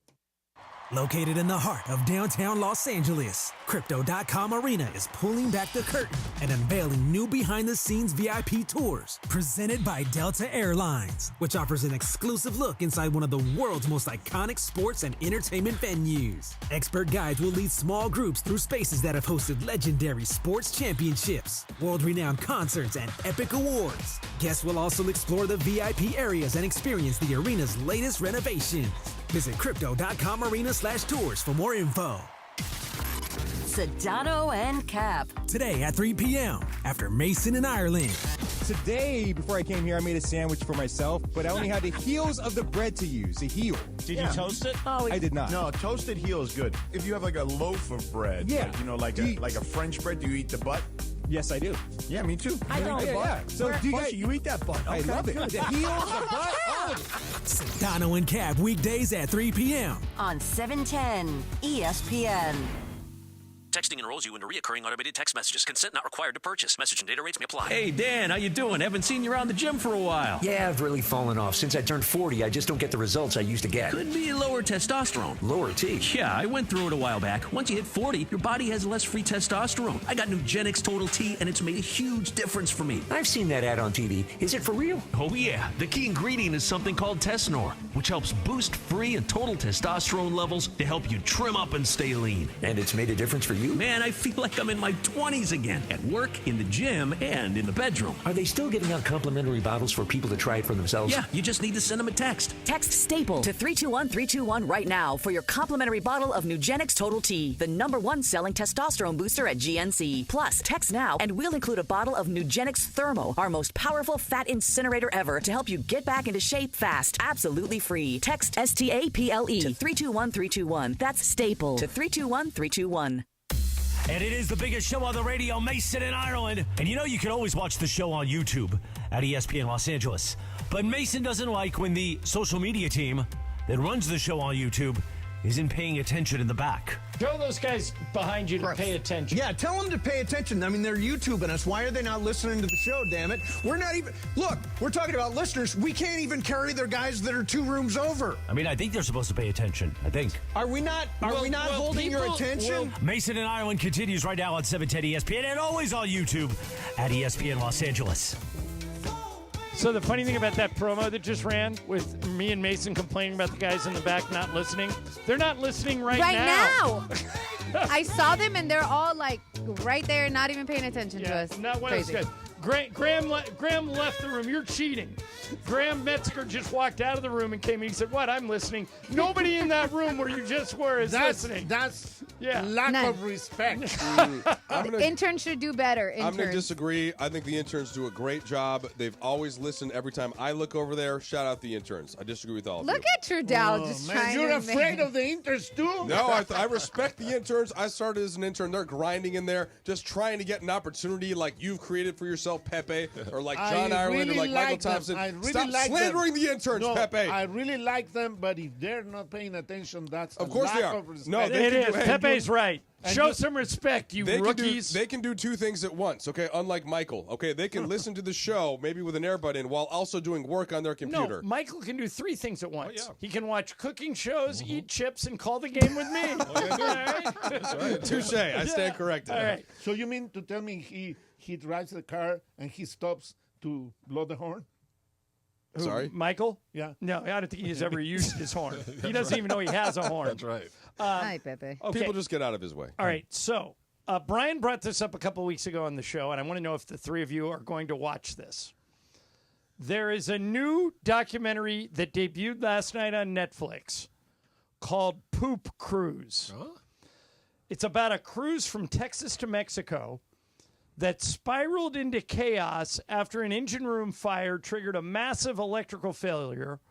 Located in the heart of downtown Los Angeles, Crypto.com Arena is pulling back the curtain and unveiling new behind-the-scenes VIP tours presented by Delta Airlines, which offers an exclusive look inside one of the world's most iconic sports and entertainment venues. Expert guides will lead small groups through spaces that have hosted legendary sports championships, world-renowned concerts, and epic awards. Guests will also explore the VIP areas and experience the arena's latest renovations. Visit Crypto.com Arena/tours for more info. Sedano and Cap. Today at 3 p.m. after Mason and Ireland. Today, before I came here, I made a sandwich for myself, but I only had the heels of the bread to use, the heel. Did you toast it? I did not. No, toasted heel is good. If you have like a loaf of bread, Yeah. like a French bread, do you eat the butt? Yes, I do. Yeah, me too. I don't. Yeah. So do you guys, You eat that butt. I love it. The heels, the butt, all of it. Sedano and Cap weekdays at 3 p.m. on 710 ESPN. Texting enrolls you into reoccurring automated text messages. Consent not required to purchase. Message and data rates may apply. Hey, Dan, how you doing? Haven't seen you around the gym for a while. Yeah, I've really fallen off. Since I turned 40, I just don't get the results I used to get. Could be lower testosterone. Lower T. Yeah, I went through it a while back. Once you hit 40, your body has less free testosterone. I got Nugenix Total T, and it's made a huge difference for me. I've seen that ad on TV. Is it for real? Oh, yeah. The key ingredient is something called Tesnor, which helps boost free and total testosterone levels to help you trim up and stay lean. And it's made a difference for you? Man, I feel like I'm in my 20s again, at work, in the gym, and in the bedroom. Are they still giving out complimentary bottles for people to try it for themselves? Yeah, you just need to send them a text. Text STAPLE to 321-321 right now for your complimentary bottle of Nugenix Total T, the #1 selling testosterone booster at GNC. Plus, text now and we'll include a bottle of Nugenix Thermo, our most powerful fat incinerator ever, to help you get back into shape fast, absolutely free. Text STAPLE to 321-321. That's STAPLE to 321-321. And it is the biggest show on the radio, Mason in Ireland. And you know you can always watch the show on YouTube at ESPN Los Angeles. But Mason doesn't like when the social media team that runs the show on YouTube isn't paying attention in the back. Tell those guys behind you to pay attention. Yeah, tell them to pay attention. I mean, they're YouTubing us. Why are they not listening to the show, damn it? We're not even... Look, we're talking about listeners. We can't even carry their guys that are 2 rooms over. I mean, I think they're supposed to pay attention. I think. Are we not holding your attention? Mason in Ireland continues right now on 710 ESPN and always on YouTube at ESPN Los Angeles. So the funny thing about that promo that just ran with me and Mason complaining about the guys in the back not listening, they're not listening right now. I saw them and they're all like right there, not even paying attention to us. No, well, that's Crazy. good. Graham left the room. You're cheating. Graham Metzger just walked out of the room and came in. He said, "What? I'm listening." Nobody in that room where you just were is listening. That's lack of respect. Interns should do better. I'm going to disagree. I think the interns do a great job. They've always listened. Every time I look over there, shout out the interns. I disagree with all of you. Look at Trudell just trying You're to afraid of the interns too? No, I respect the interns. I started as an intern. They're grinding in there, just trying to get an opportunity like you've created for yourself yourself, Pepe, or like John Ireland, or like Michael Thompson. Stop like slandering them. the interns, no, Pepe. I really like them, but if they're not paying attention, that's of course they are. No, it is. Pepe's right. Show some respect, you rookies. They can do two things at once, okay? Unlike Michael, okay? They can listen to the show, maybe with an earbud in, while also doing work on their computer. No, Michael can do 3 things at once. Oh, yeah. He can watch cooking shows, eat chips, and call the game with me. That's right. Touche. I stand corrected. All right. So you mean to tell me he drives the car and he stops to blow the horn? Who, Sorry? Michael? Yeah. No, I don't think he's ever used his horn. He doesn't even know he has a horn. That's right. Hi, Pepe. Okay. People just get out of his way. All right, so Brian brought this up a couple of weeks ago on the show, and I want to know if the 3 of you are going to watch this. There is a new documentary that debuted last night on Netflix called Poop Cruise. Huh? It's about a cruise from Texas to Mexico that spiraled into chaos after an engine room fire triggered a massive electrical failure,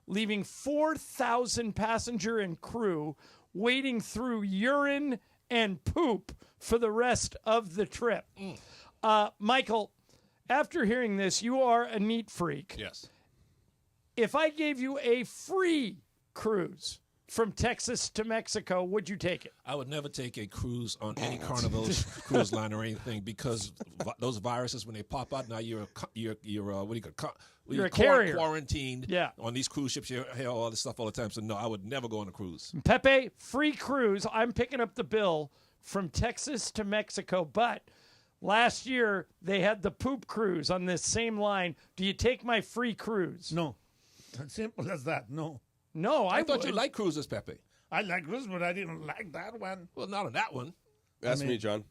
leaving 4,000 passenger and crew wading through urine and poop for the rest of the trip. Michael, after hearing this, you are a neat freak. Yes. If I gave you a free cruise from Texas to Mexico, would you take it? I would never take a cruise on any Carnival's cruise line or anything because those viruses, when they pop out, now you're what do you call you're a carrier. Quarantined on these cruise ships. You hear all this stuff all the time. So, no, I would never go on a cruise. Pepe, free cruise. I'm picking up the bill from Texas to Mexico. But last year, they had the poop cruise on this same line. Do you take my free cruise? No. Simple as that. No. No, I thought you liked cruises, Pepe. I like cruises, but I didn't like that one. Well, not on that one. That's me, John.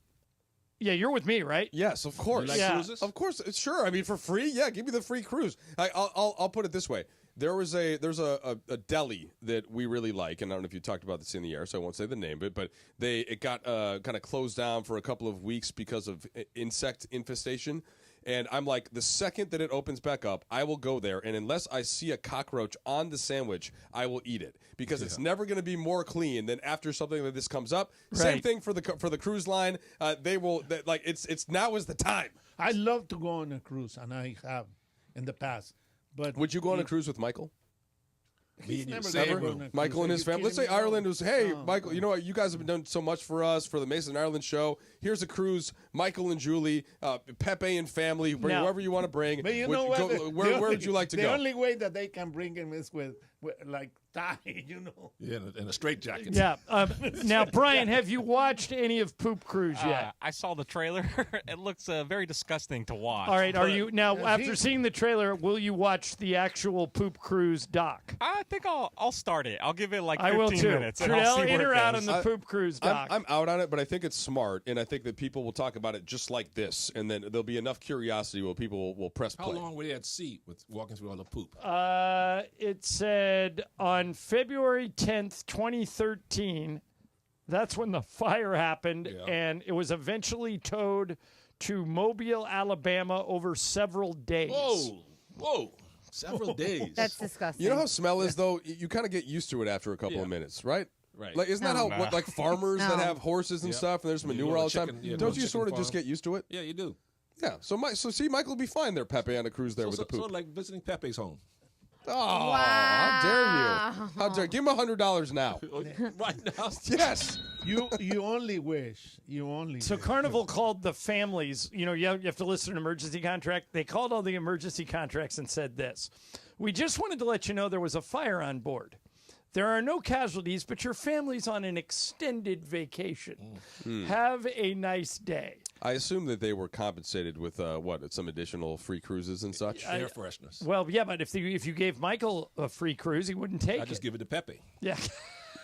Yeah, you're with me, right? Yes, of course. You like cruises? Of course, sure. I mean, for free, yeah. Give me the free cruise. I'll put it this way: there's a deli that we really like, and I don't know if you talked about this in the air, so I won't say the name, but it got kind of closed down for a couple of weeks because of insect infestation. And I'm like, the second that it opens back up, I will go there. And unless I see a cockroach on the sandwich, I will eat it. Because it's never going to be more clean than after something like this comes up. Right. Same thing for the cruise line. It's now is the time. I love to go on a cruise, and I have in the past. But would you go on a cruise with Michael? He's never Michael and his family. Let's say Ireland was, hey, Michael, you know what? You guys have been doing so much for us for the Mason Ireland show. Here's a cruise. Michael and Julie, Pepe and family, bring whoever you want to bring. But you know what? Where would you like to go? The only way that they can bring him is with like tie, you know. Yeah, and a straitjacket. Yeah. Now, Brian, have you watched any of Poop Cruise yet? I saw the trailer. It looks very disgusting to watch. All right. Are you now after seeing the trailer? Will you watch the actual Poop Cruise doc? I think I'll start it. I'll give it like 15 I will too. minutes. Trudell, in or out on goes. the Poop Cruise doc? I'm out on it, but I think it's smart, and I think that people will talk about it just like this, and then there'll be enough curiosity where people will press play. How long were they at sea with walking through all the poop? It said on February 10th, 2013, that's when the fire happened, and it was eventually towed to Mobile, Alabama over several days. Whoa. Several days. That's disgusting. You know how smell is, though? You kind of get used to it after a couple of minutes, right? Right. Like, isn't that how like farmers that have horses and stuff, and there's manure all the time? Don't you sort of just get used to it? Yeah, you do. Yeah. So see, Michael will be fine there, Pepe, on a cruise there with the poop. Sort of like visiting Pepe's home. Oh, how dare you? How dare you? Give him $100 now. Right now? Yes. You only wish. You only So wish. Carnival called the families, you have to list an emergency contract. They called all the emergency contracts and said this. We just wanted to let you know there was a fire on board. There are no casualties, but your family's on an extended vacation. Have a nice day. I assume that they were compensated with some additional free cruises and such. Air freshness. Well, yeah, but if you gave Michael a free cruise, he wouldn't take it. I just give it to Pepe. Yeah.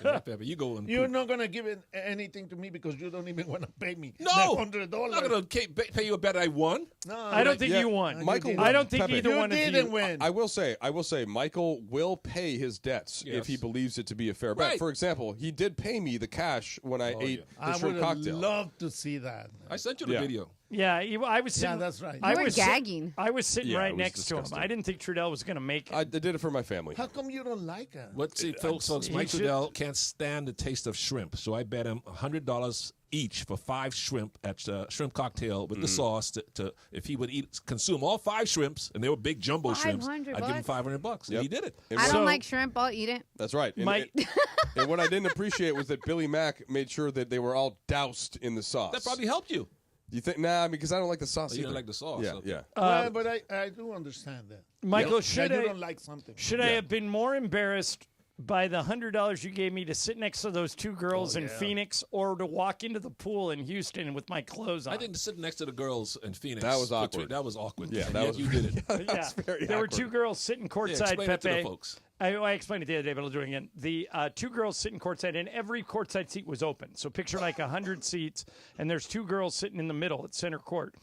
Pepe, you go and You're not going to give anything to me because you don't even want to pay me. No, $100. I'm not going to pay you a bet I won. No, I don't think you won. Michael, I don't think Pepe. either one of you didn't win. I will say, Michael will pay his debts if he believes it to be a fair bet. Right. For example, he did pay me the cash when I ate the I shrimp would cocktail. love to see that. I sent you the video. Yeah, I was sitting. Yeah, that's right. You were gagging. I was sitting Yeah, right it was next to him. disgusting. I didn't think Trudell was going to make it. I did it for my family. How come you don't like it? Folks, Mike Trudell can't stand the taste of shrimp, so I bet him $100 each for 5 shrimp at Shrimp Cocktail with the sauce. To if he would consume all 5 shrimps, and they were big jumbo shrimps, I'd give him $500. And he did it. I don't like shrimp. I'll eat it. That's right. And what I didn't appreciate was that Billy Mack made sure that they were all doused in the sauce. That probably helped you. You think? Nah, because I don't like the sauce. You don't either. like the sauce. Yeah, okay. yeah. Well, but I do understand that. Michael, you don't like something. Should I have been more embarrassed by the $100 you gave me to sit next to those 2 girls in Phoenix, or to walk into the pool in Houston with my clothes on? I think to sit next to the girls in Phoenix. That was awkward. That was awkward. Yeah, and that yet was. you did it. Yeah, very there were awkward. 2 girls sitting courtside. explain Pepe. it to the folks. I explained it the other day, but I'll do it again. The 2 girls sitting courtside, and every courtside seat was open. So picture like 100 seats, and there's 2 girls sitting in the middle at center court.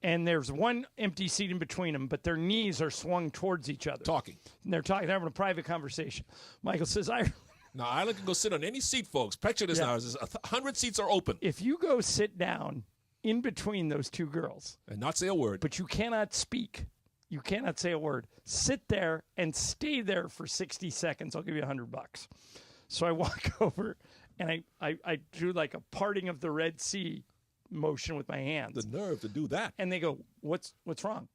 And there's 1 empty seat in between them, but their knees are swung towards each other. Talking. And they're talking. They're having a private conversation. Michael says, Now, I like to go sit on any seat, folks. Picture this now. 100 seats are open. if you go sit down in between those 2 girls, And not say a word. but you cannot speak, you cannot say a word, sit there and stay there for 60 seconds. I'll give you $100. So I walk over, and I do like a parting of the Red Sea motion with my hands. The nerve to do that. And they go, what's wrong?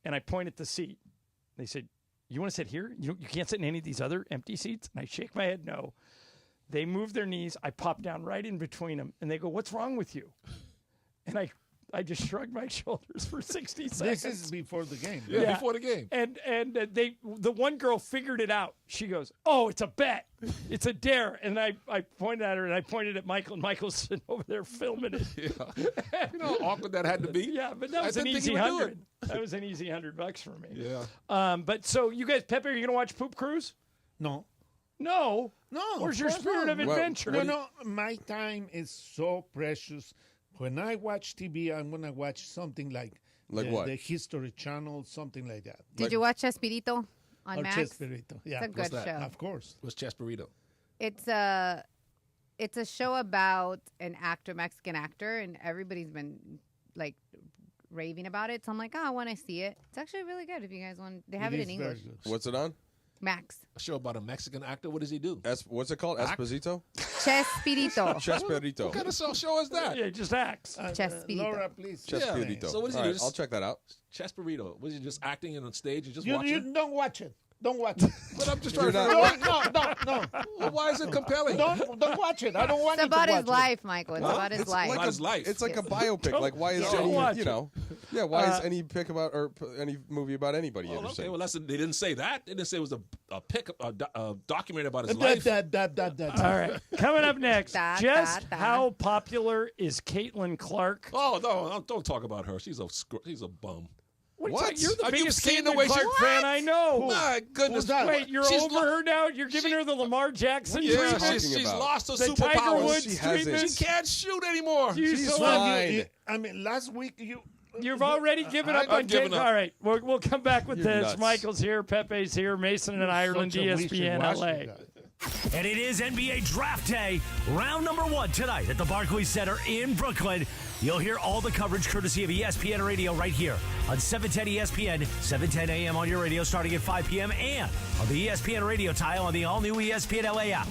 And I point at the seat. They said, you want to sit here? You can't sit in any of these other empty seats? And I shake my head, no. They move their knees. I pop down right in between them. And they go, what's wrong with you? And I just shrugged my shoulders for 60 seconds. This is before the game. Yeah, before the game. And the one girl figured it out. She goes, oh, it's a bet. It's a dare. And I pointed at her, and I pointed at Michael, and Michael's sitting over there filming it. Yeah. You know how awkward that had to be? Yeah, but that was an easy 100. That was an easy $100 for me. Yeah. But so you guys, Pepe, are you going to watch Poop Cruise? No. No. No. Where's your of course spirit not. of adventure? No, my time is so precious. When I watch TV, I'm going to watch something like what? The History Channel, something like that. Did you watch Chespirito on Or Max? Chespirito. Yeah. It's a good show. Of course. What's Chespirito? It's a show about an actor, Mexican actor, and everybody's been like raving about it. So I'm like, I want to see it. It's actually really good. If you guys want, they have it in English. What's it on? Max. A show about a Mexican actor. What does he do? What's it called? Esposito? Chespirito. Chespirito. What kind of show is that? Yeah, just acts. Chespirito. Laura, please. Chespirito. So what does he All do? right, I'll check that out. Chespirito. Was he just acting on stage and just You watching? don't watch it. Don't watch it. But I'm just trying to No. Well, why is it compelling? Don't watch it. I don't want It's you to about his watch life, Michael. It's about his life. Like his life. It's like a biopic. Like why is Don't any watch why is any pick about or any movie about anybody Oh, interesting? okay, well, they didn't say that. They didn't say it was a documentary about his it. life. All right. Coming up next, Da, just da, da. how popular is Caitlin Clark? Oh, no, don't talk about her. She's a bum. What? You're the Have you biggest seen the Caitlin way she- Clark fan I know. My goodness. Wait, you're She's over lo- her now? You're giving her the Lamar Jackson Yeah, treatment? she's lost her The Tiger superpowers. Woods She hasn't. treatment? She can't shoot anymore. You She's still have- fine. I mean, last week You've already given up I've on given Caitlin. up. All right, we'll come back with You're this. nuts. Michael's here, Pepe's here, Mason in Ireland, such a ESPN wishy-washy LA. guy. And it is NBA Draft Day, round number 1 tonight at the Barclays Center in Brooklyn. You'll hear all the coverage courtesy of ESPN Radio right here on 710 ESPN, 710 a.m. on your radio starting at 5 p.m. and on the ESPN Radio tile on the all-new ESPN LA app.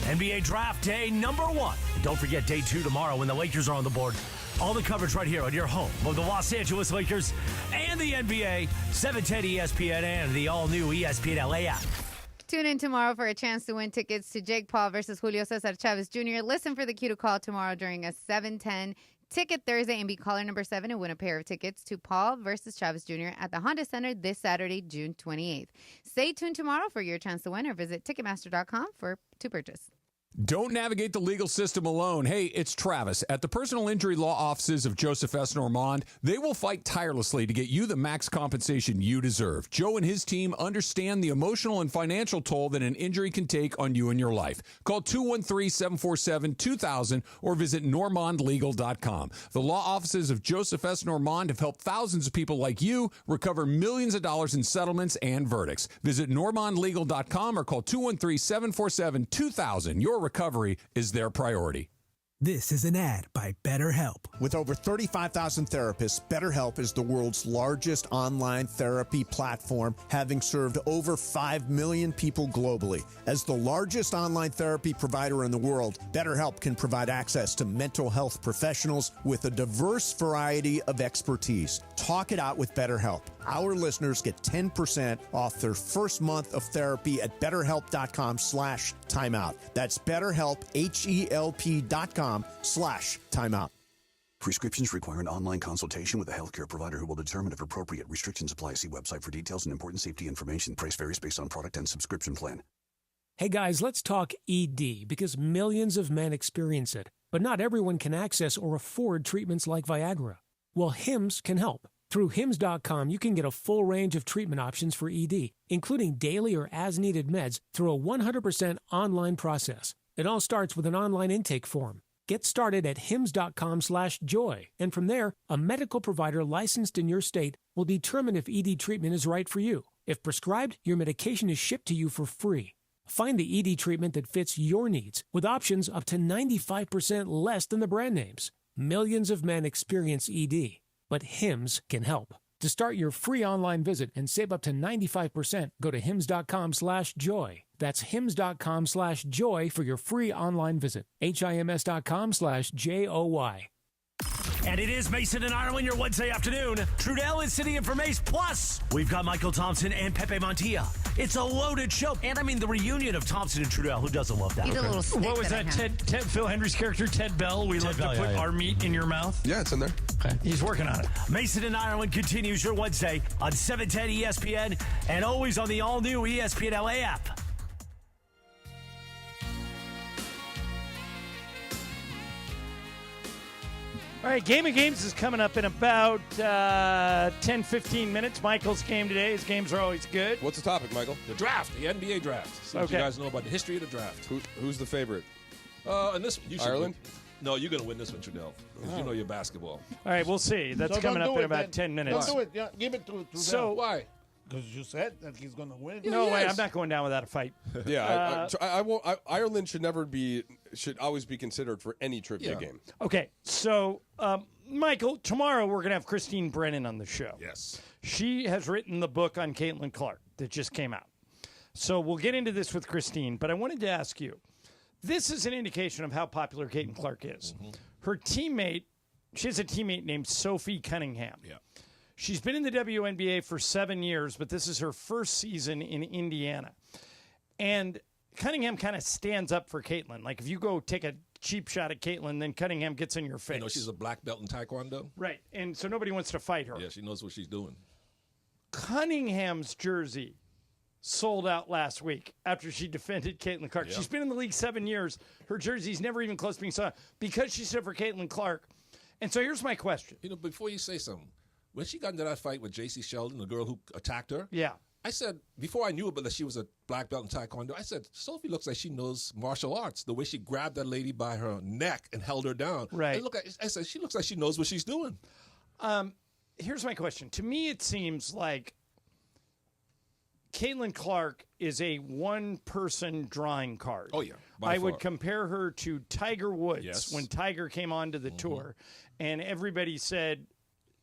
NBA Draft Day number 1. And don't forget day 2 tomorrow when the Lakers are on the board. All the coverage right here on your home of the Los Angeles Lakers and the NBA, 710 ESPN and the all-new ESPN LA app. Tune in tomorrow for a chance to win tickets to Jake Paul versus Julio Cesar Chavez Jr. Listen for the cue to call tomorrow during a 7:10 Ticket Thursday and be caller number 7 and win a pair of tickets to Paul versus Chavez Jr. at the Honda Center this Saturday, June 28th. Stay tuned tomorrow for your chance to win or visit Ticketmaster.com to purchase. Don't navigate the legal system alone. Hey, it's Travis. At the personal injury law offices of Joseph S. Normand, they will fight tirelessly to get you the max compensation you deserve. Joe and his team understand the emotional and financial toll that an injury can take on you and your life. Call 213-747-2000 or visit normandlegal.com. The law offices of Joseph S. Normand have helped thousands of people like you recover millions of dollars in settlements and verdicts. Visit normandlegal.com or call 213-747-2000. Your recovery is their priority. This is an ad by BetterHelp. With over 35,000 therapists, BetterHelp is the world's largest online therapy platform, having served over 5 million people globally. As the largest online therapy provider in the world, BetterHelp can provide access to mental health professionals with a diverse variety of expertise. Talk it out with BetterHelp. Our listeners get 10% off their first month of therapy at BetterHelp.com/timeout. That's BetterHelp, HELP.com/timeout. Prescriptions require an online consultation with a healthcare provider who will determine if appropriate. Restrictions apply. See website for details and important safety information. Price varies based on product and subscription plan. Hey guys, let's talk ED because millions of men experience it, but not everyone can access or afford treatments like Viagra. Well, Hims can help. Through Hims.com, you can get a full range of treatment options for ED, including daily or as-needed meds through a 100% online process. It all starts with an online intake form. Get started at hims.com/joy, and from there, a medical provider licensed in your state will determine if ED treatment is right for you. If prescribed, your medication is shipped to you for free. Find the ED treatment that fits your needs with options up to 95% less than the brand names. Millions of men experience ED, but Hims can help. To start your free online visit and save up to 95%, go to hims.com/joy. That's hims.com/joy for your free online visit. HIMS.com/JOY. And it is Mason and Ireland, your Wednesday afternoon. Trudell is sitting in for Mace. Plus, we've got Michael Thompson and Pepe Mantilla. It's a loaded show. And I mean, the reunion of Thompson and Trudell. Who doesn't love that? He's a little stick. What was that? Ted Phil Henry's character, Ted Bell? We love to put our meat in your mouth? Yeah, it's in there. Okay. He's working on it. Mason and Ireland continues your Wednesday on 710 ESPN and always on the all-new ESPN LA app. All right, Game of Games is coming up in about 10, 15 minutes. Michael's game today. His games are always good. What's the topic, Michael? The draft, the NBA draft. See what you guys know about the history of the draft. Who's the favorite? And this you should Ireland? No, you're going to win this one, Trudell, because you know your basketball. All right, we'll see. That's coming up in about 10 minutes. Don't do it. Yeah, give it to So why? Because you said that he's going to win. No way. I'm not going down without a fight. Yeah, I won't. Ireland should always be considered for any trivia game. Okay, so Michael, tomorrow we're going to have Christine Brennan on the show. Yes. She has written the book on Caitlin Clark that just came out. So we'll get into this with Christine, but I wanted to ask you, this is an indication of how popular Caitlin Clark is. Mm-hmm. Her teammate, she has a teammate named Sophie Cunningham. Yeah. She's been in the WNBA for 7 years, but this is her first season in Indiana. And Cunningham kind of stands up for Caitlin. Like, if you go take a cheap shot at Caitlin, then Cunningham gets in your face. You know, she's a black belt in Taekwondo. Right, and so nobody wants to fight her. Yeah, she knows what she's doing. Cunningham's jersey sold out last week after she defended Caitlin Clark. Yeah. She's been in the league 7 years. Her jersey's never even close to being sold out because she stood for Caitlin Clark. And so here's my question. You know, before you say something, when she got into that fight with J.C. Sheldon, the girl who attacked her, yeah, I said, before I knew about that she was a black belt in Taekwondo, I said, Sophie looks like she knows martial arts. The way she grabbed that lady by her neck and held her down. Right. And I said, she looks like she knows what she's doing. Here's my question. To me, it seems like Caitlin Clark is a one-person drawing card. Oh, yeah. I would compare her to Tiger Woods when Tiger came onto the tour, and everybody said,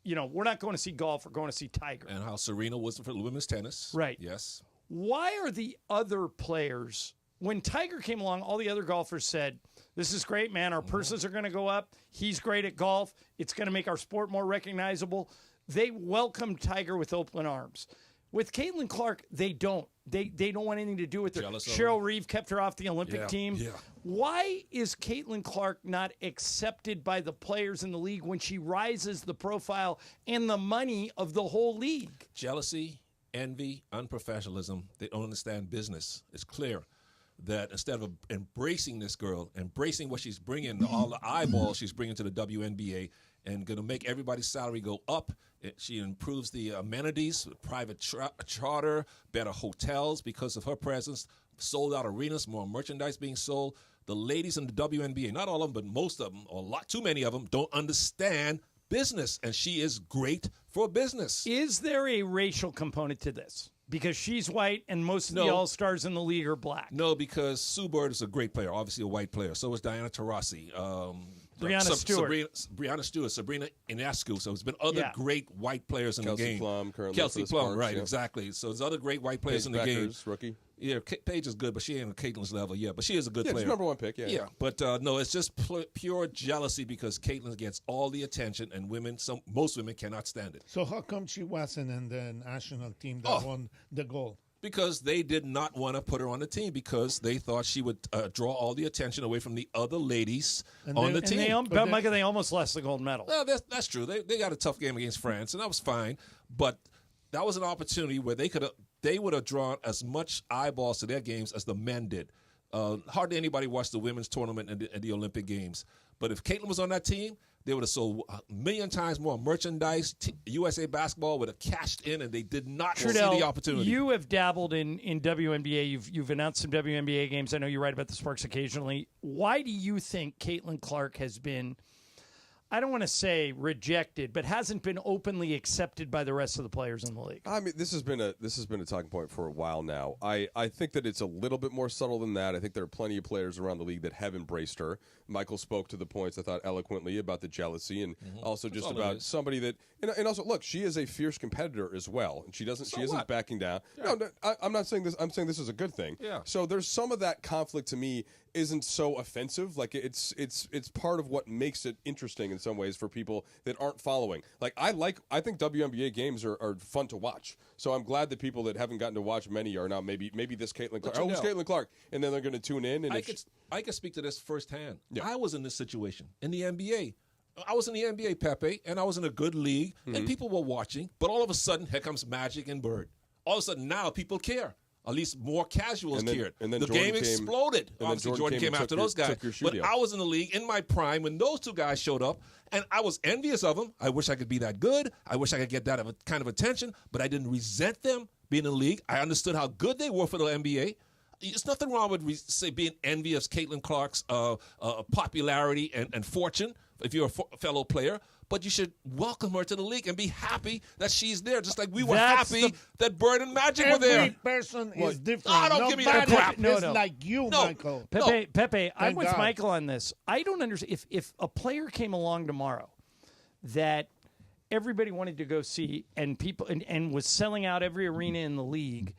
you know, we're not going to see golf, we're going to see Tiger. And how Serena was for women's tennis. Right. Yes. Why are the other players, when Tiger came along, all the other golfers said, this is great, man, our purses are going to go up, he's great at golf, it's going to make our sport more recognizable. They welcomed Tiger with open arms. With Caitlin Clark, they don't. They don't want anything to do with her. Cheryl Reeve kept her off the Olympic team. Yeah. Why is Caitlin Clark not accepted by the players in the league when she rises the profile and the money of the whole league? Jealousy, envy, unprofessionalism. They don't understand business. It's clear that instead of embracing this girl, embracing what she's bringing, all the eyeballs she's bringing to the WNBA, and going to make everybody's salary go up. She improves the amenities, private charter, better hotels because of her presence, sold out arenas, more merchandise being sold. The ladies in the WNBA, not all of them, but most of them, or a lot too many of them, don't understand business, and she is great for business. Is there a racial component to this? Because she's white and most of the All-Stars in the league are black. No, because Sue Bird is a great player, obviously a white player. So is Diana Taurasi. Breanna Stewart. Breanna Stewart, Sabrina Ionescu. So there's been other great white players in Kelsey the game. Plum, currently Kelsey for the Plum, Sparks, right, yeah. exactly. So there's other great white players Paige in the game. Beckers, rookie. Yeah, Paige is good, but she ain't on Caitlin's level yet. But she is a good Yeah, player. she's number one pick, yeah. But no, it's just pure jealousy because Caitlin gets all the attention, and most women cannot stand it. So how come she wasn't in the national team that won the gold? Because they did not want to put her on the team because they thought she would draw all the attention away from the other ladies on the team. Michael, they almost lost the gold medal. Well, that's true. They got a tough game against France, and that was fine. But that was an opportunity where they would have drawn as much eyeballs to their games as the men did. Hardly anybody watched the women's tournament and the Olympic Games. But if Caitlin was on that team, they would have sold a million times more merchandise. USA Basketball would have cashed in, and they did not see the opportunity. You have dabbled in WNBA. You've announced some WNBA games. I know you write about the Sparks occasionally. Why do you think Caitlin Clark has been, I don't want to say rejected, but hasn't been openly accepted by the rest of the players in the league? I mean, this has been a talking point for a while now. I think that it's a little bit more subtle than that. I think there are plenty of players around the league that have embraced her. Michael spoke to the points, I thought, eloquently about the jealousy and also just about somebody that and also look, she is a fierce competitor as well, and she isn't backing down. Yeah. No, I'm not saying this. I'm saying this is a good thing. Yeah. So there's some of that conflict to me isn't so offensive. Like it's part of what makes it interesting in some ways for people that aren't following. Like I think WNBA games are fun to watch. So I'm glad that people that haven't gotten to watch many are now maybe this Caitlin Clark. Oh, who's Caitlin Clark? And then they're going to tune in. And I can speak to this firsthand. Yeah. I was in this situation in the NBA. I was in the NBA, Pepe, and I was in a good league, and people were watching. But all of a sudden, here comes Magic and Bird. All of a sudden, now people care. At least more casuals cared. And then the Jordan game exploded. Obviously, Jordan came after those guys. But I was in the league in my prime when those two guys showed up, and I was envious of them. I wish I could be that good. I wish I could get that kind of attention, but I didn't resent them being in the league. I understood how good they were for the NBA. There's nothing wrong with being envious of Caitlin Clark's popularity and fortune if you're a fellow player. But you should welcome her to the league and be happy that she's there, just like we were happy that Bird and Magic were there. Every person is different. Oh, don't give me that crap. No. Like you, Michael. Pepe, I'm with God. Michael on this. I don't understand. If a player came along tomorrow that everybody wanted to go see and people and was selling out every arena in the league,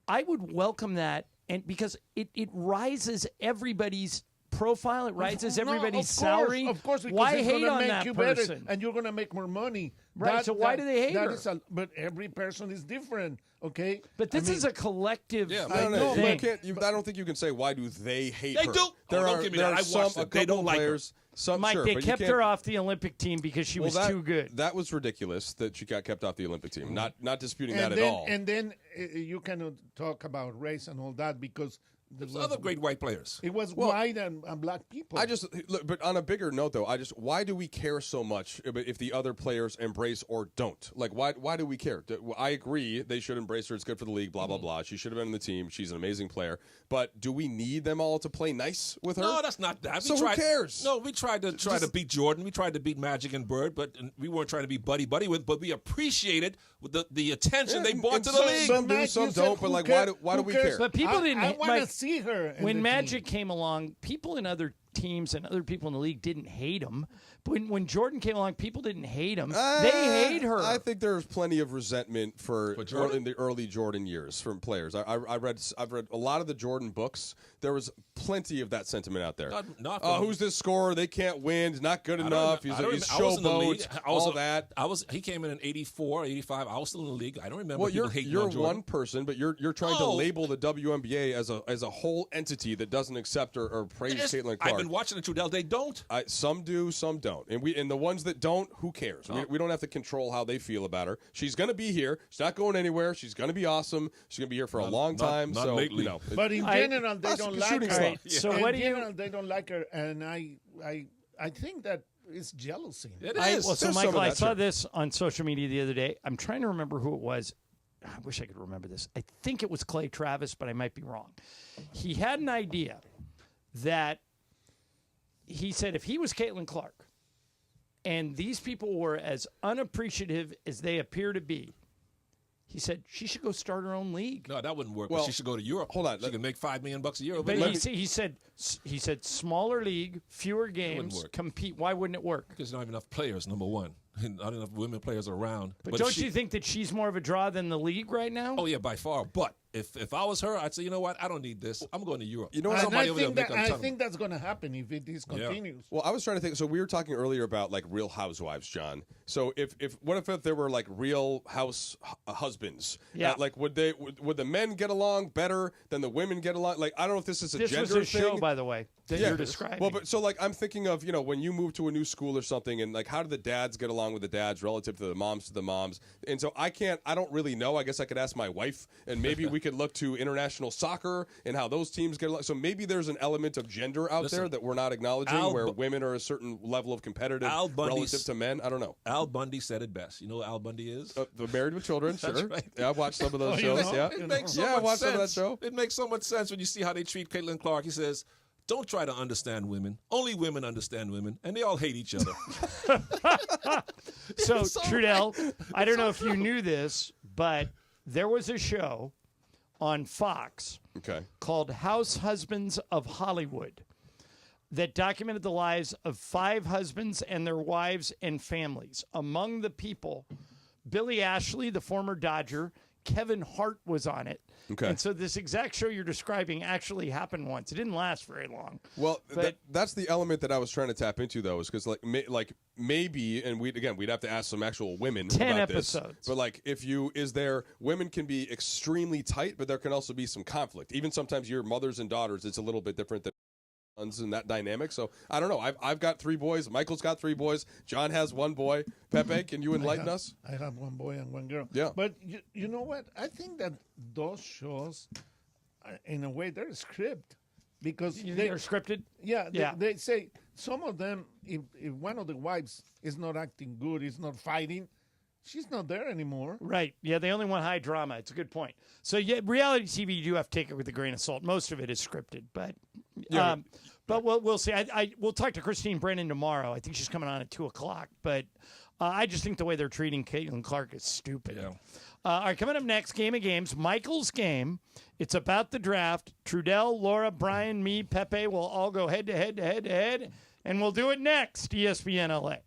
I would welcome that, and because it rises everybody's profile, it rises everybody's salary. Of course, because why it's hate gonna on make that you person? better, and you're going to make more money. Right, so why do they hate her? But every person is different, okay? But this is a collective I thing. don't think you can say why do they hate They her. do. There Don't are give me there that. are I some watched a it. They couple don't like her. players. Some, Mike, sure, they but you kept can't- her off the Olympic team because she was too good. That was ridiculous that she got kept off the Olympic team. Not disputing that and at all. And then you cannot talk about race and all that because There's other great white players. It was white and black people. But on a bigger note, though, why do we care so much if the other players embrace or don't? Like, why do we care? I agree they should embrace her. It's good for the league, blah, blah, blah. She should have been on the team. She's an amazing player. But do we need them all to play nice with her? No, that's not that. So who cares? No, we tried to beat Jordan. We tried to beat Magic and Bird, but we weren't trying to be buddy-buddy with, but we appreciated the attention they brought to the league. Some do, some don't, but like, why do we care? But people didn't. I want to see her. When Magic came along, people in other teams and other people in the league didn't hate him. But when Jordan came along, people didn't hate him. They hate her. I think there's plenty of resentment for Jordan? in the early Jordan years from players. I've read a lot of the Jordan books. There was plenty of that sentiment out there. Who's this scorer? They can't win. He's not good enough. He's showboat. All that. He came in 84, 85. I was still in the league. I don't remember. Well, people hating you're on Jordan. one person, but you're trying to label the WNBA as a whole entity that doesn't accept or praise Caitlin Clark. I've been watching the Trudell. They don't. Some do, some don't, and the ones that don't, who cares? We don't have to control how they feel about her. She's going to be here. She's not going anywhere. She's going to be awesome. She's going to be here for a long time. Not so lately. But in general, they don't like her. Right. So in what do general, they don't like her, and I think that it's jealousy. It is. So Michael, I saw this on social media the other day. I'm trying to remember who it was. I wish I could remember this. I think it was Clay Travis, but I might be wrong. He had an idea that he said if he was Caitlin Clark and these people were as unappreciative as they appear to be, He said she should go start her own league. No, that wouldn't work. Well, But she should go to Europe. hold on. She can make $5 million a year. But he said smaller league, fewer games, work. compete. Why wouldn't it work? Because there's not enough players, number one. Not enough women players around. But don't you think that she's more of a draw than the league right now? Oh, yeah, by far. But if I was her, I'd say, you know what? I don't need this. I'm going to Europe. You know what? And I think that's going to happen if this continues. Well, I was trying to think. So we were talking earlier about like Real Housewives, John. So what if there were like Real House husbands? Yeah. Like would the men get along better than the women get along? Like I don't know if this is a This gender was a thing. show, by the way, that you're describing. Well, but so like I'm thinking of when you move to a new school or something, and like how do the dads get along with the dads relative to the moms to the moms? And so I don't really know. I guess I could ask my wife, and maybe we could look to international soccer and how those teams get along. So maybe there's an element of gender out there that we're not acknowledging, where women are a certain level of competitive relative to men. I don't know. Al Bundy said it best. You know who Al Bundy is? The Married with Children, That's sure. right. Yeah, I've watched some of those shows. Yeah, It makes so I much watched sense. some of that show. It makes so much sense when you see how they treat Caitlin Clark. He says, don't try to understand women. Only women understand women, and they all hate each other. So, Trudell, I don't know if you knew this, but there was a show on Fox called House Husbands of Hollywood that documented the lives of 5 husbands and their wives and families. Among the people, Billy Ashley, the former Dodger, Kevin Hart was on it. Okay. And so this exact show you're describing actually happened once. It didn't last very long. Well, But- that's the element that I was trying to tap into, though, is because maybe, and we'd have to ask some actual women 10 about episodes. this. But like, women can be extremely tight, but there can also be some conflict. Even sometimes your mothers and daughters, it's a little bit different than sons in that dynamic. So I don't know. I've got 3 boys. Michael's got 3 boys. John has 1 boy. Pepe, can you enlighten us? I have 1 boy and 1 girl. Yeah. But you know what? I think that those shows, in a way, they're scripted. Because they're scripted? Yeah. Yeah. They say, some of them, if one of the wives is not acting good, is not fighting, she's not there anymore. Right. Yeah, they only want high drama. It's a good point. So, yeah, reality TV, you do have to take it with a grain of salt. Most of it is scripted, but we'll see. We'll talk to Christine Brennan tomorrow. I think she's coming on at 2:00. But I just think the way they're treating Caitlin Clark is stupid. Yeah. All right, coming up next, Game of Games, Michael's game. It's about the draft. Trudell, Laura, Brian, me, Pepe will all go head-to-head, and we'll do it next, ESPN LA.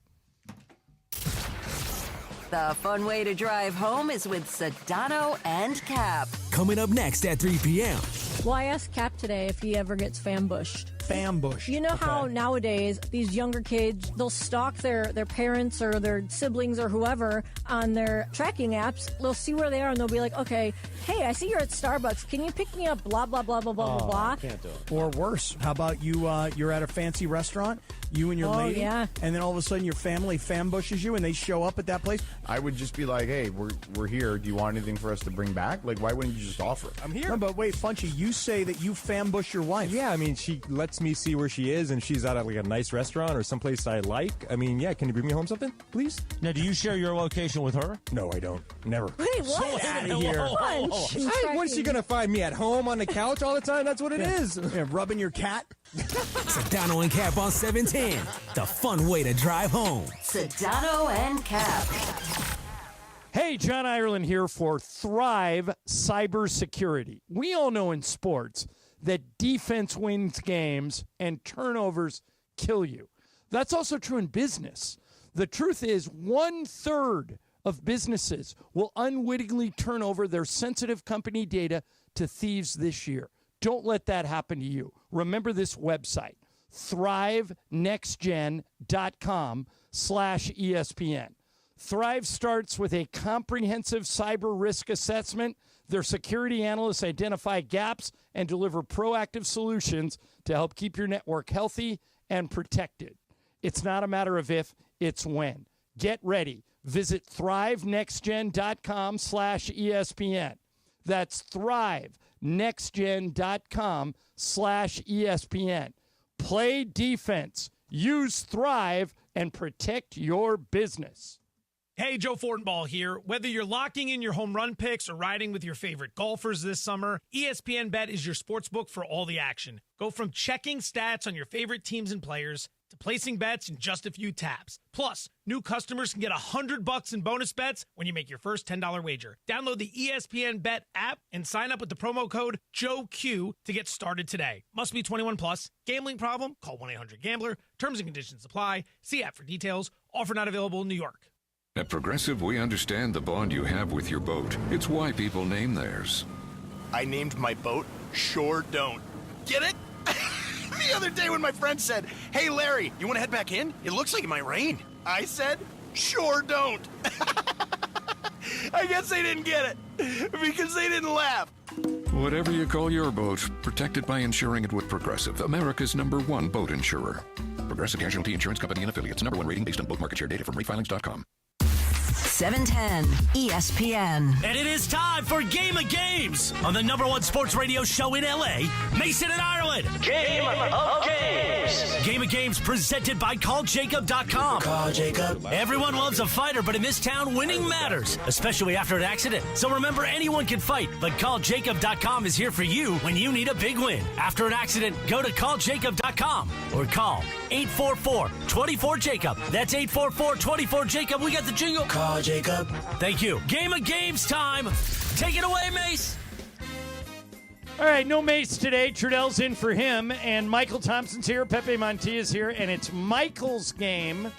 The fun way to drive home is with Sedano and Cap. Coming up next at 3 p.m. Well, I asked Cap today if he ever gets fambushed. Fambush. You know how nowadays these younger kids, they'll stalk their parents or their siblings or whoever on their tracking apps. They'll see where they are and they'll be like, okay, hey, I see you're at Starbucks. Can you pick me up? Blah, blah, blah, blah, blah, blah, blah. Can't do it. Or worse, how about you're at a fancy restaurant, you and your lady, and then all of a sudden your family fambushes you and they show up at that place? I would just be like, hey, we're here. Do you want anything for us to bring back? Like, why wouldn't you just offer it? I'm here. No, but wait, Funchy, you say that you fambush your wife. Yeah, I mean, she lets me see where she is, and she's at like a nice restaurant or someplace I like. I mean, yeah, can you bring me home something, please? Now, do you share your location with her? No, I don't. Never. Wait, what? Get out of here. Punch. What's she gonna find me at home on the couch all the time? That's what it is. Yeah, rubbing your cat. Sedano and Cap on 710. The fun way to drive home. Sedano and Cap. Hey, John Ireland here for Thrive Cybersecurity. We all know in sports that defense wins games and turnovers kill you. That's also true in business. The truth is 1/3 of businesses will unwittingly turn over their sensitive company data to thieves this year. Don't let that happen to you. Remember this website, thrivenextgen.com/ESPN. Thrive starts with a comprehensive cyber risk assessment. Their security analysts identify gaps and deliver proactive solutions to help keep your network healthy and protected. It's not a matter of if, it's when. Get ready. Visit thrivenextgen.com/ESPN. That's thrivenextgen.com/ESPN. Play defense. Use Thrive and protect your business. Hey, Joe Fortenbaugh here. Whether you're locking in your home run picks or riding with your favorite golfers this summer, ESPN Bet is your sports book for all the action. Go from checking stats on your favorite teams and players to placing bets in just a few taps. Plus, new customers can get $100 in bonus bets when you make your first $10 wager. Download the ESPN Bet app and sign up with the promo code JOEQ to get started today. Must be 21 plus. Gambling problem? Call 1-800-GAMBLER. Terms and conditions apply. See app for details. Offer not available in New York. At Progressive, we understand the bond you have with your boat. It's why people name theirs. I named my boat Sure Don't. Get it? The other day when my friend said, "Hey, Larry, you want to head back in? It looks like it might rain." I said, "Sure don't." I guess they didn't get it because they didn't laugh. Whatever you call your boat, protected by insuring it with Progressive, America's #1 boat insurer. Progressive Casualty Insurance Company and Affiliates. #1 rating based on boat market share data from ratefilings.com. 710 ESPN. And it is time for Game of Games on the #1 sports radio show in LA, Mason and Ireland. Game of Games. Game of Games presented by CallJacob.com. Call Jacob. Everyone loves a fighter, but in this town, winning matters, especially after an accident. So remember, anyone can fight, but CallJacob.com is here for you when you need a big win. After an accident, go to CallJacob.com or call 844-24-JACOB. That's 844-24-JACOB. We got the jingle. Call Jacob. Thank you. Game of Games time. Take it away, Mace. All right, no Mace today. Trudell's in for him, and Michael Thompson's here. Pepe Mantilla's here, and it's Michael's game.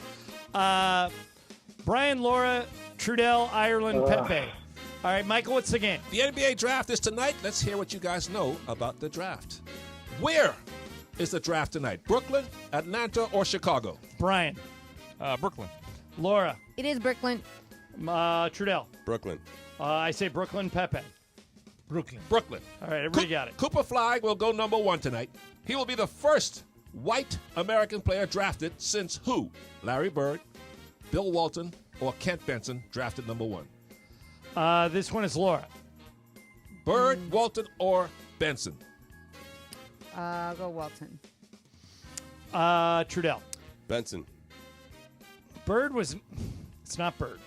Brian, Laura, Trudell, Ireland, Pepe. All right, Michael, what's the game? The NBA draft is tonight. Let's hear what you guys know about the draft. Where is the draft tonight? Brooklyn, Atlanta, or Chicago? Brian. Brooklyn. Laura. It is Brooklyn. Trudell. Brooklyn. I say Brooklyn, Pepe. Brooklyn. Brooklyn. All right, everybody got it. Cooper Flagg will go #1 tonight. He will be the first white American player drafted since who? Larry Bird, Bill Walton, or Kent Benson drafted #1? This one is Laura. Bird, Walton, or Benson? Go Walton. Trudell. Benson. Bird was... It's not Bird.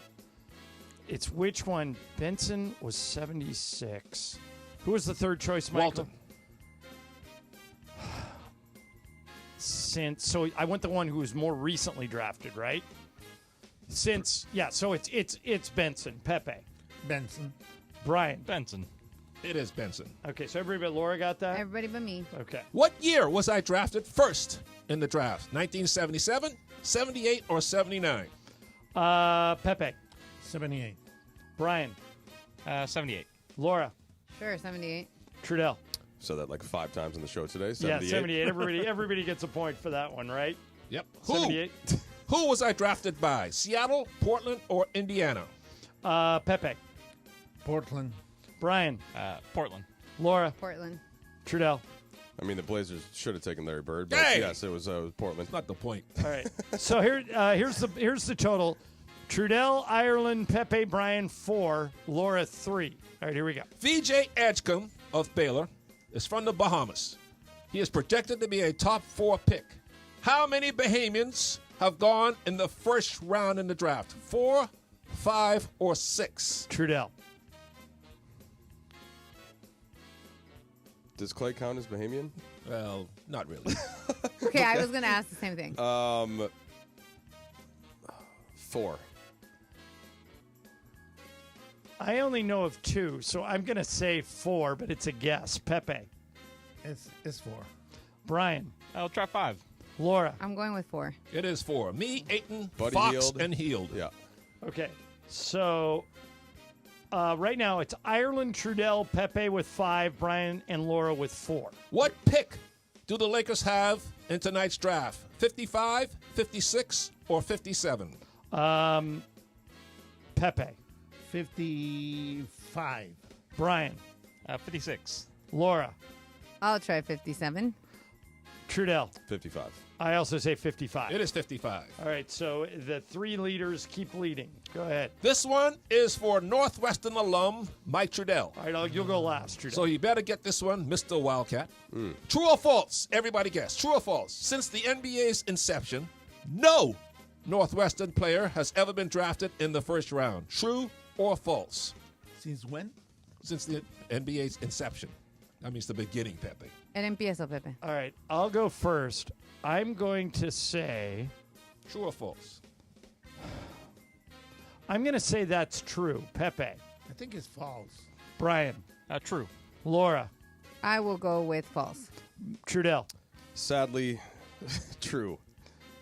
It's which one? Benson was 76. Who was the third choice, Michael? Walton. So I went the one who was more recently drafted, right? So it's Benson. Pepe. Benson. Brian. Benson. It is Benson. Okay, so everybody but Laura got that? Everybody but me. Okay. What year was I drafted first in the draft? 1977, 78, or 79? Pepe. 78. Brian. 78. Laura. Sure, 78. Trudell. Said that like 5 times on the show today. 78. Yeah, 78. Everybody gets a point for that one, right? Yep. 78. Who was I drafted by? Seattle, Portland, or Indiana? Pepe. Portland. Brian. Portland. Laura. Portland. Trudell. I mean, the Blazers should have taken Larry Bird, but Hey! yes, it was Portland. That's not the point. All right. So here's the total. Trudell, Ireland, Pepe, Brian 4, Laura 3. All right, here we go. VJ Edgecombe of Baylor is from the Bahamas. He is projected to be a top 4 pick. How many Bahamians have gone in the first round in the draft? 4, 5, or 6? Trudell. Does Clay count as Bahamian? Well, not really. Okay, I was going to ask the same thing. 4. I only know of 2, so I'm going to say 4, but it's a guess. Pepe. It's 4. Brian. I'll try 5. Laura. I'm going with 4. It is 4. Me, Ayton, Buddy Fox, Hield. and Heald. Yeah. Okay, so right now it's Ireland, Trudell, Pepe with 5, Brian and Laura with 4. What pick do the Lakers have in tonight's draft? 55, 56, or 57? Pepe. 55. Brian. 56. Laura. I'll try 57. Trudell. 55. I also say 55. It is 55. All right, so the 3 leaders keep leading. Go ahead. This one is for Northwestern alum Mike Trudell. All right, you'll go last, Trudell. So you better get this one, Mr. Wildcat. True or false? Everybody guess. True or false? Since the NBA's inception, no Northwestern player has ever been drafted in the first round. True or false? Since when? Since the NBA's inception. That means the beginning, Pepe. El empiezo, Pepe. All right, I'll go first. I'm going to say... True or false? I'm going to say that's true. Pepe. I think it's false. Brian. True. Laura. I will go with false. Trudell. Sadly, true.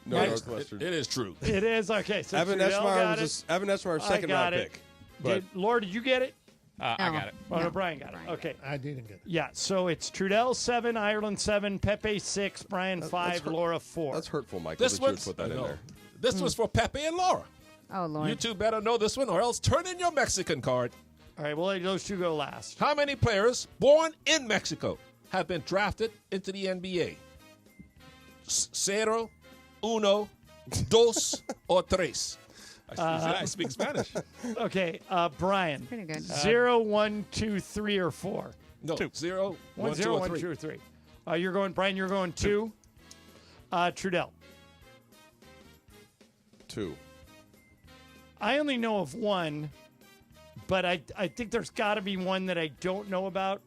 No, Right. Northwestern. It is true. It is? Okay, so Evan Trudell got Eschmeyer it. was Evan Eschmeyer's I second got round it. pick. But Laura, did you get it? I got it. Oh, no, Brian got it. Okay. I didn't get it. Yeah, so it's Trudell 7, Ireland 7, Pepe 6, Brian 5, hurt- Laura 4. that's hurtful, Michael. This that you would one's put that in there. This was for Pepe and Laura. Oh, Lord. You two better know this one, or else turn in your Mexican card. All right, we'll let those two go last. How many players born in Mexico have been drafted into the NBA? Cero, uno, dos, or tres. I speak Spanish. Okay, Brian. Pretty good. 0, 1, 2, 3, or 4? No, 0, 1, 1, 0, 2, 1, or 3. 2, or 3. You're going, Brian, you're going 2. Trudell. 2. I only know of one, but I think there's got to be one that I don't know about.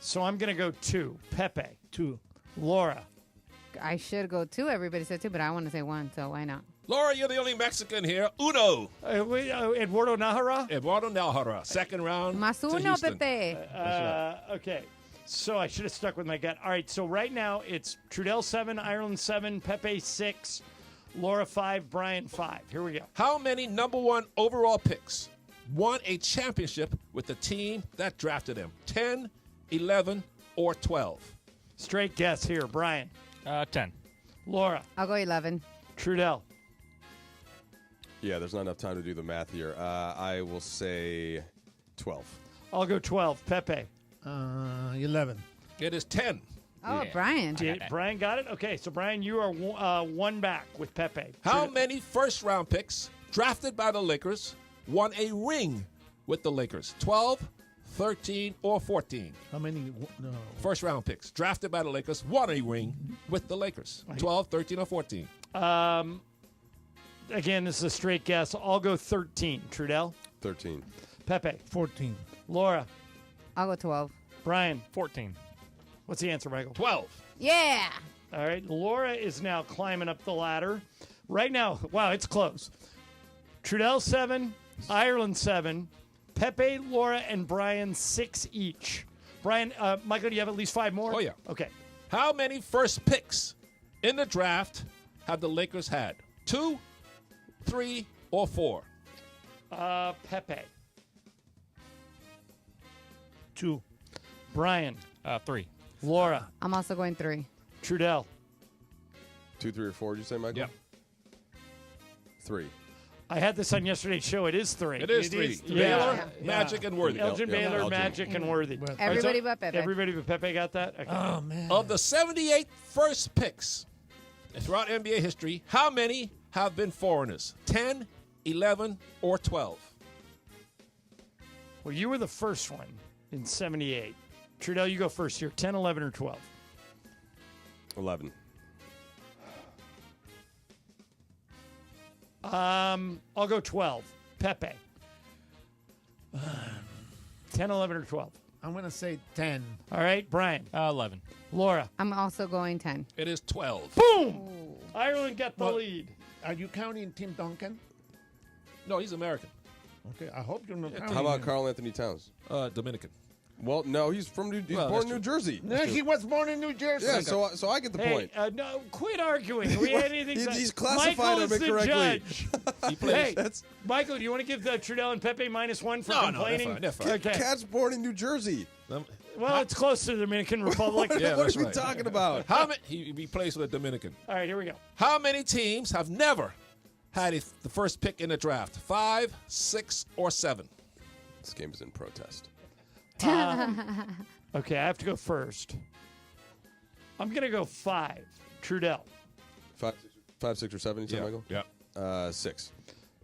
So I'm going to go 2. Pepe. 2. Laura. I should go 2. Everybody said 2, but I want to say 1, so why not? Laura, you're the only Mexican here. Uno. Eduardo Nájera? Eduardo Nájera, second round. Más to uno, Houston. Pepe. Okay. So I should have stuck with my gut. All right, so right now it's Trudell 7, Ireland 7, Pepe 6, Laura 5, Brian 5. Here we go. How many number 1 overall picks won a championship with the team that drafted them? 10, 11, or 12? Straight guess here. Brian. 10. Laura. I'll go 11. Trudell. Yeah, there's not enough time to do the math here. I will say 12. I'll go 12. Pepe. 11. It is 10. Oh, Brian. Brian got it? Okay, so Brian, you are one back with Pepe. How many first-round picks drafted by the Lakers won a ring with the Lakers? 12, 13, or 14? How many? No. First-round picks drafted by the Lakers won a ring with the Lakers. 12, 13, or 14? Again, this is a straight guess. I'll go 13. Trudell. 13. Pepe. 14. Laura. I'll go 12. Brian. 14. What's the answer, Michael? 12. Yeah. All right. Laura is now climbing up the ladder. Right now, wow, it's close. Trudell 7, Ireland 7, Pepe, Laura, and Brian 6 each. Brian, Michael, do you have at least 5 more? Oh, yeah. Okay. How many first picks in the draft have the Lakers had? 2, 3, or 4? Pepe. 2. Brian. 3. Laura. I'm also going 3. Trudell. 2, 3, or 4, did you say, Michael? Yep. 3. I had this on yesterday's show. It is 3. It is 3. Baylor, Magic, and Worthy. Elgin Baylor, Elgin. Magic, and Worthy. Everybody but Pepe. Everybody but Pepe got that? Okay. Oh, man. Of the 78 first picks throughout NBA history, how many have been foreigners? 10, 11, or 12? Well, you were the first one in 78. Trudell, you go first here. 10, 11, or 12? 11. I'll go 12. Pepe. 10, 11, or 12? I'm going to say 10. All right, Brian. 11. Laura. I'm also going 10. It is 12. Boom! Ireland got the lead. Are you counting Tim Duncan? No, he's American. Okay, I hope you're not counting How about him. Carl Anthony Towns? Dominican. Well, no, he's from he's Well, born that's in New Jersey. No, he was born in New Jersey. Yeah, so I get the point. No, quit arguing. We had anything. He's classified Michael him is the incorrectly. judge. He plays. Hey, Michael, do you want to give Trudell and Pepe -1 for No, complaining? they're fine. Okay. Cat's born in New Jersey. Well, it's close to the Dominican Republic. Yeah, What that's are we right. talking about? How many? He plays for the Dominican. All right, here we go. How many teams have never had the first pick in the draft? 5, 6, or 7? This game is in protest. Okay, I have to go first. I'm going to go 5. Trudell. 5, 6, or 7, you said, Michael? Yeah. 6.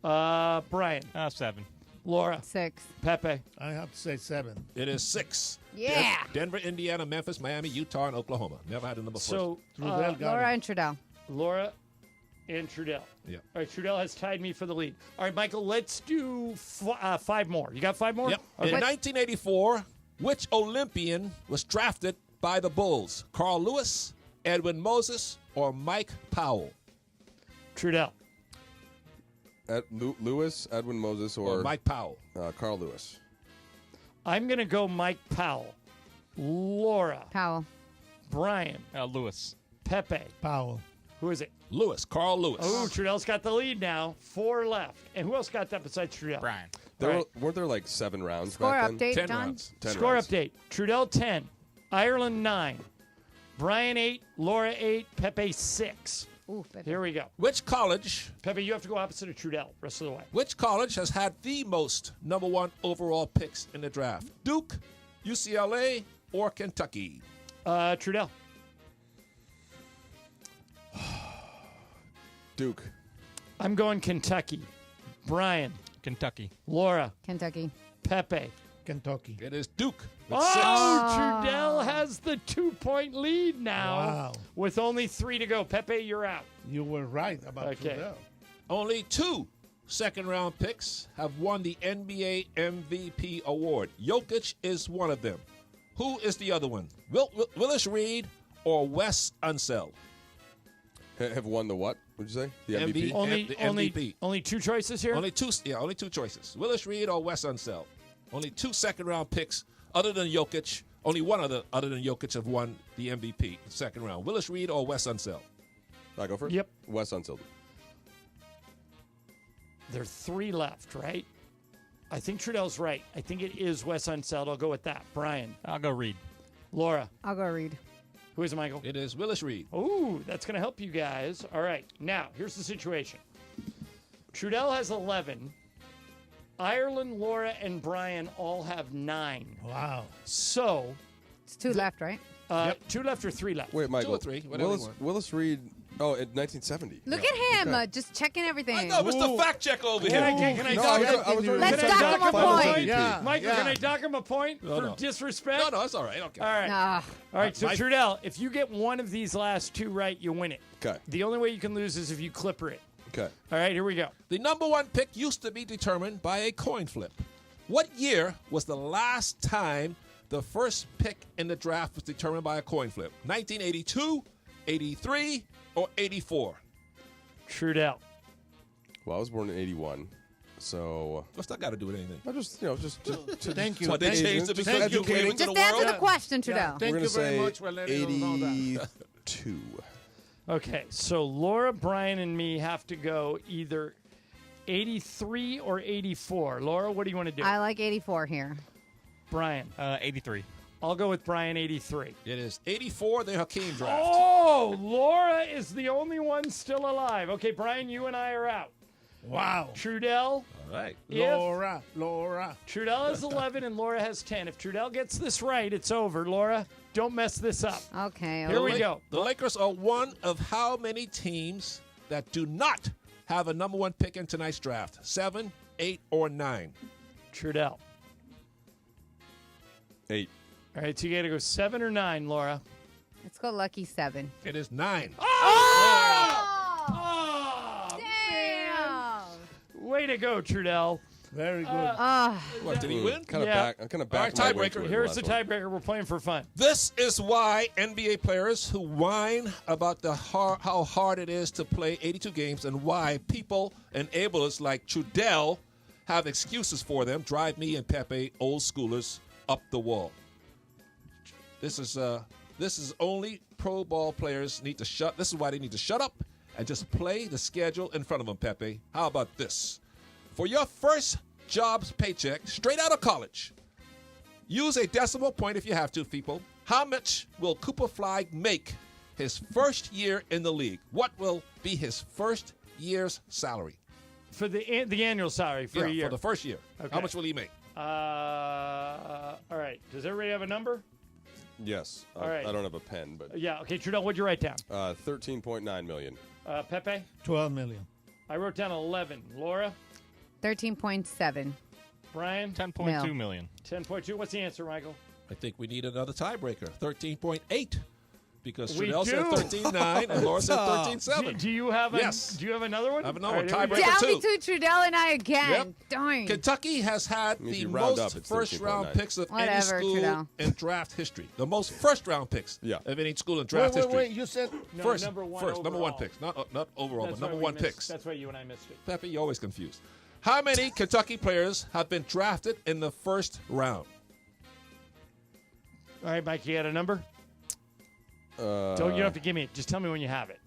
Brian. 7. Laura. 6. Pepe. I have to say 7. It is 6. Yeah. Denver, Indiana, Memphis, Miami, Utah, and Oklahoma. Never had a number So, Trudell got Laura it. and Trudell. Laura and Trudell. Yeah. All right, Trudell has tied me for the lead. All right, Michael, let's do 5 more. You got 5 more? Yep. Okay. In 1984, which Olympian was drafted by the Bulls? Carl Lewis, Edwin Moses, or Mike Powell? Trudell. Lewis, Edwin Moses, or Mike Powell. Carl Lewis. I'm going to go Mike Powell. Laura. Powell. Brian. Lewis. Pepe. Powell. Who is it? Lewis. Carl Lewis. Oh, Trudell's got the lead now. 4 left. And who else got that besides Trudell? Brian. Weren't there like 7 rounds Score back then? update, 10 John. rounds. 10 Score rounds. update. Trudell 10. Ireland 9. Brian 8. Laura 8. Pepe 6. Ooh, Pepe. Here we go. Which college? Pepe, you have to go opposite of Trudell rest of the way. Which college has had the most number 1 overall picks in the draft? Duke, UCLA, or Kentucky? Trudell. Duke. I'm going Kentucky. Brian. Kentucky. Laura. Kentucky. Pepe. Kentucky. It is Duke. With Oh, 6. Trudell has the 2-point lead now. Wow. With only 3 to go. Pepe, you're out. You were right about Okay. Trudell. Only 2 second-round picks have won the NBA MVP award. Jokic is one of them. Who is the other one? Willis Reed or Wes Unseld? Have won the what? What'd you say? The MVP? The MVP. Only 2 choices here? Only 2 choices. Willis Reed or Wes Unseld. Only 2 second-round picks other than Jokic. Only one other than Jokic have won the MVP second round. Willis Reed or Wes Unseld? I go first? Yep. Wes Unseld. There are 3 left, right? I think Trudell's right. I think it is Wes Unseld. I'll go with that. Brian. I'll go Reed. Laura. I'll go Reed. Who is it, Michael? It is Willis Reed. Ooh, that's going to help you guys. All right. Now, here's the situation. Trudell has 11. Ireland, Laura, and Brian all have 9. Wow. So. It's 2 left, right? 2 left or 3 left? Wait, Michael. 2 or 3, whatever you want. Willis Reed. Oh, in 1970. Look at him, just checking everything. I know, Mr. Fact Check over Can here. I No, dock I was him? Let's Can I dock him a Finals point. MVP? Yeah, Michael, yeah. can I dock him a point No, for no. disrespect? No, it's all right. Okay. All right. Ah. All right, so My- Trudell, if you get one of these last 2 right, you win it. Okay. The only way you can lose is if you clipper it. Okay. All right, here we go. The number 1 pick used to be determined by a coin flip. What year was the last time the first pick in the draft was determined by a coin flip? 1982, 83, or 84? Trudell. Well, I was born in 81. So. What's that got to do with anything? I just, just Thank you. So they Thank changed you. it because Thank you. you came into Just the answer world? the question, Trudell. Yeah, thank we're you gonna very say much for letting us know that. 82. Okay, so Laura, Brian, and me have to go either 83 or 84. Laura, what do you want to do? I like 84 here. Brian. 83. I'll go with Brian 83. It is 84, the Hakeem draft. Oh, Laura is the only one still alive. Okay, Brian, you and I are out. Wow. Trudell. All right. Laura. Trudell has 11 and Laura has 10. If Trudell gets this right, it's over. Laura, don't mess this up. Okay. Here we go. The Lakers are one of how many teams that do not have a number 1 pick in tonight's draft? 7, 8, or 9? Trudell. 8. All right, so you got to go 7 or 9, Laura. Let's go lucky 7. It is 9. Damn. Way to go, Trudell. Very good. What, did he win? I'm kind of Yeah. back. All right, tiebreaker. Here's the tiebreaker. We're playing for fun. This is why NBA players who whine about how hard it is to play 82 games and why people, enablers like Trudell, have excuses for them, drive me and Pepe, old schoolers, up the wall. This is only pro ball players need to shut. This is why they need to shut up and just play the schedule in front of them, Pepe. How about this? For your first job's paycheck, straight out of college, use a decimal point if you have to, people. How much will Cooper Flagg make his first year in the league? What will be his first year's salary? For the annual salary for a year. For the first year. Okay. How much will he make? All right. Does everybody have a number? Yes. All right. I don't have a pen, but. Yeah. Okay, Trudell, what'd you write down? 13.9 million. Pepe? 12 million. I wrote down 11. Laura? 13.7. Brian? 10.2 million. 10.2. What's the answer, Michael? I think we need another tiebreaker. 13.8 Because We Trudell said do. 13-9 and Laura said 13-7. Do you have Yes. Do you have another one? I have another one. All right, Tiebreaker Down 2. between Trudell and I again. Yep. Darn. Kentucky has had If the you round most up, it's first-round 13.9. picks of any Whatever, school Trudell. in draft history. The most first-round picks of any school in draft history. Wait. You said First, number one number one overall. picks. Not overall, That's but number why we one missed- picks. That's why you and I missed it. Pepe, you're always confused. How many Kentucky players have been drafted in the first round? All right, Mike, you got a number? You don't have to give me it. Just tell me when you have it.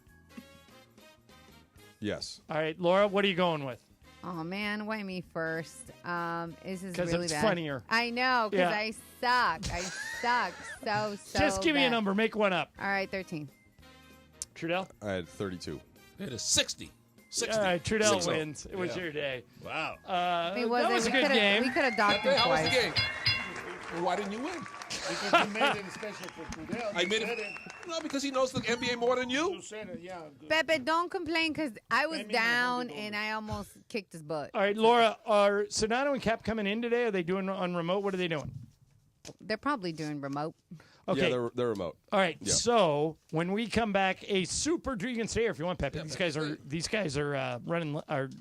Yes. All right, Laura, what are you going with? Oh man, why me first? This is 'Cause really it's bad. funnier. I know, because Yeah. I suck. I suck so Just give me a bad. number. Make one up. All right, 13. Trudell? I had 32. It is 60. 60. All right, Trudell 60. wins. It was Yeah. your day. Wow. It was, that was a we good coulda- game. We could have docked him How was the twice. game? Well, why didn't you win? because you made it special for Trudell. I made it. No, because he knows the NBA more than you. You said it, yeah. Good. Pepe, don't complain because I was down and I almost kicked his butt. All right, Laura, are Sedano and Cap coming in today? Are they doing on remote? What are they doing? They're probably doing remote. Okay. Yeah, they're remote. All right. Yeah. So when we come back, a super. You can stay here if you want, Pepe. These guys are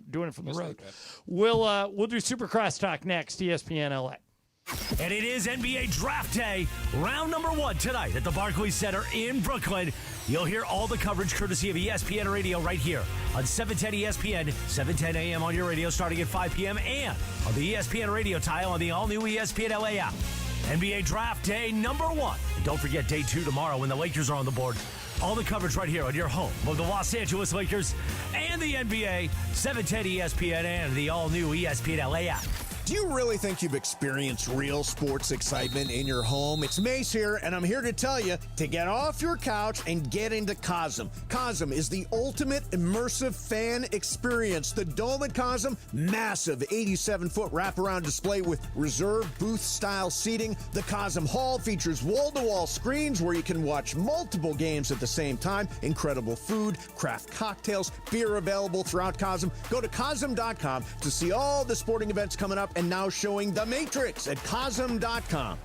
doing it from the road. We'll do Supercross talk next. ESPN LA. And it is NBA Draft Day, round number 1 tonight at the Barclays Center in Brooklyn. You'll hear all the coverage courtesy of ESPN Radio right here on 710 ESPN, 710 AM on your radio starting at 5 p.m. and on the ESPN Radio tile on the all-new ESPN LA app. NBA Draft Day number 1. And don't forget day 2 tomorrow when the Lakers are on the board. All the coverage right here on your home of the Los Angeles Lakers and the NBA, 710 ESPN and the all-new ESPN LA app. Do you really think you've experienced real sports excitement in your home? It's Mace here, and I'm here to tell you to get off your couch and get into Cosm. Cosm is the ultimate immersive fan experience. The Dome at Cosm, massive 87-foot wraparound display with reserved booth-style seating. The Cosm Hall features wall-to-wall screens where you can watch multiple games at the same time. Incredible food, craft cocktails, beer available throughout Cosm. Go to Cosm.com to see all the sporting events coming up and now showing The Matrix at Cosm.com.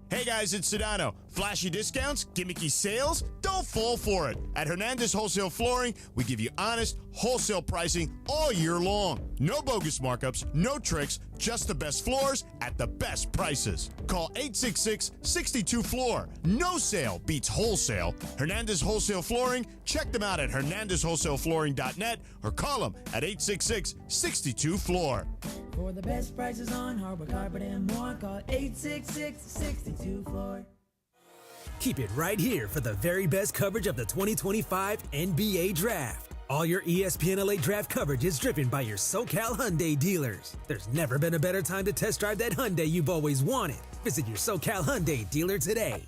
Hey guys, it's Sedano. Flashy discounts, gimmicky sales? Don't fall for it. At Hernandez Wholesale Flooring, we give you honest, wholesale pricing all year long. No bogus markups, no tricks, just the best floors at the best prices. Call 866-62-FLOOR. No sale beats wholesale. Hernandez Wholesale Flooring, check them out at hernandezwholesaleflooring.net or call them at 866-62-FLOOR. For the best prices on hardwood, carpet, and more, call 866-62-FLOOR. Keep it right here for the very best coverage of the 2025 NBA Draft. All your ESPN LA Draft coverage is driven by your SoCal Hyundai dealers. There's never been a better time to test drive that Hyundai you've always wanted. Visit your SoCal Hyundai dealer today.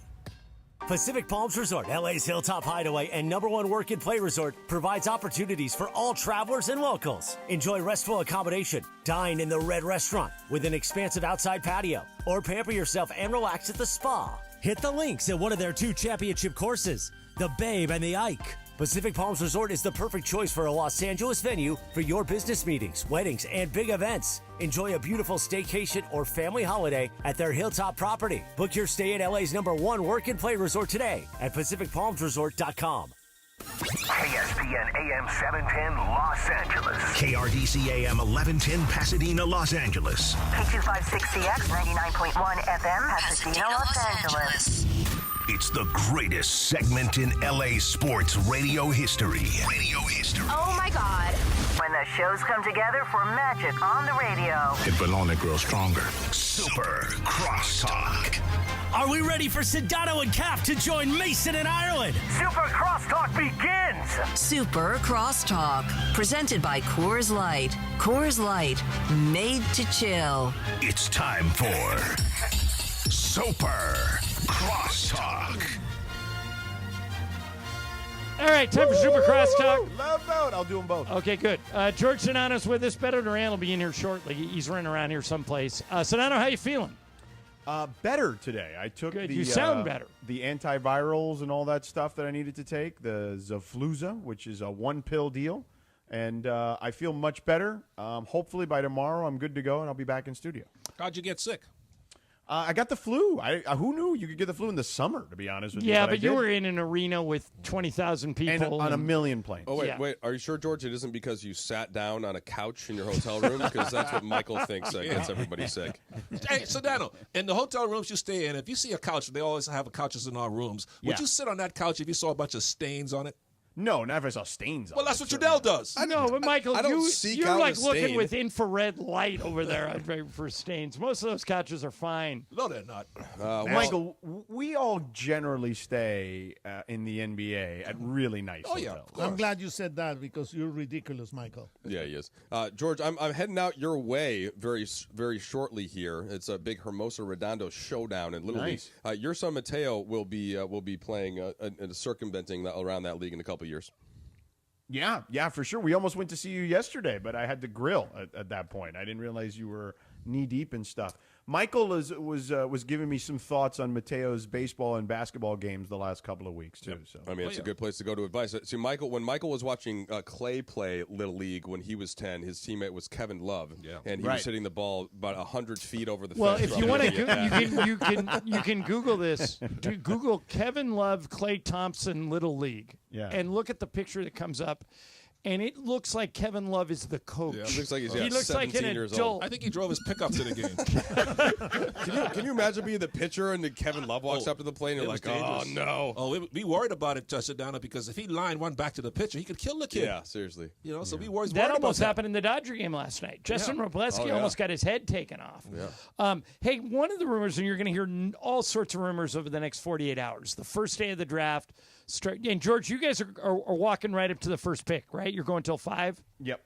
Pacific Palms Resort, LA's Hilltop Hideaway and #1 work and play resort, provides opportunities for all travelers and locals. Enjoy restful accommodation, dine in the Red Restaurant with an expansive outside patio, or pamper yourself and relax at the spa. Hit the links at one of their 2 championship courses, the Babe and the Ike. Pacific Palms Resort is the perfect choice for a Los Angeles venue for your business meetings, weddings, and big events. Enjoy a beautiful staycation or family holiday at their Hilltop property. Book your stay at LA's #1 work and play resort today at PacificPalmsResort.com. KSPN AM 710 Los Angeles. KRDC AM 1110 Pasadena, Los Angeles. K256CX 99.1 FM Pasadena, Los Angeles. It's the greatest segment in LA sports radio history. Oh my God. When the shows come together for magic on the radio. It will only grow stronger. Super Crosstalk. Are we ready for Sedano and Cap to join Mason in Ireland? Super Crosstalk begins. Super Crosstalk, presented by Coors Light. Coors Light, made to chill. It's time for Super Crosstalk. All right, time for Super Crosstalk. Love both. I'll do them both. Okay, good. George Sedano's with us. Beto Duran will be in here shortly. He's running around here someplace. Sedano, how you feeling? Better today. I took Good. the You sound better. The antivirals and all that stuff that I needed to take. The Zafluza, which is a 1-pill deal, and I feel much better. Hopefully by tomorrow I'm good to go and I'll be back in studio. How'd you get sick? I got the flu. Who knew you could get the flu in the summer, to be honest with you? Yeah, but but you were in an arena with 20,000 people. and on a million planes. Oh, wait. Are you sure, George, it isn't because you sat down on a couch in your hotel room? Because that's what Michael thinks gets everybody sick. Hey, Sedano, in the hotel rooms you stay in, if you see a couch, they always have couches in our rooms. Would you sit on that couch if you saw a bunch of stains on it? No, not if I saw stains on Well, that's what Trudell does. I know, but Michael, I don't seek you're out like a looking stain. with infrared light over there for stains. Most of those couches are fine. No, they're not. Michael, we all generally stay in the NBA at really nice hotels. I'm glad you said that because you're ridiculous, Michael. Yeah, he is. George, I'm heading out your way very shortly here. It's a big Hermosa Redondo showdown in Little Nice. League. Your son Mateo will be playing circumventing around that league in a couple of years. Yeah, for sure. We almost went to see you yesterday, but I had to grill at that point. I didn't realize you were knee deep in stuff. Michael was giving me some thoughts on Mateo's baseball and basketball games the last couple of weeks too. So I mean, it's a good place to go to advice. See, when Michael was watching Clay play Little League when he was 10, his teammate was Kevin Love, and he was hitting the ball about 100 feet over the Well, fence. if you want to, you can Google this. Google Kevin Love, Clay Thompson, Little League, and look at the picture that comes up. And it looks like Kevin Love is the coach. Yeah, it looks like he looks like an years adult. old. I think he drove his pickup to the game. Can you imagine being the pitcher and then Kevin Love walks up to the plate and you're like, oh, no. Oh, we worried about it, Sedano, because if he lined one back to the pitcher, he could kill the kid. Yeah, seriously. You know, so we worried That about almost that. happened in the Dodger game last night. Justin Robleski almost got his head taken off. Yeah. Hey, one of the rumors, and you're going to hear all sorts of rumors over the next 48 hours. The first day of the draft. And George, you guys are walking right up to the first pick, right? You're going till 5? Yep.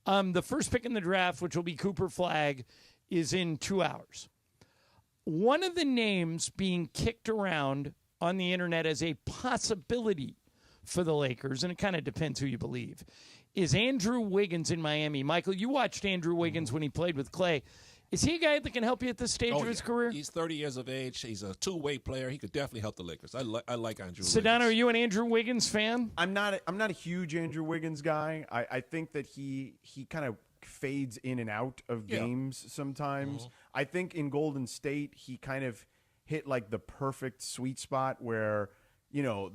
The first pick in the draft, which will be Cooper Flagg, is in 2 hours. One of the names being kicked around on the internet as a possibility for the Lakers, and it kind of depends who you believe, is Andrew Wiggins in Miami. Michael, you watched Andrew Wiggins when he played with Clay. Is he a guy that can help you at this stage of his career? He's 30 years of age. He's a two-way player. He could definitely help the Lakers. I like Andrew Sedano, Wiggins. are you an Andrew Wiggins fan? I'm not a huge Andrew Wiggins guy. I think that he kind of fades in and out of games sometimes. I think in Golden State he kind of hit like the perfect sweet spot where, you know,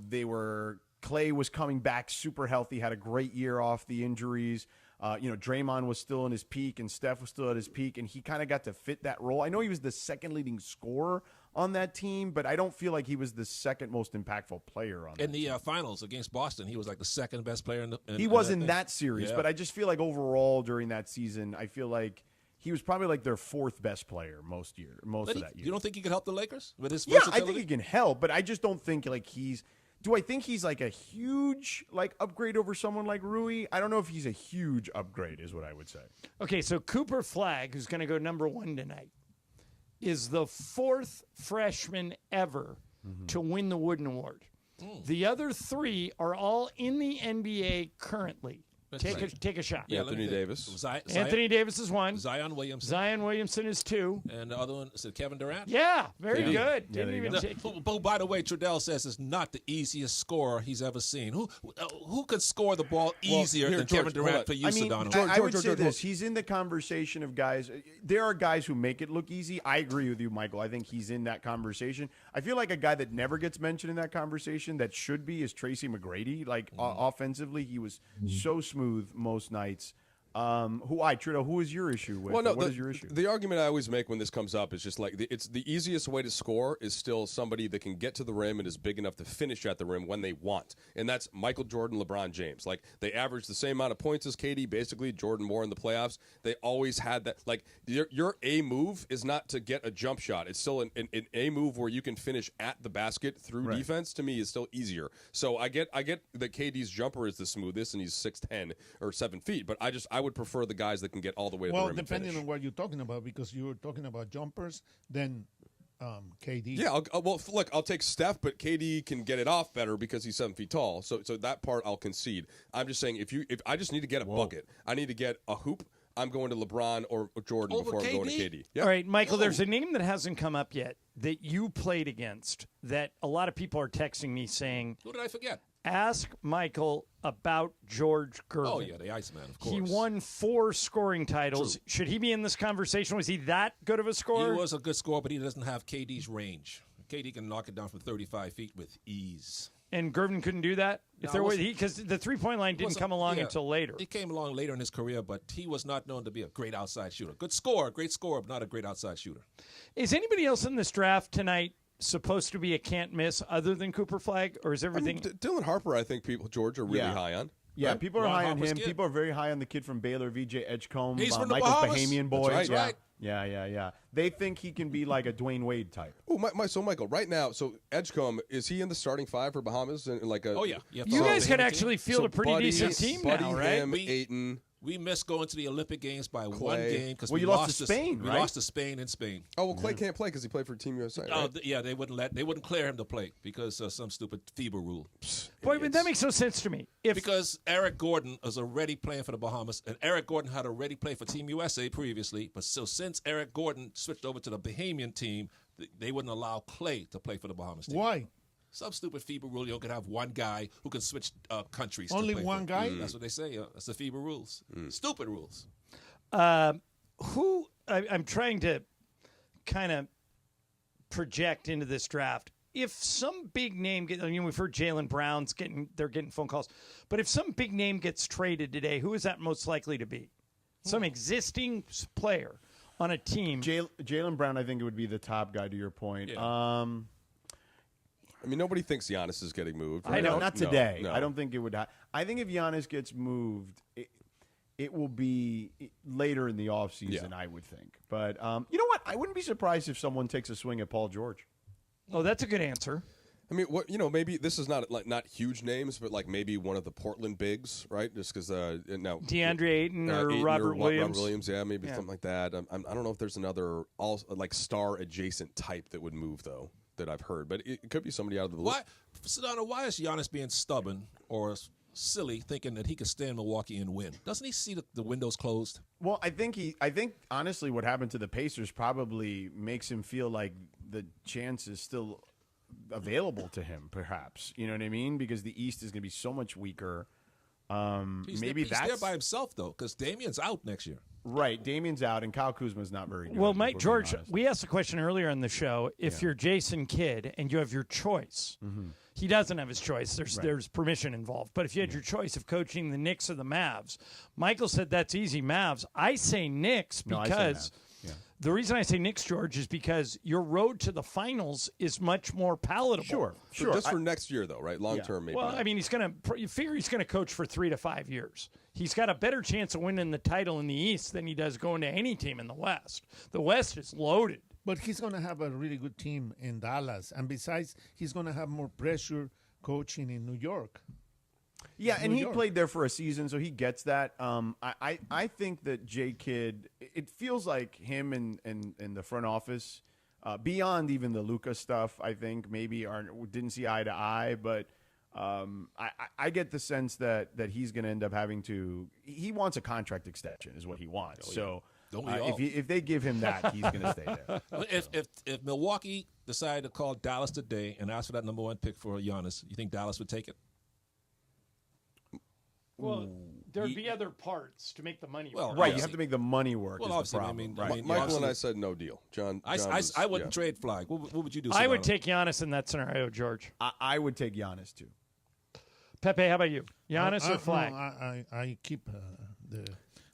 Clay was coming back super healthy, had a great year off the injuries. Draymond was still in his peak and Steph was still at his peak, and he kind of got to fit that role. I know he was the second leading scorer on that team, but I don't feel like he was the second most impactful player on that In the finals against Boston, he was like the second best player. He was in that series, but I just feel like overall during that season, I feel like he was probably like their fourth best player most of that year. You don't think he could help the Lakers with his Yeah, I versatility? think he can help, but I just don't think like he's. Do I think he's like a huge upgrade over someone like Rui? I don't know if he's a huge upgrade, is what I would say. Okay, so Cooper Flagg, who's going to go number 1 tonight, is the 4th freshman ever to win the Wooden Award. The other 3 are all in the NBA currently. Take a shot. Yeah, Anthony Davis. Anthony Davis is 1. Zion Williamson. Zion Williamson is 2. And the other one is Kevin Durant. Yeah, very good. Yeah, Didn't even take But by the way, Trudell says it's not the easiest scorer he's ever seen. Who could score the ball easier than Kevin Durant for you, Sedano? I would say this. He's in the conversation of guys. There are guys who make it look easy. I agree with you, Michael. I think he's in that conversation. I feel like a guy that never gets mentioned in that conversation that should be is Tracy McGrady. Offensively, he was so smooth most nights. Trudell, who is your issue with? Well, no, what is your issue? The argument I always make when this comes up is just like it's the easiest way to score is still somebody that can get to the rim and is big enough to finish at the rim when they want, and that's Michael Jordan, LeBron James. Like they average the same amount of points as KD, basically. Jordan more in the playoffs. They always had that. Like your A move is not to get a jump shot. It's still an A move where you can finish at the basket through defense. To me, is still easier. So I get that KD's jumper is the smoothest and he's 6'10" or 7 feet, but I would prefer the guys that can get all the way to the rim. Well, depending on what you're talking about, because you were talking about jumpers, then KD. Yeah, I'll take Steph, but KD can get it off better because he's 7 feet tall. So that part I'll concede. I'm just saying if I just need to get a bucket, I need to get a hoop. I'm going to LeBron or Jordan before I'm going to KD. Yep. All right, Michael, there's a name that hasn't come up yet that you played against that a lot of people are texting me saying. Who did I forget? Ask Michael about George Gervin. Oh, yeah, the Iceman, of course. He won 4 scoring titles. True. Should he be in this conversation? Was he that good of a scorer? He was a good scorer, but he doesn't have KD's range. KD can knock it down from 35 feet with ease. And Gervin couldn't do that? Because the three-point line didn't come along until later. It came along later in his career, but he was not known to be a great outside shooter. Great scorer, but not a great outside shooter. Is anybody else in this draft tonight supposed to be a can't miss other than Cooper Flagg, or is everything? Dylan Harper, I think George, are really high on. Yeah, right? people are Ron high Harper's on him. kid. People are very high on the kid from Baylor, VJ Edgecombe. He's from the Michael's Bahamas. Bahamian boy. That's right. Yeah. They think he can be like a Dwayne Wade type. Oh, so Michael, right now, so Edgecombe, is he in the starting 5 for Bahamas? And like a, Oh, yeah. You guys could actually field a pretty decent team now, right? Him, Ayton. We missed going to the Olympic Games by Clay. one game because you lost to Spain, We right? lost to Spain in Spain. Oh, well, Clay can't play because he played for Team USA, right? Oh, yeah, they wouldn't clear him to play because of some stupid FIBA rule. Boy, but that makes no sense to me. Because Eric Gordon was already playing for the Bahamas, and Eric Gordon had already played for Team USA previously. But since Eric Gordon switched over to the Bahamian team, they wouldn't allow Clay to play for the Bahamas team. Why? Some stupid FIBA rule. You can have one guy who can switch countries. Only to play one for. guy? That's what they say. That's the FIBA rules. Stupid rules. I'm trying to kind of project into this draft. If some big name we've heard Jaylen Brown's getting phone calls, but if some big name gets traded today, who is that most likely to be? Some existing player on a team. Jaylen Brown, I think it would be the top guy. To your point. Yeah. I mean, nobody thinks Giannis is getting moved. Right? I know, not today. No. I don't think it would. I think if Giannis gets moved, it will be later in the offseason, I would think. But you know what? I wouldn't be surprised if someone takes a swing at Paul George. Oh, that's a good answer. I mean, maybe this is not huge names, but like maybe one of the Portland bigs, right? Just because now DeAndre Ayton or Robert Williams. Robert Williams, maybe something like that. I don't know if there's another star adjacent type that would move though that I've heard, but it could be somebody out of the blue. Why is Giannis being stubborn or silly, thinking that he could stay in Milwaukee and win? Doesn't he see the windows closed? Well, I think honestly, what happened to the Pacers probably makes him feel like the chance is still available to him. Perhaps, you know what I mean? Because the East is going to be so much weaker. He's there by himself though, because Damian's out next year. Right, Damian's out, and Kyle Kuzma's not very good. Well, Mike George, we asked a question earlier on the show. If you're Jason Kidd and you have your choice, he doesn't have his choice. There's permission involved. But if you had your choice of coaching the Knicks or the Mavs, Michael said that's easy, Mavs. I say Knicks because the reason I say Knicks, George, is because your road to the finals is much more palatable. Sure. So just for next year, though, right? Long term, maybe. Well, not. I mean, you figure he's going to coach for 3 to 5 years. He's got a better chance of winning the title in the East than he does going to any team in the West. The West is loaded. But he's going to have a really good team in Dallas. And besides, he's going to have more pressure coaching in New York. Yeah, and he played there for a season, so he gets that. I think that J. Kidd, it feels like him and the front office, beyond even the Luka stuff, I think maybe didn't see eye to eye, but I get the sense that he's going to end up having to – he wants a contract extension is what he wants. So if they give him that, he's going to stay there. If Milwaukee decided to call Dallas today and ask for that number 1 pick for Giannis, you think Dallas would take it? Well, there'd be other parts to make the money work. Well, right, you have to make the money work. Well, is the obviously, problem. Michael and I said no deal. John I wouldn't trade Flagg. What would you do? I would take Giannis in that scenario, George. I would take Giannis too. Pepe, how about you? Giannis or Flagg? No, I keep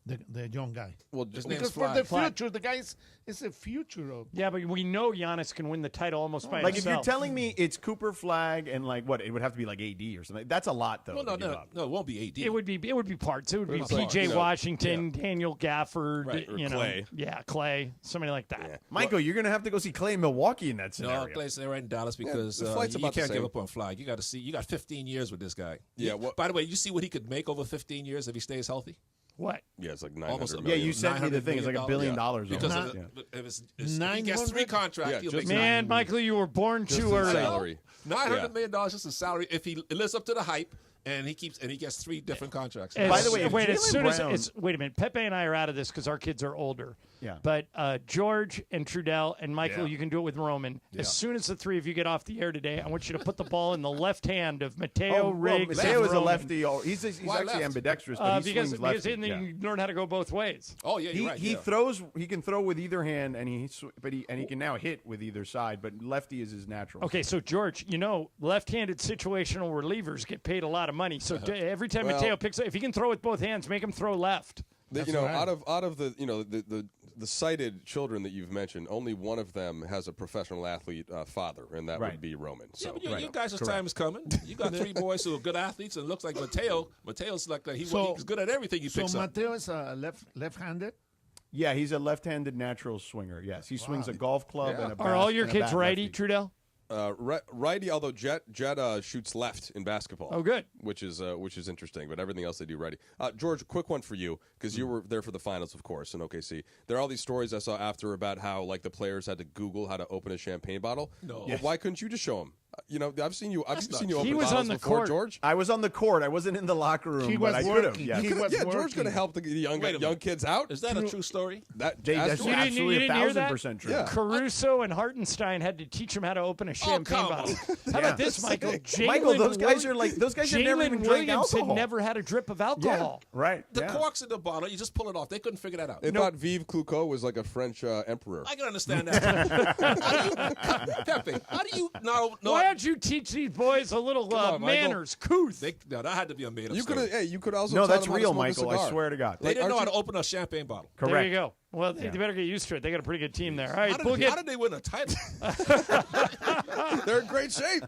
the young guy. Well, because for the future, the guy's it's a future of. Yeah, but we know Giannis can win the title almost by like himself. if you're telling me it's Cooper Flagg and like what it would have to be like AD or something. That's a lot though. No, it won't be AD. It would be parts. It would be PJ Washington, Daniel Gafford, Clay. Clay, somebody like that. Yeah. Michael, you're gonna have to go see Clay in Milwaukee in that scenario. No, Clay's right in Dallas because the flight's you about the can't same. give up on Flagg. You got to see. You got 15 years with this guy. Yeah. By the way, you see what he could make over 15 years if he stays healthy. What? Yeah, it's like 900 million. Yeah, you sent me the thing. It's like $1 billion. Because if he gets 3 contracts, he'll make Michael, you were born too early. Salary. $900 million just a salary if he lives up to the hype and he gets 3 different contracts. By the way, wait Jaylen a minute. Pepe and I are out of this because our kids are older. Yeah. But George and Trudell and Michael, Yeah. you can do it with Roman. Yeah. As soon as the 3 of you get off the air today, I want you to put the ball in the left hand of Mateo Riggs. Mateo is a Roman. lefty. He's actually left? ambidextrous, but he swings lefty. Because then you learn how to go both ways. Oh yeah, you're right. He throws. He can throw with either hand, and he can now hit with either side. But lefty is his natural. Okay, so George, left-handed situational relievers get paid a lot of money. So every time Mateo picks up, if he can throw with both hands, make him throw left. Out of the the cited children that you've mentioned, only one of them has a professional athlete father, and that would be Roman. So but you guys' time is coming. You got 3 boys who are good athletes, and it looks like Mateo's like he's good at everything he picks so up. Mateo is left-handed. Yeah, he's a left-handed natural swinger. Yes, he swings a golf club and a bat. Are all your and a kids bat righty, lefty. Trudell? Righty, although Jet shoots left in basketball. Oh, good. Which is interesting, but everything else they do righty. George, quick one for you, because you were there for the finals, of course, in OKC. There are all these stories I saw after about how the players had to Google how to open a champagne bottle. No. Well, why couldn't you just show them? I've seen you. I've seen you open He was bottles on the before, court. George. I was on the court. I wasn't in the locker room, He but was I could have. working. Yes. He was George could have helped the young kids out. Is that a true story? That's You absolutely didn't hear that? 1,000% true. Yeah. Caruso and Hartenstein had to teach him how to open a champagne come bottle. on. How about this, Michael? Michael, those guys have never Jalen even drank Williams had alcohol. never had a drip of alcohol. Right. The corks in the bottle, you just pull it off. They couldn't figure that out. They thought Vive Clicquot was like a French emperor. I can understand that. Pepe, how do you know? Why don't you teach these boys a little on, Michael. manners, couth? That had to be a made-up You story. could also. No, tell that's them how to real, smoke a Michael. I cigar. swear to God. They didn't know how aren't to open a champagne bottle. Correct. There you go. Well, they better get used to it. They got a pretty good team there. All right, How did they win a title? They're in great shape.